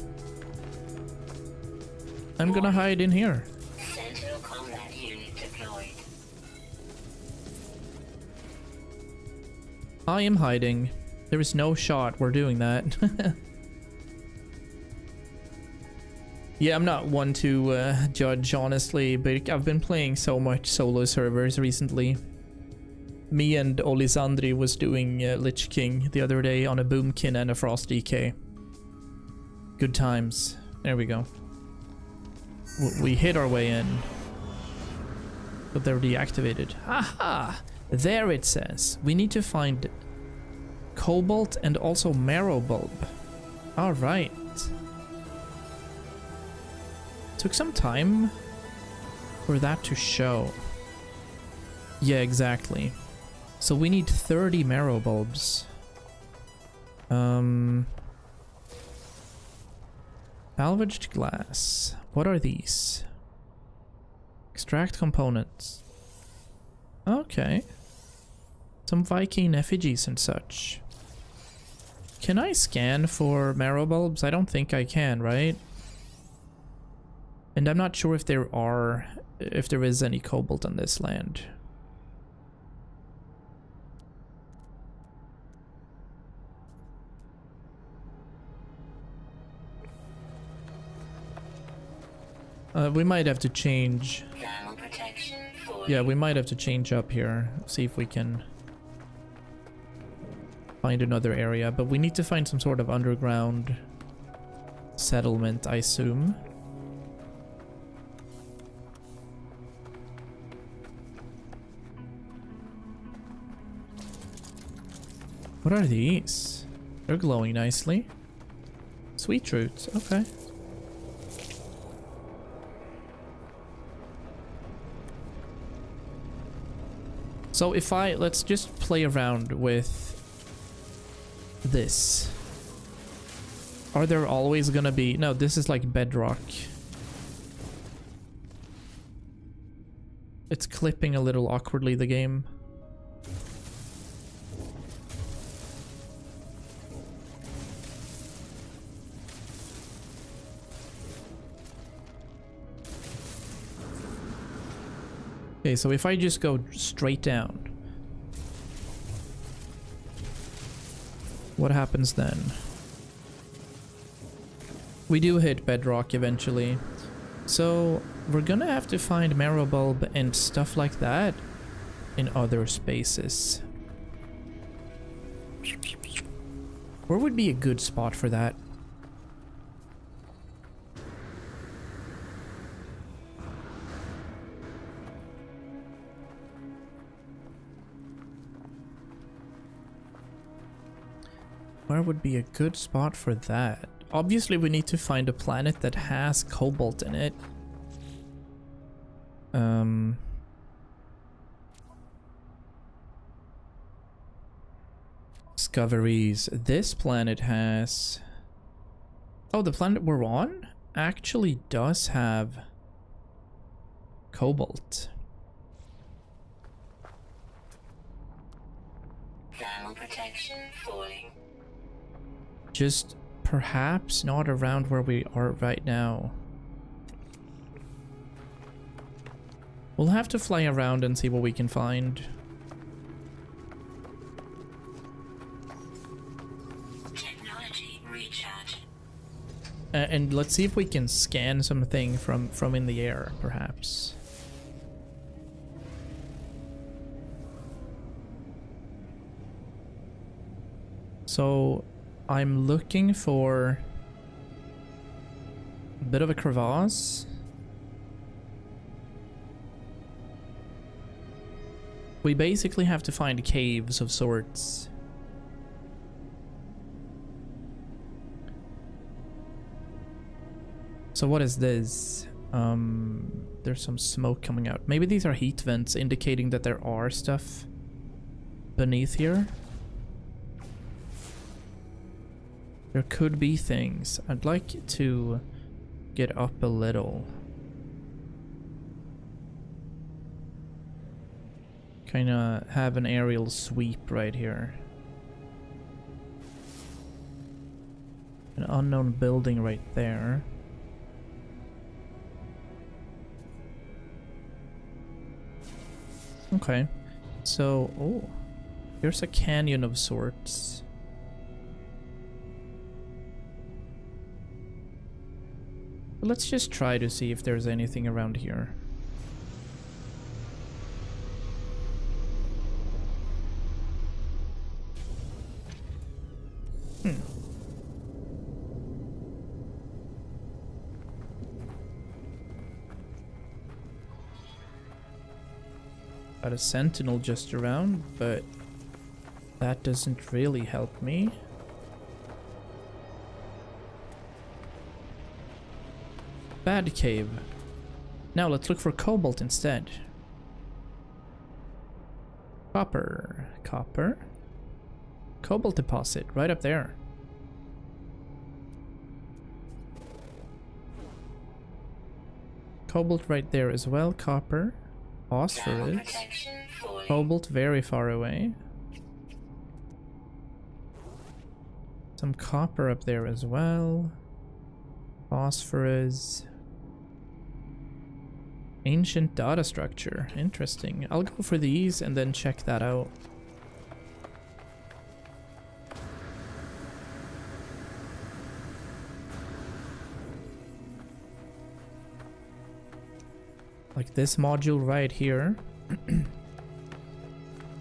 I'm gonna hide in here. Sentinel combat unit deployed. I am hiding. There is no shot we're doing that. Yeah, I'm not one to judge, honestly, but I've been playing so much solo servers recently. Me and Olisandri was doing Lich King the other day on a Boomkin and a Frost DK. Good times. There we go. We hit our way in. But they're deactivated. Haha! There it says. We need to find Cobalt and also Marrow Bulb. Alright. Took some time for that to show. Yeah, exactly. So we need 30 Marrow Bulbs. Salvaged glass. What are these? Extract components. Okay. Some Viking effigies and such. Can I scan for marrow bulbs? I don't think I can, right? And I'm not sure if there is any cobalt on this land. We might have to change. Yeah, we might have to change up here. See if we can find another area. But we need to find some sort of underground settlement, I assume. What are these? They're glowing nicely. Sweet roots, okay. So if let's just play around with this. Are there always gonna be... No, this is like bedrock. It's clipping a little awkwardly, the game. Okay, so if I just go straight down, what happens then? We do hit bedrock eventually. So we're gonna have to find marrow bulb and stuff like that in other spaces. Where would be a good spot for that? Where would be a good spot for that? Obviously, we need to find a planet that has cobalt in it. Discoveries. This planet has... Oh, the planet we're on actually does have cobalt. Thermal protection falling. Just perhaps not around where we are right now. We'll have to fly around and see what we can find. Technology recharge. And let's see if we can scan something from in the air, perhaps. So I'm looking for a bit of a crevasse. We basically have to find caves of sorts. So what is this? There's some smoke coming out. Maybe these are heat vents indicating that there are stuff beneath here. There could be things. I'd like to get up a little. Kinda have an aerial sweep right here. An unknown building right there. Okay. So, oh, here's a canyon of sorts. Let's just try to see if there's anything around here. Got a sentinel just around, but that doesn't really help me. Bad cave. Now let's look for cobalt instead. Copper. Copper. Cobalt deposit right up there. Cobalt right there as well. Copper. Phosphorus. Cobalt very far away. Some copper up there as well. Phosphorus. Ancient data structure. Interesting. I'll go for these and then check that out. Like this module right here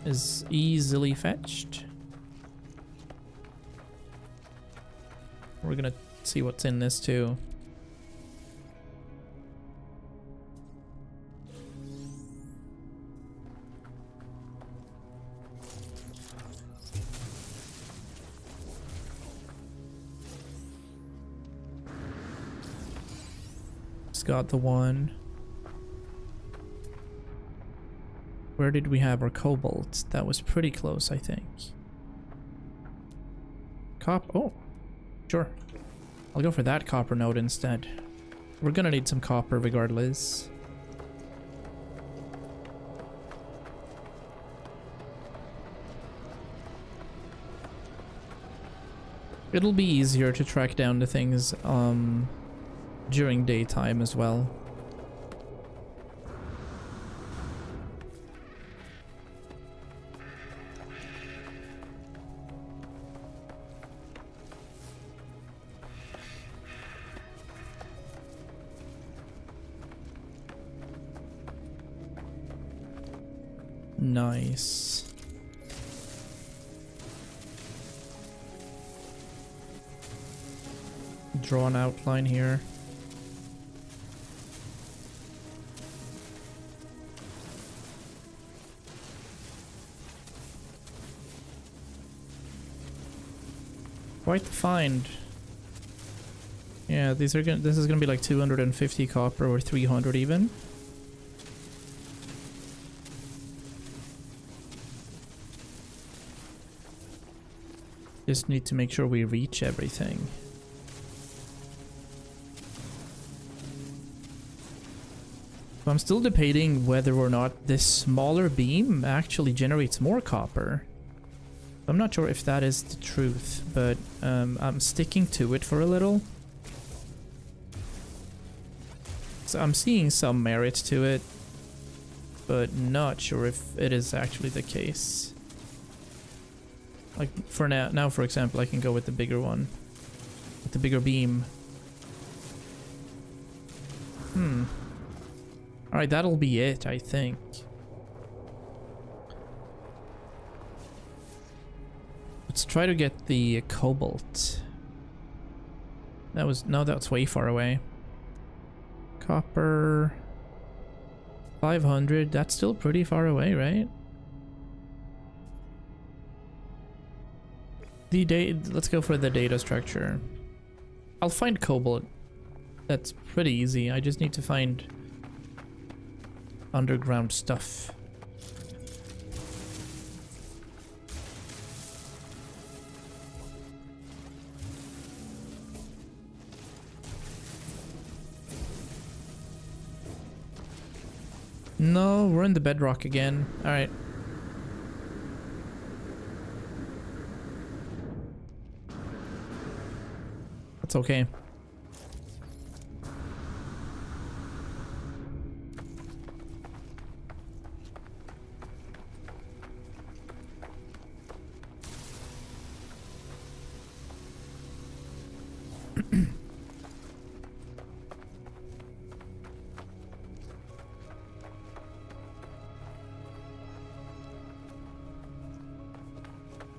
is easily fetched. We're gonna see what's in this too. Just got the one. Where did we have our cobalt? That was pretty close, I think. Oh, sure. I'll go for that copper node instead. We're gonna need some copper regardless. It'll be easier to track down the things during daytime as well. Nice. Draw an outline here. Quite the find. Yeah, this is gonna be like 250 copper or 300 even. Just need to make sure we reach everything. So I'm still debating whether or not this smaller beam actually generates more copper. I'm not sure if that is the truth, but I'm sticking to it for a little. So I'm seeing some merit to it, but not sure if it is actually the case. Like for now for example, I can go with the bigger one, with the bigger beam. Alright, that'll be it, I think. Let's try to get the cobalt. That's way far away. Copper 500, that's still pretty far away, right? Let's go for the data structure. I'll find cobalt. That's pretty easy. I just need to find underground stuff. No, we're in the bedrock again. All right. That's okay.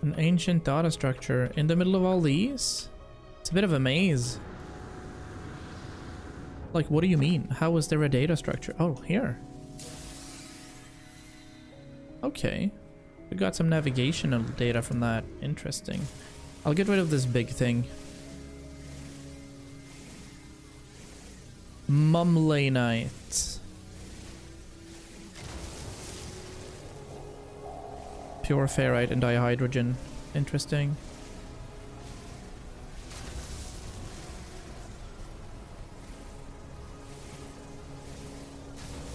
An ancient data structure in the middle of all these? It's a bit of a maze. Like, what do you mean? How is there a data structure? Oh, here. Okay. We got some navigational data from that. Interesting. I'll get rid of this big thing. Mumlanite. Pure ferrite and dihydrogen. Interesting.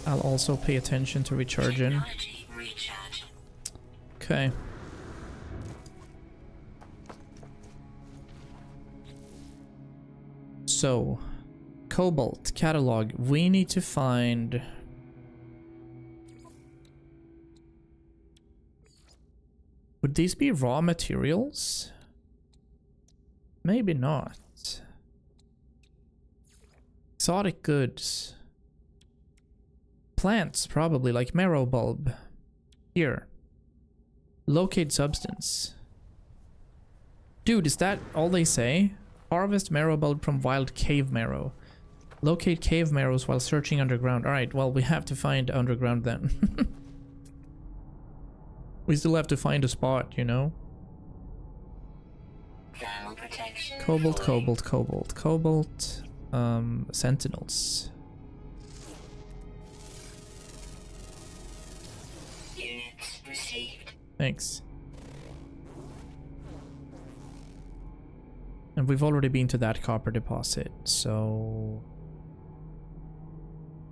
I'll also pay attention to recharging. Okay. So, cobalt catalog. We need to find... Would these be raw materials? Maybe not. Exotic goods. Plants, probably, like marrow bulb. Here. Locate substance. Dude, is that all they say? Harvest marrow bulb from wild cave marrow. Locate cave marrows while searching underground. Alright, well, we have to find underground then. We still have to find a spot, you know? Cobalt, cobalt, cobalt, cobalt. Sentinels. Units received. Thanks. And we've already been to that copper deposit, so...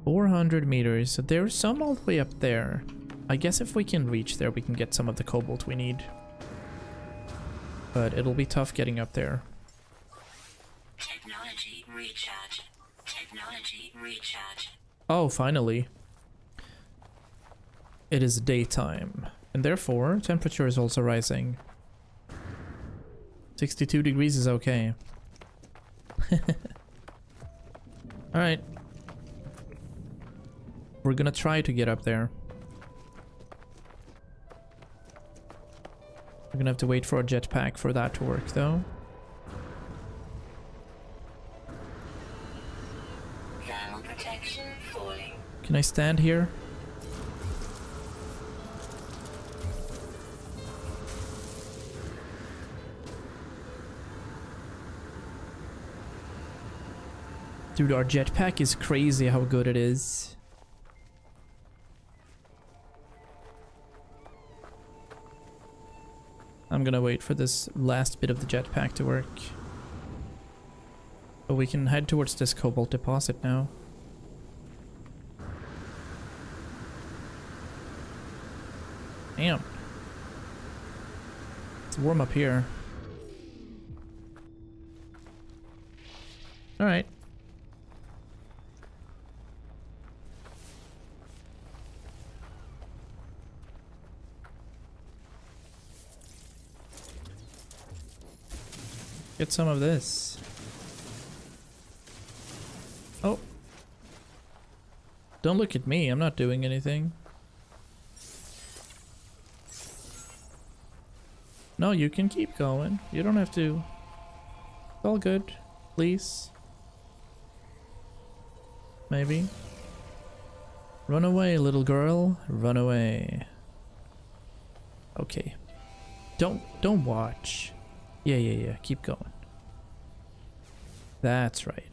400 meters, so there's some all the way up there. I guess if we can reach there, we can get some of the cobalt we need. But it'll be tough getting up there. Technology recharge. Technology recharge. Oh, finally. It is daytime, and therefore temperature is also rising. 62 degrees is okay. Alright. We're gonna try to get up there. We're gonna have to wait for a jetpack for that to work though. Thermal protection falling. Can I stand here? Dude, our jetpack is crazy how good it is. I'm gonna wait for this last bit of the jetpack to work. But we can head towards this cobalt deposit now. Damn. It's warm up here. Alright. Get some of this. Oh. Don't look at me, I'm not doing anything. No, you can keep going. You don't have to. It's all good. Please. Maybe. Run away, little girl. Run away. Okay. Don't watch. Yeah. Keep going. That's right.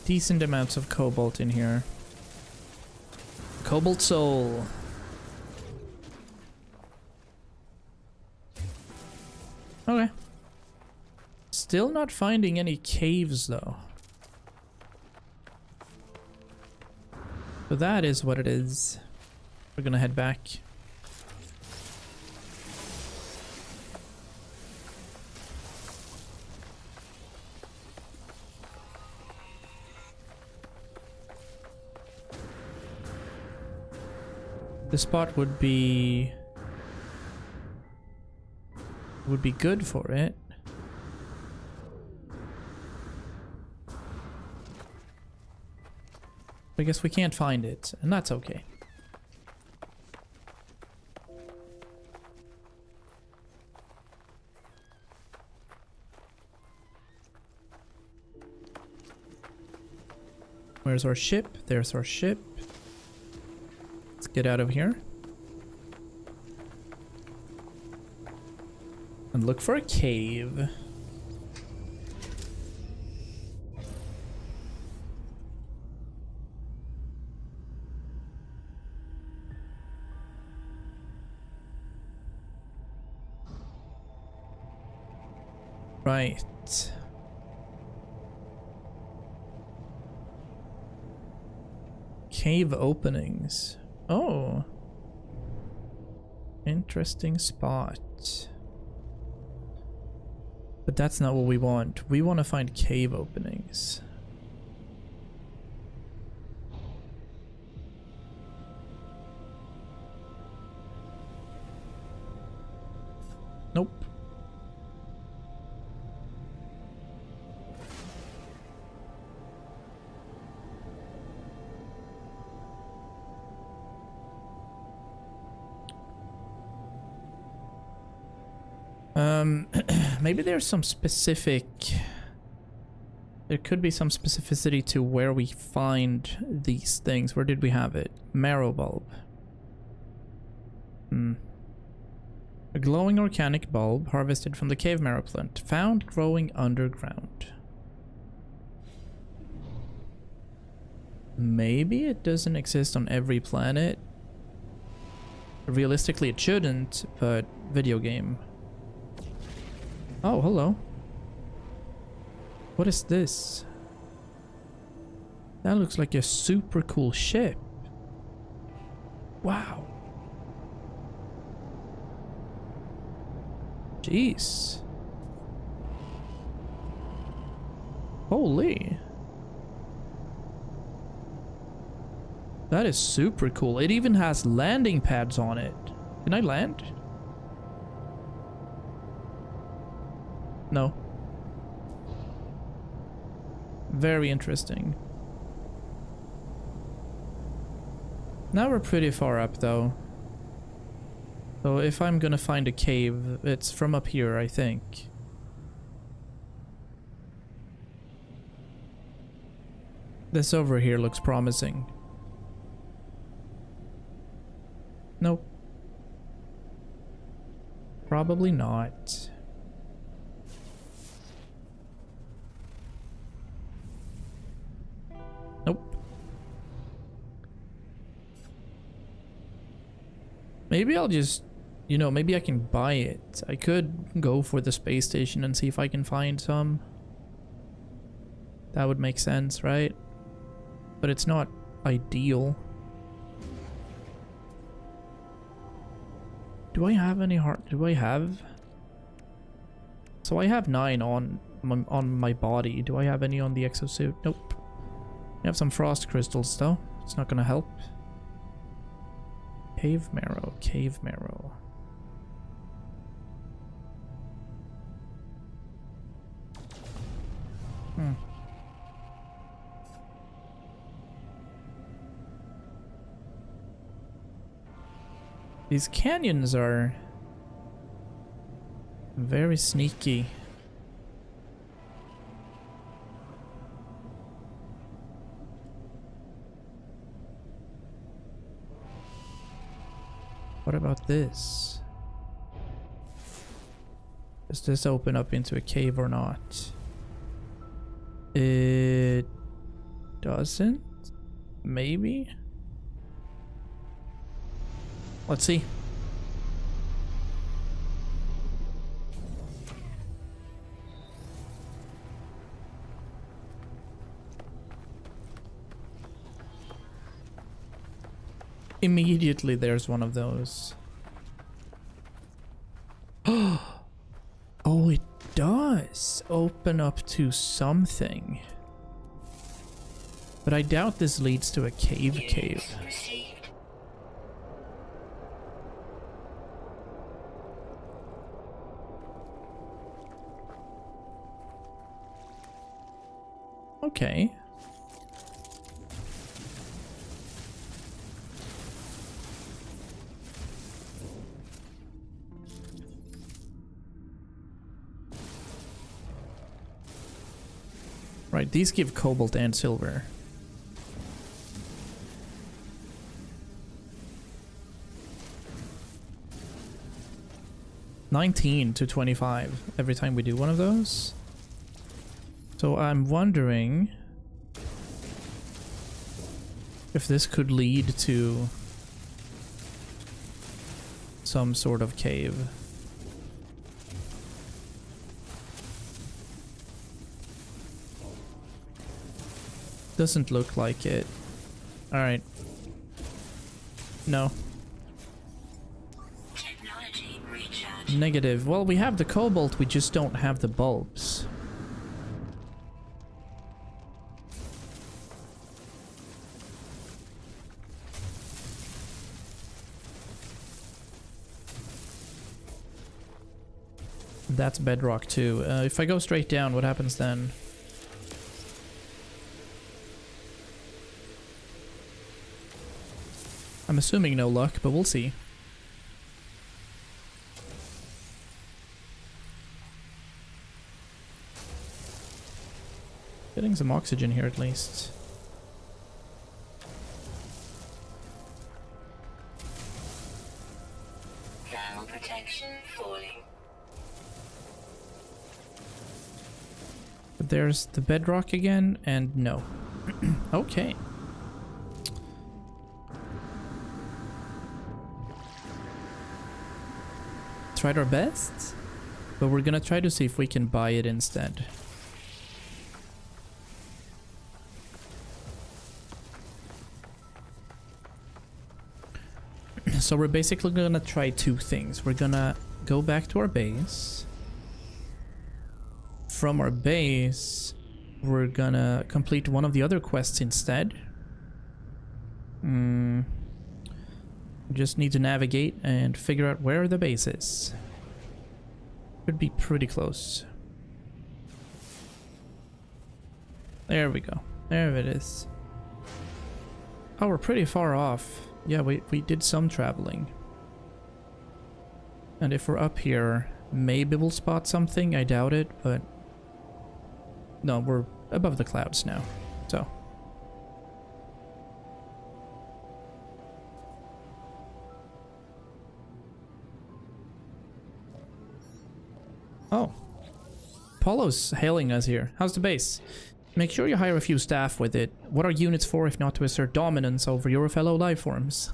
Decent amounts of cobalt in here. Cobalt soul. Okay. Still not finding any caves though. So that is what it is. We're gonna head back. The spot would be good for it. I guess we can't find it, and that's okay. Where's our ship? There's our ship. Let's get out of here. And look for a cave. Right. Cave openings. Oh. Interesting spot. But that's not what we want. We want to find cave openings. Nope. Maybe there's some specific... There could be some specificity to where we find these things. Where did we have it? Marrow bulb. A glowing organic bulb harvested from the cave marrow plant, found growing underground. Maybe it doesn't exist on every planet. Realistically it shouldn't, but video game. Oh, hello. What is this? That looks like a super cool ship. Wow. Jeez. Holy. That is super cool. It even has landing pads on it. Can I land? No. Very interesting. Now we're pretty far up though. So if I'm gonna find a cave, it's from up here, I think. This over here looks promising. Nope. Probably not. Nope. Maybe I'll just, you know, maybe I can buy it. I could go for the space station and see if I can find some. That would make sense, right? But it's not ideal. Do I have any heart? Do I have? So I have 9 on my body. Do I have any on the exosuit? Nope. I have some frost crystals though. It's not gonna help. Cave marrow, cave marrow. These canyons are very sneaky. What about this? Does this open up into a cave or not? It doesn't? Maybe? Let's see. Immediately there's one of those. Oh, it does open up to something. But I doubt this leads to a cave. Received. Okay. Right, these give cobalt and silver. $19 to $25 every time we do one of those. So I'm wondering if this could lead to some sort of cave. Doesn't look like it. Alright. No. Technology recharge. Negative. Well, we have the cobalt, we just don't have the bulbs. That's bedrock too. If I go straight down, what happens then? I'm assuming no luck, but we'll see. Getting some oxygen here at least. Thermal protection falling. But there's the bedrock again, and no. Okay. Tried our best, but we're gonna try to see if we can buy it instead. So we're basically gonna try 2 things. We're gonna go back to our base. From our base, we're gonna complete one of the other quests instead. Just need to navigate and figure out where the base is. Could be pretty close. There we go. There it is. Oh, we're pretty far off. Yeah, we did some traveling. And if we're up here, maybe we'll spot something. I doubt it, but... No, we're above the clouds now, so... Oh. Paulo's hailing us here. How's the base? Make sure you hire a few staff with it. What are units for if not to assert dominance over your fellow lifeforms?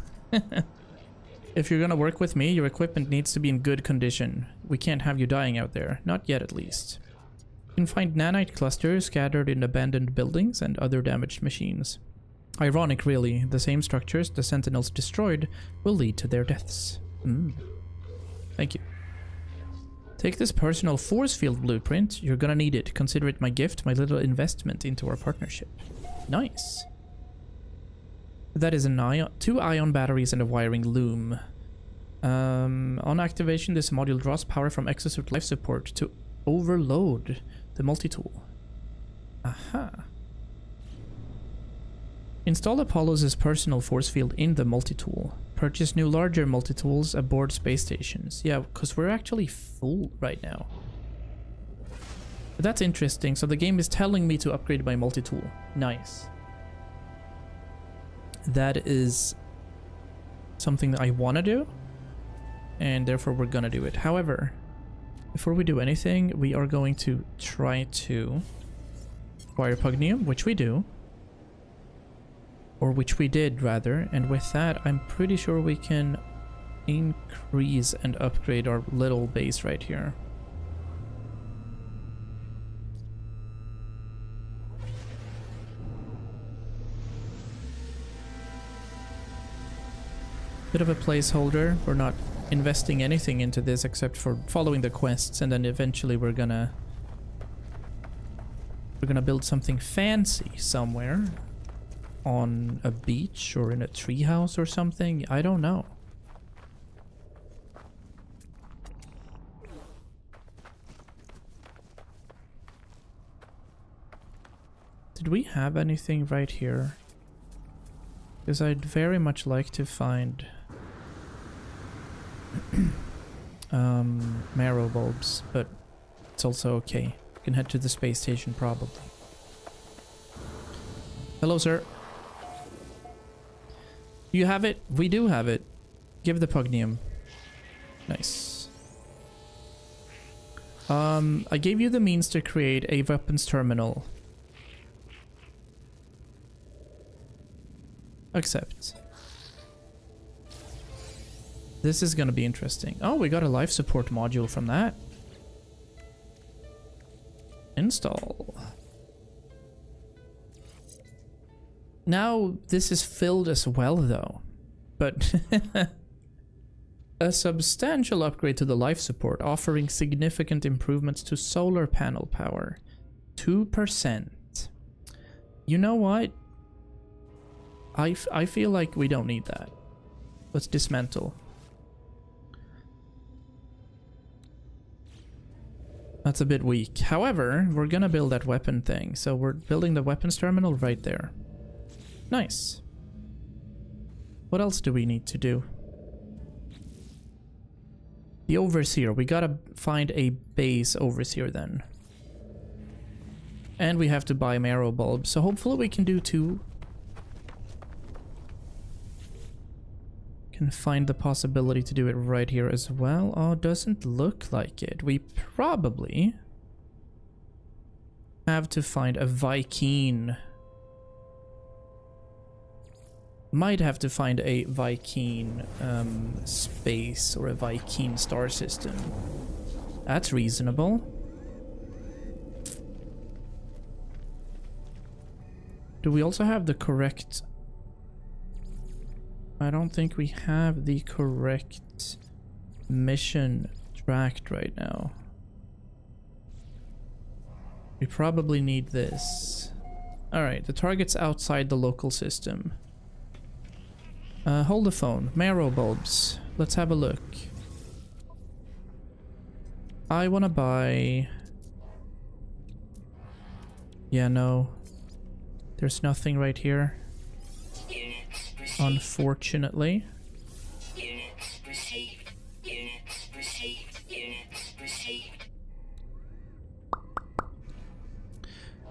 If you're gonna work with me, your equipment needs to be in good condition. We can't have you dying out there. Not yet, at least. You can find nanite clusters scattered in abandoned buildings and other damaged machines. Ironic, really. The same structures the Sentinels destroyed will lead to their deaths. Thank you. Take this personal force field blueprint. You're gonna need it. Consider it my gift, my little investment into our partnership. Nice. That is an ion, 2 ion batteries and a wiring loom. On activation, this module draws power from exosuit life support to overload the multi-tool. Aha. Install Apollo's personal force field in the multi-tool. Purchase new larger multi-tools aboard space stations. Yeah, because we're actually full right now. But that's interesting. So the game is telling me to upgrade my multi-tool. Nice. That is something that I want to do. And therefore we're gonna do it. However, before we do anything, we are going to try to acquire Pugnium, which we do. Or which we did, rather. And with that, I'm pretty sure we can increase and upgrade our little base right here. Bit of a placeholder. We're not investing anything into this except for following the quests, and then eventually we're gonna build something fancy somewhere. On a beach or in a treehouse or something. I don't know. Did we have anything right here? Because I'd very much like to find marrow bulbs, but it's also okay. We can head to the space station probably. Hello, sir. You have it? We do have it. Give the Pugnium. Nice. I gave you the means to create a weapons terminal. Accept. This is gonna be interesting. Oh, we got a life support module from that. Install. Now this is filled as well though, but a substantial upgrade to the life support, offering significant improvements to solar panel power. 2%. You know what? I feel like we don't need that. Let's dismantle. That's a bit weak. However, we're gonna build that weapon thing, so we're building the weapons terminal right there. Nice. What else do we need to do? The Overseer. We gotta find a base Overseer then. And we have to buy marrow bulbs, so hopefully we can do 2. Can find the possibility to do it right here as well. Oh, doesn't look like it. We probably have to find a Viking. Might have to find a Viking space or a Viking star system. That's reasonable. Do we also have the correct... I don't think we have the correct mission tracked right now. We probably need this. Alright, the target's outside the local system. Hold the phone. Marrow bulbs. Let's have a look. I wanna buy... Yeah, no. There's nothing right here, Units received. unfortunately. Units received. Units received. Units received.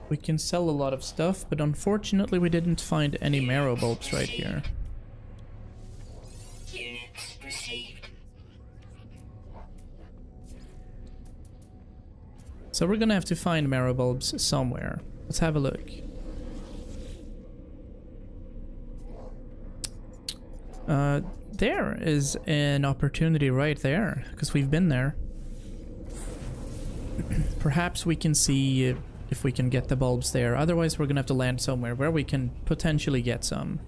We can sell a lot of stuff, but unfortunately we didn't find any marrow bulbs right here. Units received. So we're gonna have to find marrow bulbs somewhere. Let's have a look. There is an opportunity right there, because we've been there. Perhaps we can see if we can get the bulbs there. Otherwise, we're gonna have to land somewhere where we can potentially get some.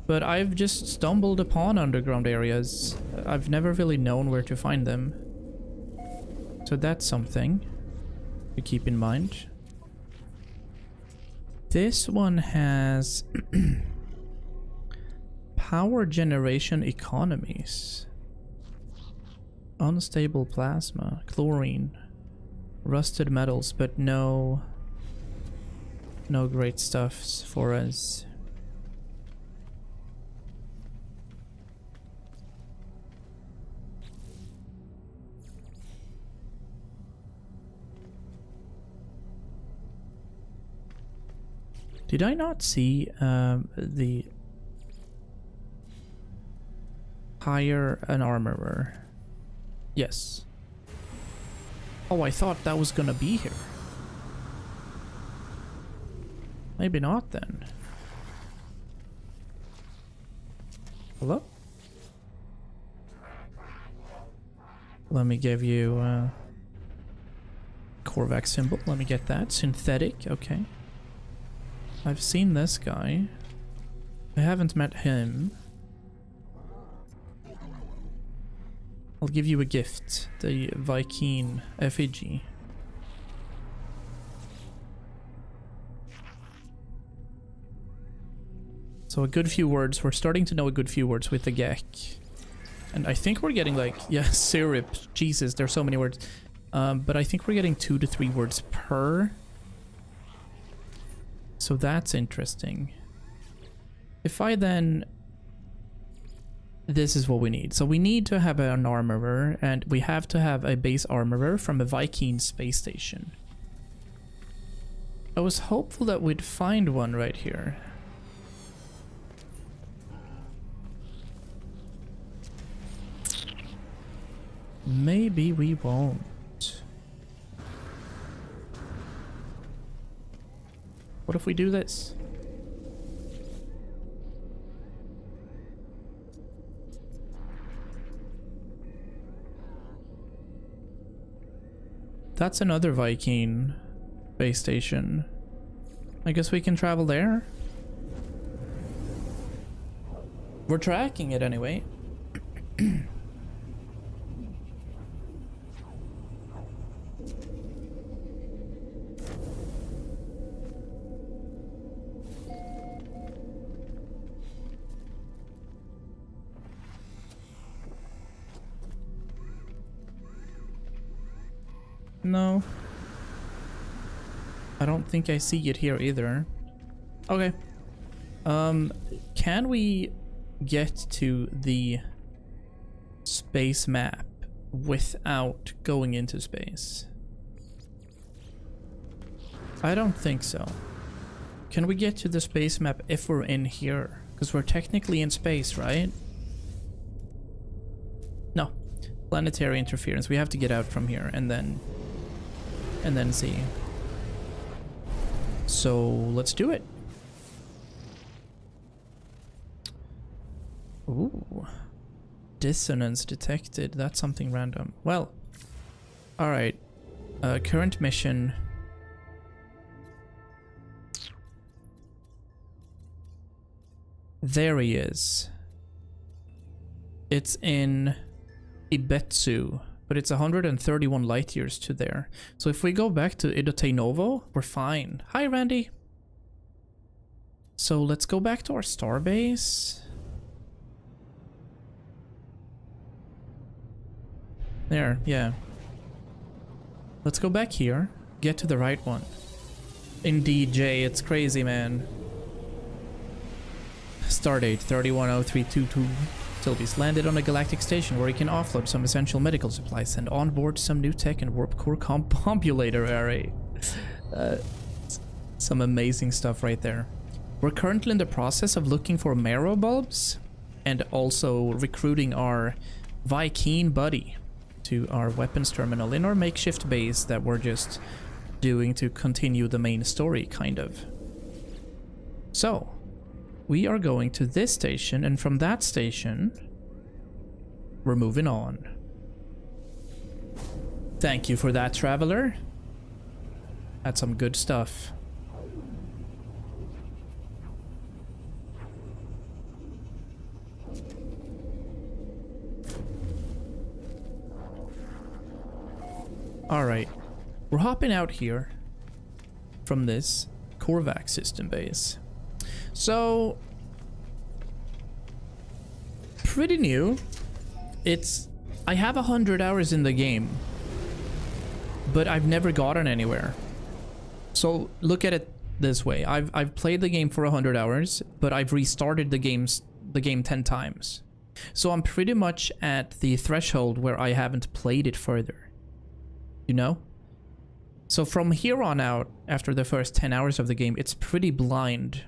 But I've just stumbled upon underground areas. I've never really known where to find them. So that's something to keep in mind. This one has power generation economies. Unstable plasma, chlorine, rusted metals, but no great stuffs for us. Did I not see the hire an armorer? Yes. Oh, I thought that was gonna be here. Maybe not then. Hello? Let me give you Korvac symbol. Let me get that. Synthetic, okay. I've seen this guy. I haven't met him. I'll give you a gift. The Viking effigy. So a good few words. We're starting to know a good few words with the Gek. And I think we're getting like, yeah, syrup. Jesus, there's so many words. But I think we're getting 2 to 3 words per. So that's interesting. If I then... This is what we need. So we need to have an armorer, and we have to have a base armorer from a Viking space station. I was hopeful that we'd find one right here. Maybe we won't. What if we do this? That's another Viking base station. I guess we can travel there. We're tracking it anyway. No. I don't think I see it here either. Okay. Can we get to the space map without going into space? I don't think so. Can we get to the space map if we're in here? Because we're technically in space, right? No. Planetary interference. We have to get out from here and then see. So let's do it. Ooh. Dissonance detected. That's something random. Well, alright. Current mission. There he is. It's in Ibetsu, but it's 131 light years to there. So if we go back to Idote Novo, we're fine. Hi, Randy. So let's go back to our starbase. There, yeah. Let's go back here, get to the right one. Indeed, Jay, it's crazy, man. Stardate 310322. Silvy's landed on a galactic station where he can offload some essential medical supplies and onboard some new tech and warp core compulator array. Some amazing stuff right there. We're currently in the process of looking for marrow bulbs and also recruiting our Vy'keen buddy to our weapons terminal in our makeshift base that we're just doing to continue the main story, kind of. So, we are going to this station, and from that station, we're moving on. Thank you for that, traveler. That's some good stuff. Alright, we're hopping out here from this Korvax system base. So, pretty new. I have 100 hours in the game, but I've never gotten anywhere. So look at it this way. I've played the game for 100 hours, but I've restarted the game 10 times. So I'm pretty much at the threshold where I haven't played it further. You know? So from here on out, after the first 10 hours of the game, it's pretty blind.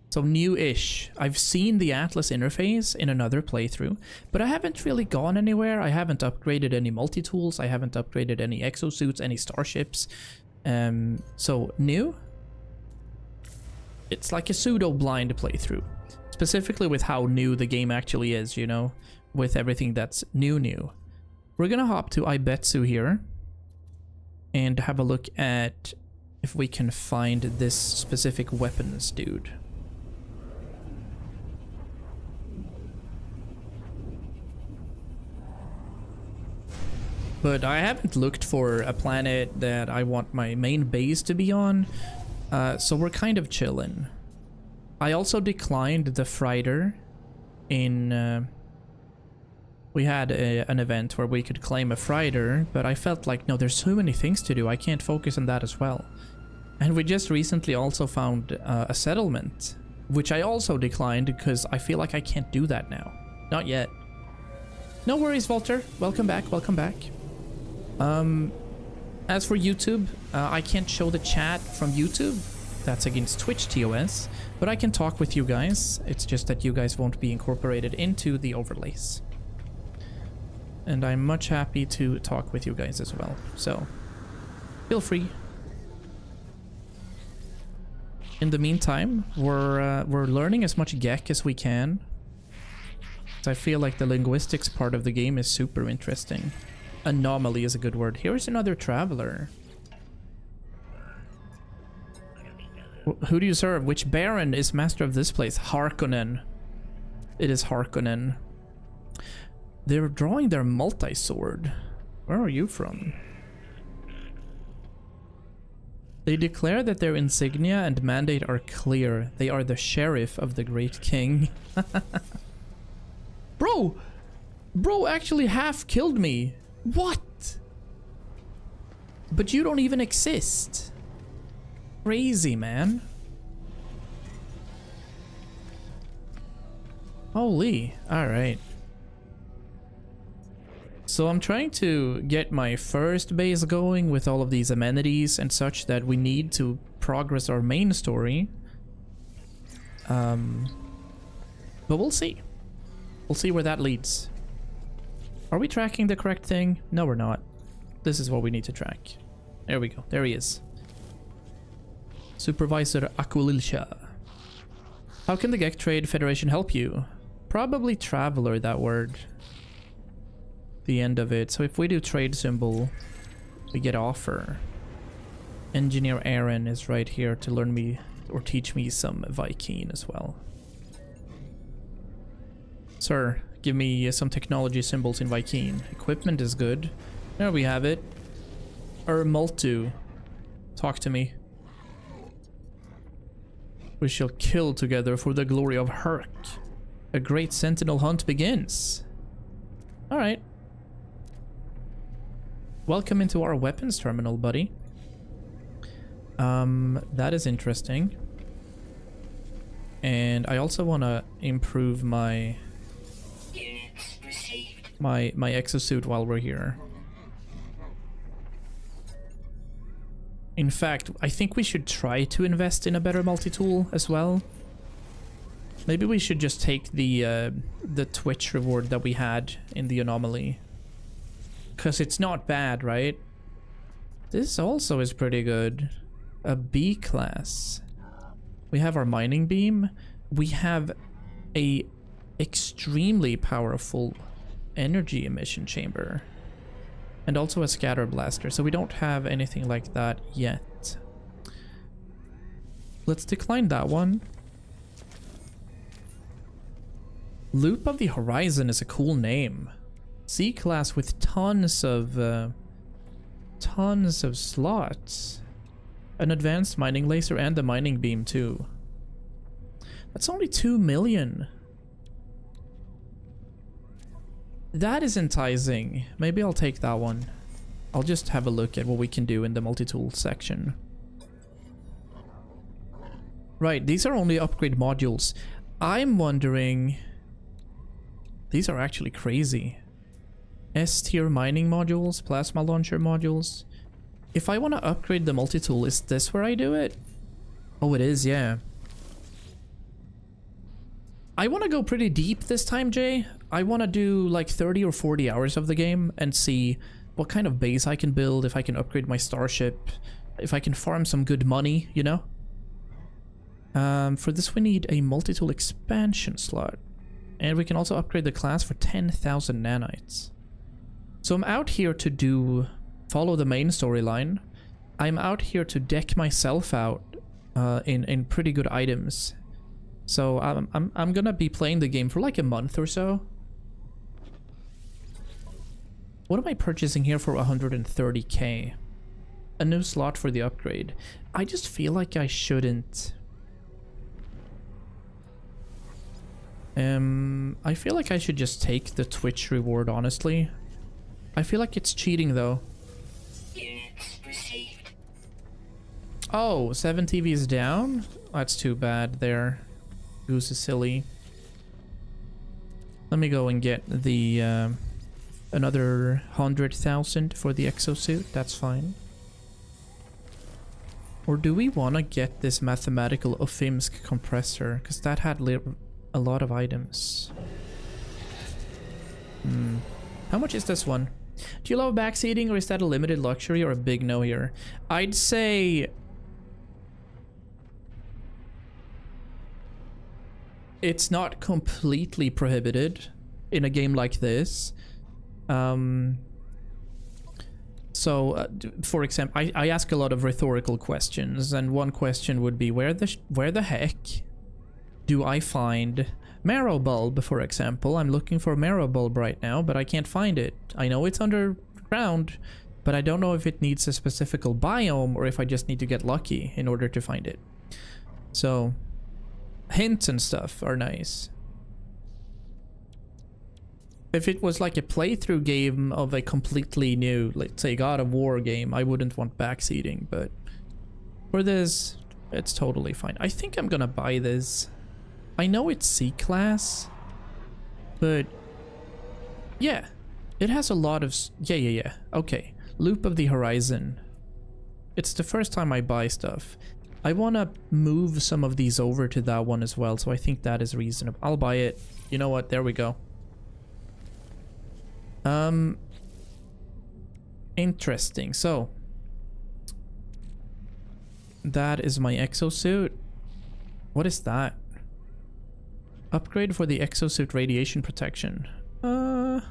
So new-ish. I've seen the Atlas interface in another playthrough, but I haven't really gone anywhere. I haven't upgraded any multi-tools. I haven't upgraded any exosuits, any starships. So new? It's like a pseudo-blind playthrough. Specifically with how new the game actually is, you know? With everything that's new. We're gonna hop to Ibetsu here and have a look at if we can find this specific weapons dude. But I haven't looked for a planet that I want my main base to be on, so we're kind of chilling. I also declined the freighter in... we had an event where we could claim a freighter, but I felt like, no, there's so many things to do, I can't focus on that as well. And we just recently also found a settlement, which I also declined because I feel like I can't do that now. Not yet. No worries, Walter. Welcome back, welcome back. As for YouTube, I can't show the chat from YouTube. That's against Twitch TOS, but I can talk with you guys. It's just that you guys won't be incorporated into the overlays. And I'm much happy to talk with you guys as well, so feel free. In the meantime, we're learning as much Gek as we can. I feel like the linguistics part of the game is super interesting. Anomaly is a good word. Here's another traveler. Who do you serve? Which Baron is master of this place? Harkonnen. It is Harkonnen. They're drawing their multi-sword. Where are you from? They declare that their insignia and mandate are clear. They are the sheriff of the great king. Bro actually half killed me. What? But you don't even exist. Crazy, man. Holy. Alright. So I'm trying to get my first base going with all of these amenities and such that we need to progress our main story. But we'll see. We'll see where that leads. Are we tracking the correct thing? No, we're not. This is what we need to track. There we go. There he is. Supervisor Aquililsha. How can the Gek Trade Federation help you? Probably Traveler, that word. The end of it. So if we do trade symbol, we get offer. Engineer Aaron is right here to learn me or teach me some Vy'keen as well. Sir, give me some technology symbols in Vy'keen. Equipment is good. There we have it. Multu. Talk to me. We shall kill together for the glory of Herc. A great sentinel hunt begins. Alright. Welcome into our weapons terminal, buddy. That is interesting. And I also want to improve my Units received. my exosuit while we're here. In fact, I think we should try to invest in a better multi-tool as well. Maybe we should just take the Twitch reward that we had in the anomaly. Because it's not bad, right? This also is pretty good. A B class. We have our mining beam. We have a extremely powerful energy emission chamber. And also a scatter blaster. So we don't have anything like that yet. Let's decline that one. Loop of the Horizon is a cool name. C class with tons of slots. An advanced mining laser and the mining beam too. That's only 2 million. That is enticing. Maybe I'll take that one. I'll just have a look at what we can do in the multi-tool section. Right, these are only upgrade modules. I'm wondering... These are actually crazy. S-tier mining modules, plasma launcher modules. If I want to upgrade the multi-tool, is this where I do it? Oh, it is, yeah. I want to go pretty deep this time, Jay. I want to do like 30 or 40 hours of the game and see what kind of base I can build, if I can upgrade my starship, if I can farm some good money, you know? For this we need a multi-tool expansion slot. And we can also upgrade the class for 10,000 nanites. So I'm out here to follow the main storyline. I'm out here to deck myself out in pretty good items. So I'm gonna be playing the game for like a month or so. What am I purchasing here for 130k? A new slot for the upgrade. I just feel like I shouldn't. I feel like I should just take the Twitch reward, honestly. I feel like it's cheating though. Units received. Oh, 7 TVs down? That's too bad there. Goose is silly. Let me go and get the another 100,000 for the exosuit. That's fine. Or do we want to get this mathematical Ofimsk compressor? Because that had a lot of items. How much is this one? Do you love backseating, or is that a limited luxury or a big no here? I'd say... it's not completely prohibited in a game like this. For example, I ask a lot of rhetorical questions, and one question would be, where the heck do I find marrow bulb, for example? I'm looking for marrow bulb right now, but I can't find it. I know it's underground, but I don't know if it needs a specific biome or if I just need to get lucky in order to find it. So hints and stuff are nice. If it was like a playthrough game of a completely new, let's say God of War game, I wouldn't want backseating, but for this, it's totally fine. I think I'm gonna buy this. I know it's C-class, but yeah, it has a lot of... Yeah. Okay, Loop of the Horizon. It's the first time I buy stuff. I want to move some of these over to that one as well, so I think that is reasonable. I'll buy it. You know what? There we go. Interesting. So that is my exosuit. What is that? Upgrade for the exosuit radiation protection. I'll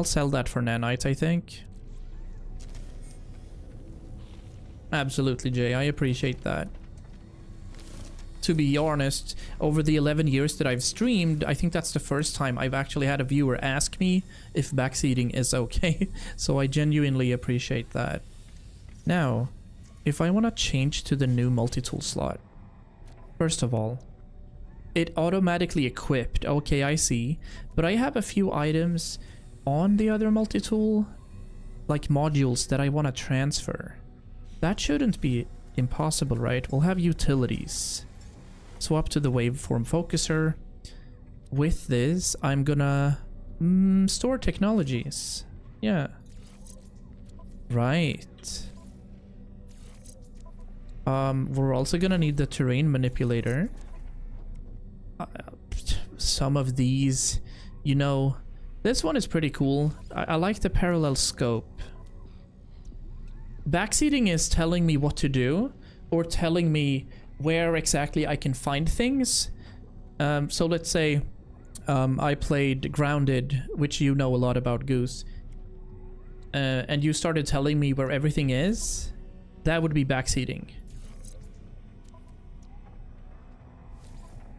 sell that for nanites, I think. Absolutely, Jay. I appreciate that. To be honest, over the 11 years that I've streamed, I think that's the first time I've actually had a viewer ask me if backseating is okay. So I genuinely appreciate that. Now, if I want to change to the new multi-tool slot, first of all, it automatically equipped. Okay, I see. But I have a few items on the other multi-tool, like modules that I want to transfer. That shouldn't be impossible, right? We'll have utilities. Swap to the waveform focuser. With this, I'm gonna store technologies. Yeah. Right. We're also gonna need the terrain manipulator. Some of these, you know, this one is pretty cool. I like the parallel scope. Backseating is telling me what to do, or telling me where exactly I can find things. So let's say I played Grounded, which you know a lot about, Goose, and you started telling me where everything is. That would be backseating.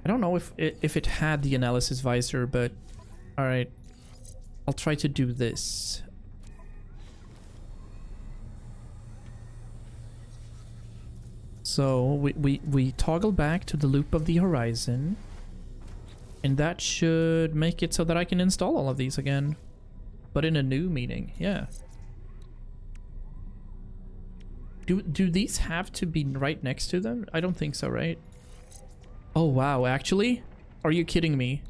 I don't know if it had the analysis visor, but all right, I'll try to do this. So we toggle back to the loop of the horizon, and that should make it so that I can install all of these again, but in a new meeting. Yeah. Do these have to be right next to them? I don't think so, right? Oh wow, actually? Are you kidding me?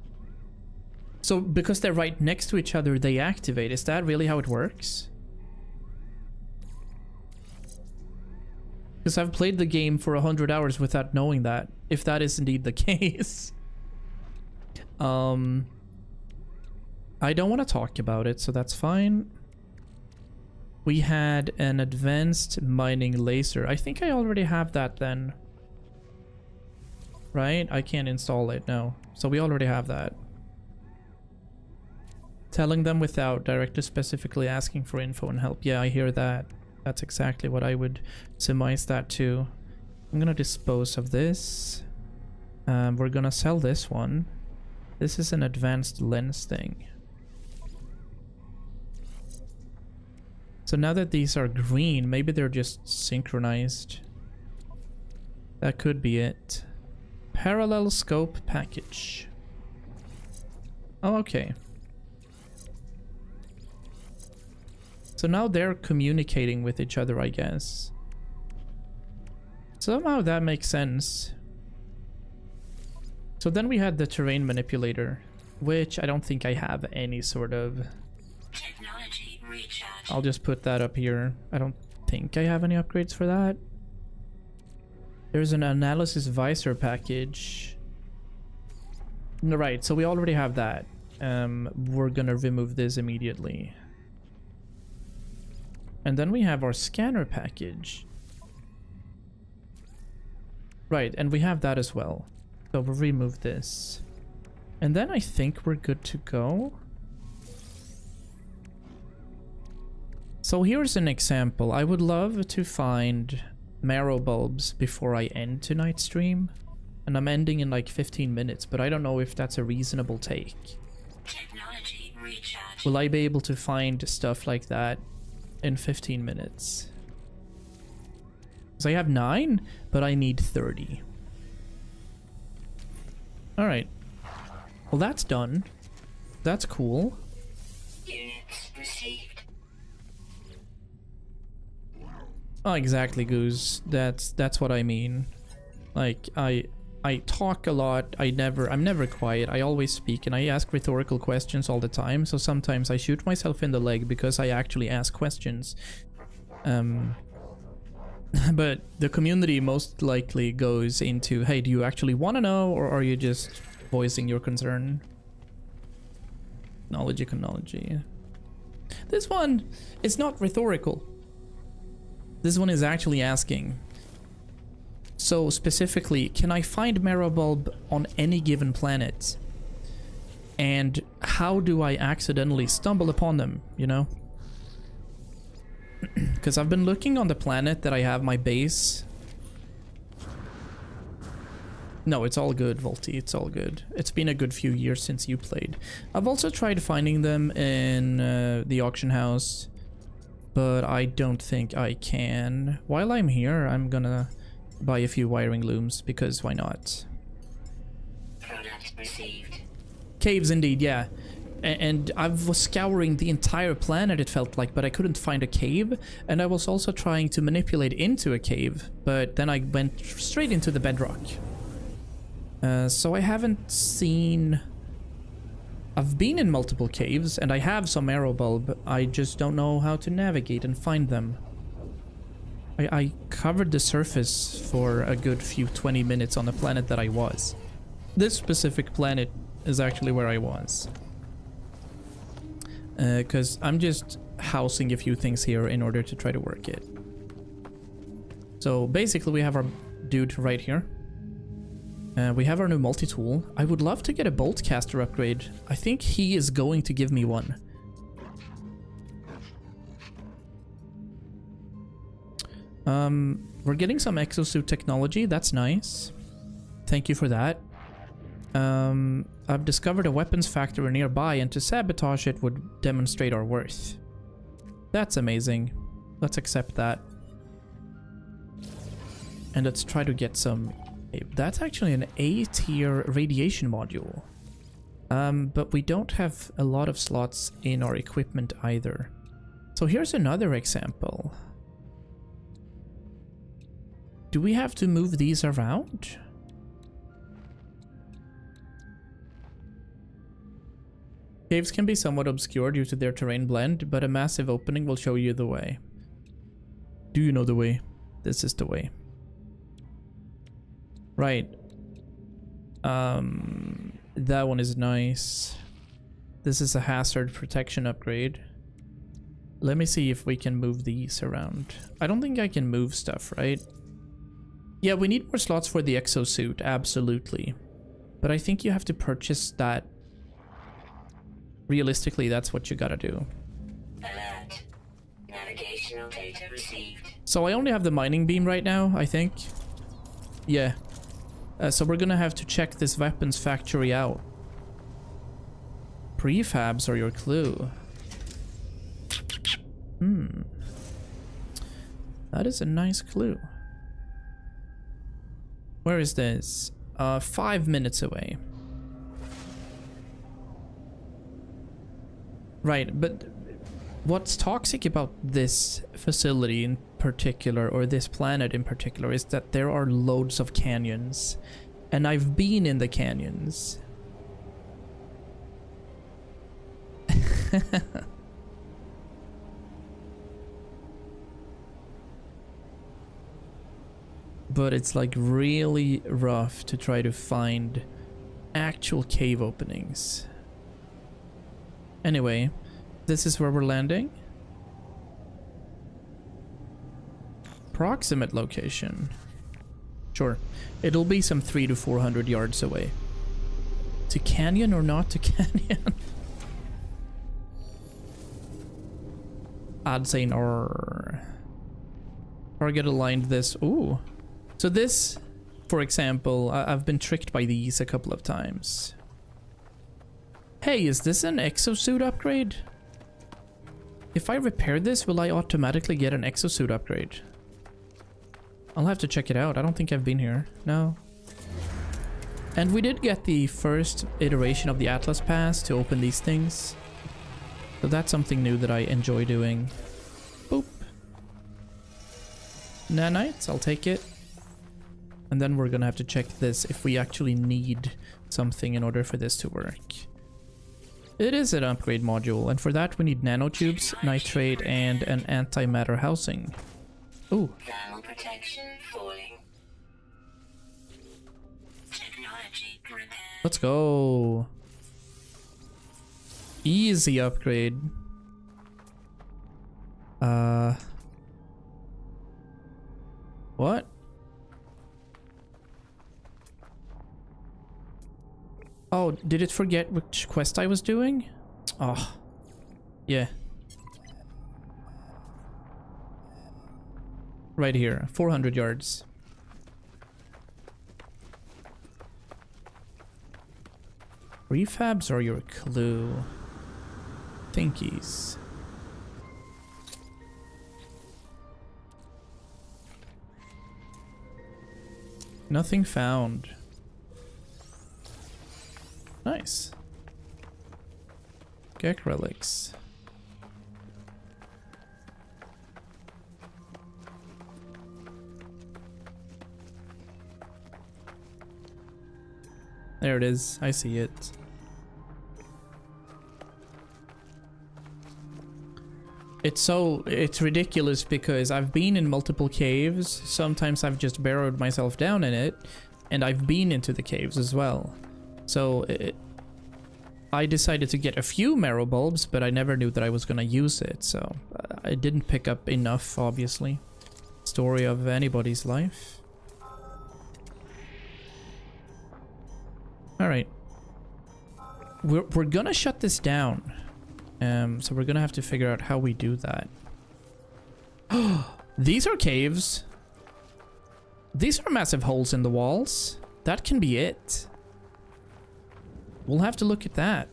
So because they're right next to each other, they activate. Is that really how it works? Because I've played the game for 100 hours without knowing that, if that is indeed the case. I don't want to talk about it, so that's fine. We had an advanced mining laser. I think I already have that then. Right? I can't install it, no. So we already have that. Telling them without directly specifically asking for info and help. Yeah, I hear that. That's exactly what I would surmise that too. I'm gonna dispose of this. We're gonna sell this one. This is an advanced lens thing. So now that these are green, maybe they're just synchronized. That could be it. Parallel scope package. Oh, okay. So now they're communicating with each other, I guess. Somehow that makes sense. So then we had the terrain manipulator, which I don't think I have any sort of... Technology recharge. I'll just put that up here. I don't think I have any upgrades for that. There's an analysis visor package. Right, so we already have that. We're gonna remove this immediately. And then we have our scanner package. Right, and we have that as well. So we'll remove this. And then I think we're good to go. So here's an example. I would love to find marrow bulbs before I end tonight's stream. And I'm ending in like 15 minutes, but I don't know if that's a reasonable take. Technology recharge. Will I be able to find stuff like that in 15 minutes? Because I have 9, but I need 30. Alright. Well, that's done. That's cool. Units received. Oh, exactly, Goose. That's what I mean. Like, I talk a lot. I'm never quiet. I always speak, and I ask rhetorical questions all the time. So sometimes I shoot myself in the leg because I actually ask questions. But the community most likely goes into, hey, do you actually want to know, or are you just voicing your concern? Technology. This one is not rhetorical. This one is actually asking. So specifically, can I find marrow bulb on any given planet? And how do I accidentally stumble upon them, you know? Because I've been looking on the planet that I have my base. No, it's all good, Volty. It's all good. It's been a good few years since you played. I've also tried finding them in the auction house, but I don't think I can. While I'm here, I'm gonna buy a few wiring looms, because why not? Product received. Caves indeed, yeah. And I was scouring the entire planet, it felt like, but I couldn't find a cave. And I was also trying to manipulate into a cave, but then I went straight into the bedrock. So I haven't seen... I've been in multiple caves, and I have some arrow bulb. I just don't know how to navigate and find them. I covered the surface for a good few 20 minutes on the planet that I was. This specific planet is actually where I was. Because I'm just housing a few things here in order to try to work it. So basically we have our dude right here. We have our new multi-tool. I would love to get a bolt caster upgrade. I think he is going to give me one. We're getting some exosuit technology. That's nice. Thank you for that. I've discovered a weapons factory nearby, and to sabotage it would demonstrate our worth. That's amazing. Let's accept that. And let's try to get some... That's actually an A-tier radiation module. But we don't have a lot of slots in our equipment either. So here's another example. Do we have to move these around? Caves can be somewhat obscure due to their terrain blend, but a massive opening will show you the way. Do you know the way? This is the way. Right. That one is nice. This is a hazard protection upgrade. Let me see if we can move these around. I don't think I can move stuff, right? Yeah, we need more slots for the exosuit, absolutely. But I think you have to purchase that. Realistically, that's what you gotta do. Alert. Navigational data received. So I only have the mining beam right now, I think. Yeah. So we're gonna have to check this weapons factory out. Prefabs are your clue. That is a nice clue. Where is this? 5 minutes away. Right, but what's toxic about this facility in particular, or this planet in particular, is that there are loads of canyons. And I've been in the canyons. But it's like really rough to try to find actual cave openings. Anyway, this is where we're landing. Proximate location. Sure. It'll be some 300 to 400 yards away. To canyon or not to canyon? I'd say no. Target aligned this. Ooh. So this, for example, I've been tricked by these a couple of times. Hey, is this an exosuit upgrade? If I repair this, will I automatically get an exosuit upgrade? I'll have to check it out. I don't think I've been here. No. And we did get the first iteration of the Atlas Pass to open these things. So that's something new that I enjoy doing. Boop. Nanites, I'll take it. And then we're gonna have to check this if we actually need something in order for this to work. It is an upgrade module, and for that we need nanotubes, nitrate, and an antimatter housing. Ooh. Thermal protection falling. Technology repair. Let's go. Easy upgrade. What? Oh, did it forget which quest I was doing? Oh. Yeah. Right here, 400 yards. Refabs are your clue. Thinkies. Nothing found. Nice. Gek relics. There it is. I see it. It's ridiculous because I've been in multiple caves. Sometimes I've just burrowed myself down in it, and I've been into the caves as well. So I decided to get a few marrow bulbs, but I never knew that I was gonna use it. So I didn't pick up enough, obviously. Story of anybody's life. All right, we're gonna shut this down. So we're gonna have to figure out how we do that. These are caves. These are massive holes in the walls. That can be it. We'll have to look at that.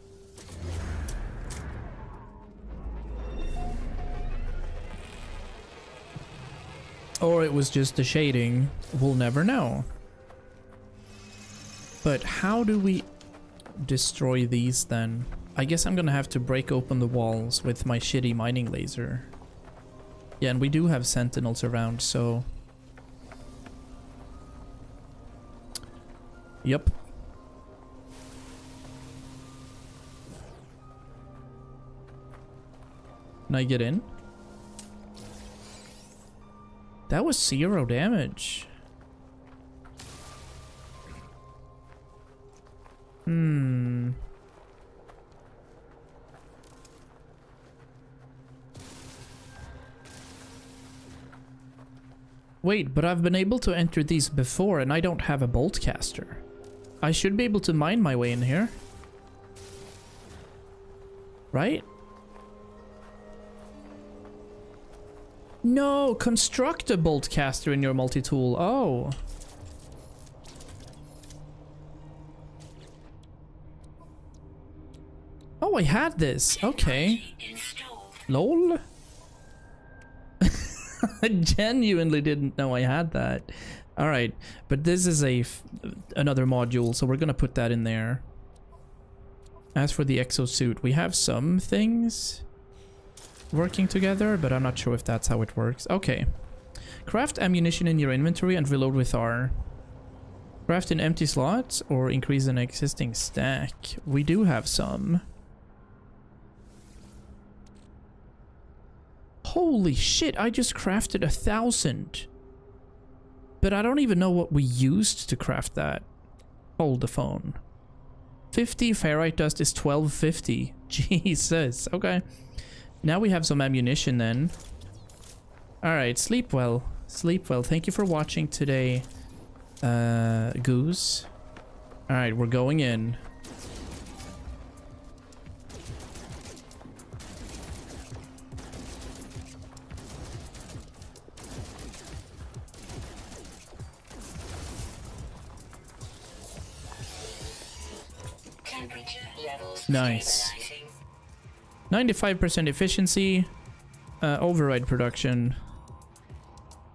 Or it was just the shading. We'll never know. But how do we destroy these then? I guess I'm gonna have to break open the walls with my shitty mining laser. Yeah, and we do have sentinels around, so... Yep. Can I get in? That was 0 damage. Wait, but I've been able to enter these before and I don't have a bolt caster. I should be able to mine my way in here. Right? No, construct a bolt caster in your multi-tool. Oh. Oh, I had this. Okay. LOL. I genuinely didn't know I had that. All right, but this is another module, so we're gonna put that in there. As for the exosuit, we have some things working together, but I'm not sure if that's how it works. Okay. Craft ammunition in your inventory and reload with R. Craft in empty slots or increase an existing stack. We do have some. Holy shit, I just crafted 1,000. But I don't even know what we used to craft that. Hold the phone. 50 ferrite dust is 1250. Jesus. Okay. Now we have some ammunition then. Alright, sleep well. Sleep well. Thank you for watching today, Goose. Alright, we're going in. Nice. 95% efficiency. Override production.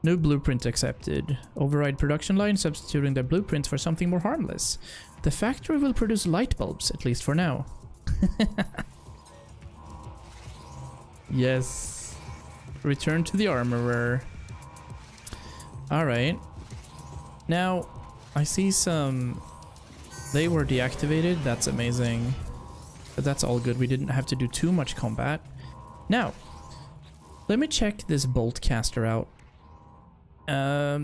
New blueprint accepted. Override production line, substituting their blueprints for something more harmless. The factory will produce light bulbs, at least for now. Yes. Return to the armorer. Alright. Now, I see some... They were deactivated. That's amazing. But that's all good. We didn't have to do too much combat. Now, let me check this bolt caster out. I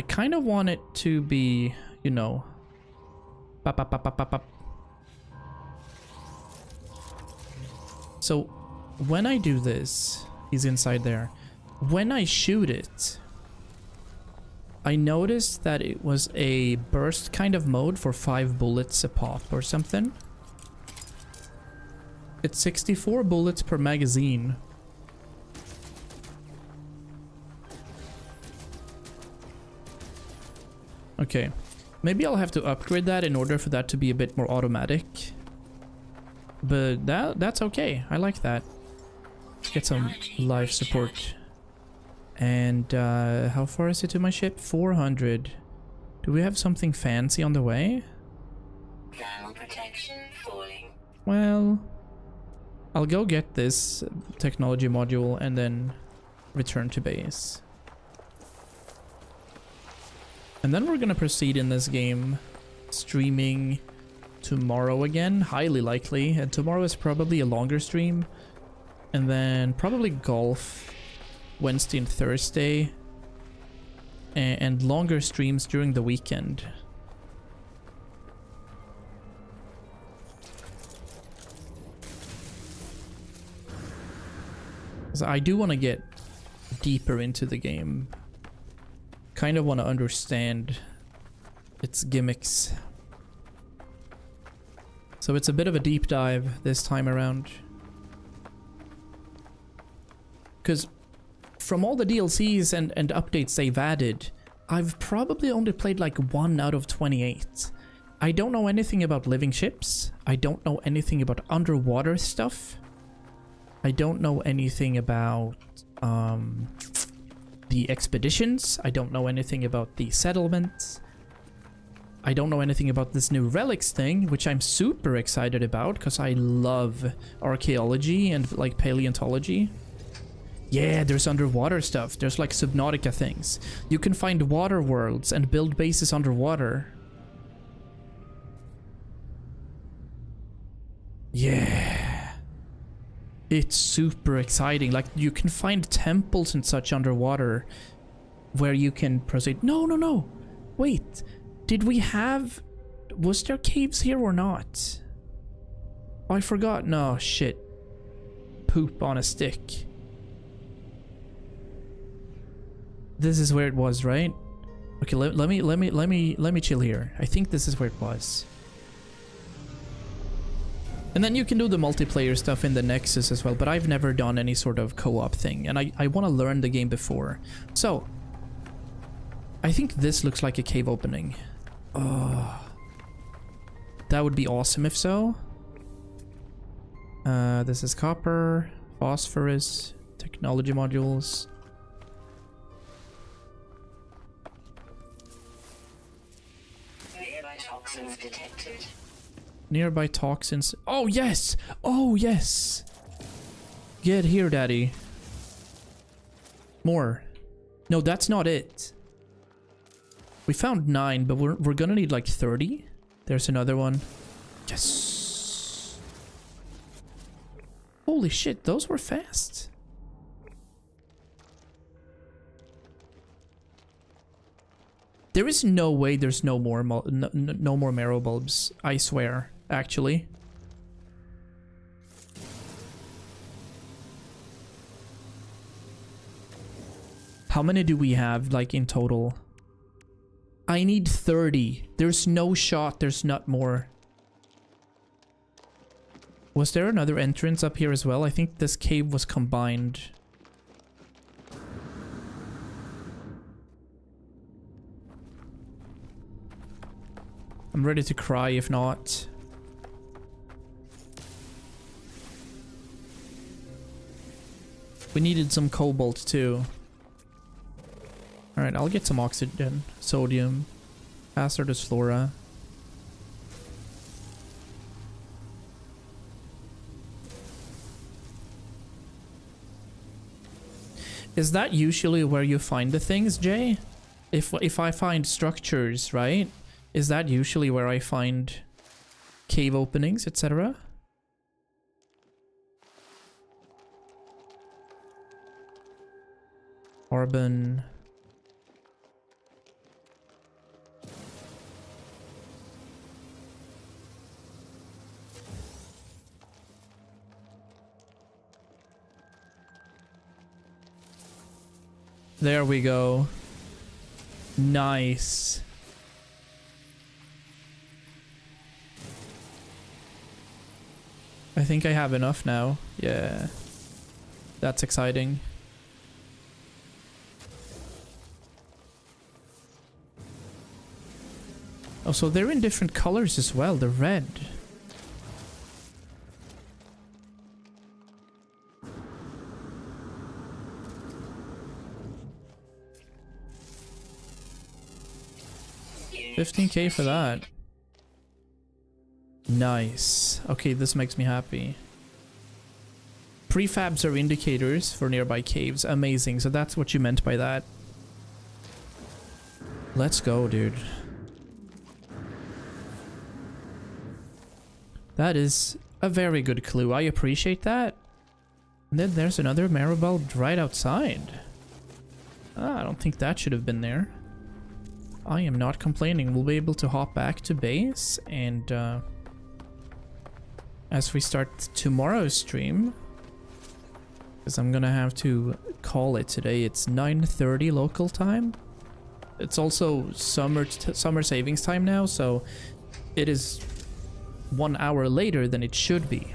kind of want it to be, you know... Pop, pop, pop, pop, pop, pop. So, when I do this... He's inside there. When I shoot it... I noticed that it was a burst kind of mode for 5 bullets a pop or something. It's 64 bullets per magazine. Okay, maybe I'll have to upgrade that in order for that to be a bit more automatic. But that's okay, I like that. Let's get some life support. And how far is it to my ship? 400. Do we have something fancy on the way? Thermal protection falling. Well, I'll go get this technology module and then return to base. And then we're gonna proceed in this game, streaming tomorrow again, highly likely. And tomorrow is probably a longer stream. And then probably golf Wednesday and Thursday. And longer streams during the weekend. So I do want to get deeper into the game. Kind of want to understand its gimmicks. So it's a bit of a deep dive this time around. Because from all the DLCs and updates they've added, I've probably only played like 1 out of 28. I don't know anything about living ships. I don't know anything about underwater stuff. I don't know anything about the expeditions. I don't know anything about the settlements. I don't know anything about this new relics thing, which I'm super excited about because I love archaeology and like paleontology. Yeah, there's underwater stuff. There's like Subnautica things. You can find water worlds and build bases underwater. Yeah. It's super exciting. Like, you can find temples and such underwater where you can proceed. No, no, no. Wait. Did we have... Was there caves here or not? Oh, I forgot. No, shit. Poop on a stick. This is where it was, right? Okay, let me chill here. I think this is where it was. And then you can do the multiplayer stuff in the Nexus as well, but I've never done any sort of co-op thing, and I want to learn the game before. So, I think this looks like a cave opening. Oh, that would be awesome if so. This is copper, phosphorus, technology modules. Nearby toxins detected. Nearby toxins. Oh, yes! Oh, yes! Get here, daddy. More. No, that's not it. We found 9, but we're gonna need like 30. There's another one. Yes! Holy shit, those were fast. There is no way there's no more no more marrow bulbs. I swear, actually. How many do we have, like, in total? I need 30. There's no shot there's not more. Was there another entrance up here as well? I think this cave was combined. I'm ready to cry if not. We needed some cobalt too. Alright, I'll get some oxygen, sodium, hazardous flora. Is that usually where you find the things, Jay? If I find structures, right? Is that usually where I find cave openings, etc.? Carbon. There we go. Nice. I think I have enough now. Yeah. That's exciting. Oh, so they're in different colors as well. They're red. $15K for that. Nice. Okay, this makes me happy. Prefabs are indicators for nearby caves. Amazing. So that's what you meant by that. Let's go, dude. That is a very good clue. I appreciate that. And then there's another marrow bulb right outside. I don't think that should have been there. I am not complaining. We'll be able to hop back to base, and as we start tomorrow's stream, because I'm gonna have to call it today. It's 9:30 local time. It's also summer savings time now, so it is 1 hour later than it should be.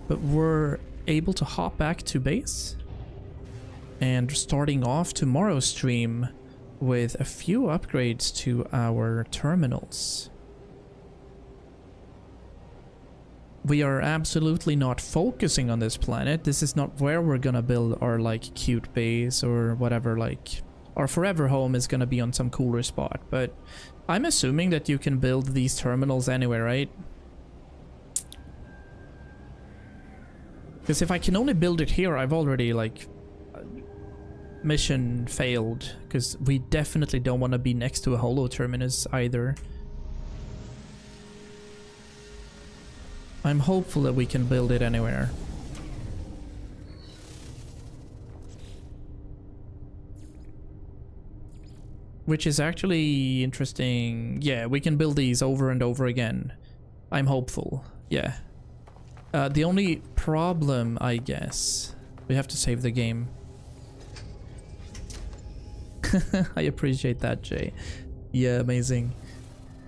But we're able to hop back to base, and starting off tomorrow's stream with a few upgrades to our terminals. We are absolutely not focusing on this planet. This is not where we're gonna build our like cute base or whatever. Like our forever home is gonna be on some cooler spot, but I'm assuming that you can build these terminals anywhere, right? Because if I can only build it here, I've already like mission failed, because we definitely don't want to be next to a holo terminus either. I'm hopeful that we can build it anywhere. Which is actually interesting. Yeah, we can build these over and over again. I'm hopeful. Yeah. The only problem, I guess, we have to save the game. I appreciate that, Jay. Yeah, amazing.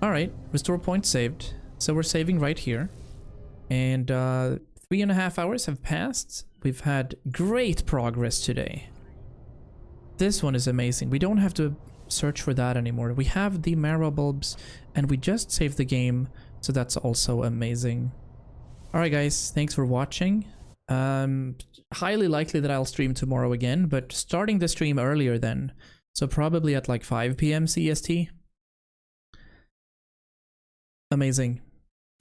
Alright, restore point saved. So we're saving right here. And 3.5 hours have passed. We've had great progress today. This one is amazing. We don't have to search for that anymore. We have the marrow bulbs, and we just saved the game. So that's also amazing. Alright guys, thanks for watching. Highly likely that I'll stream tomorrow again, but starting the stream earlier then. So probably at like 5 PM CST. Amazing.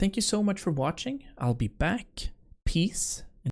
Thank you so much for watching. I'll be back. Peace.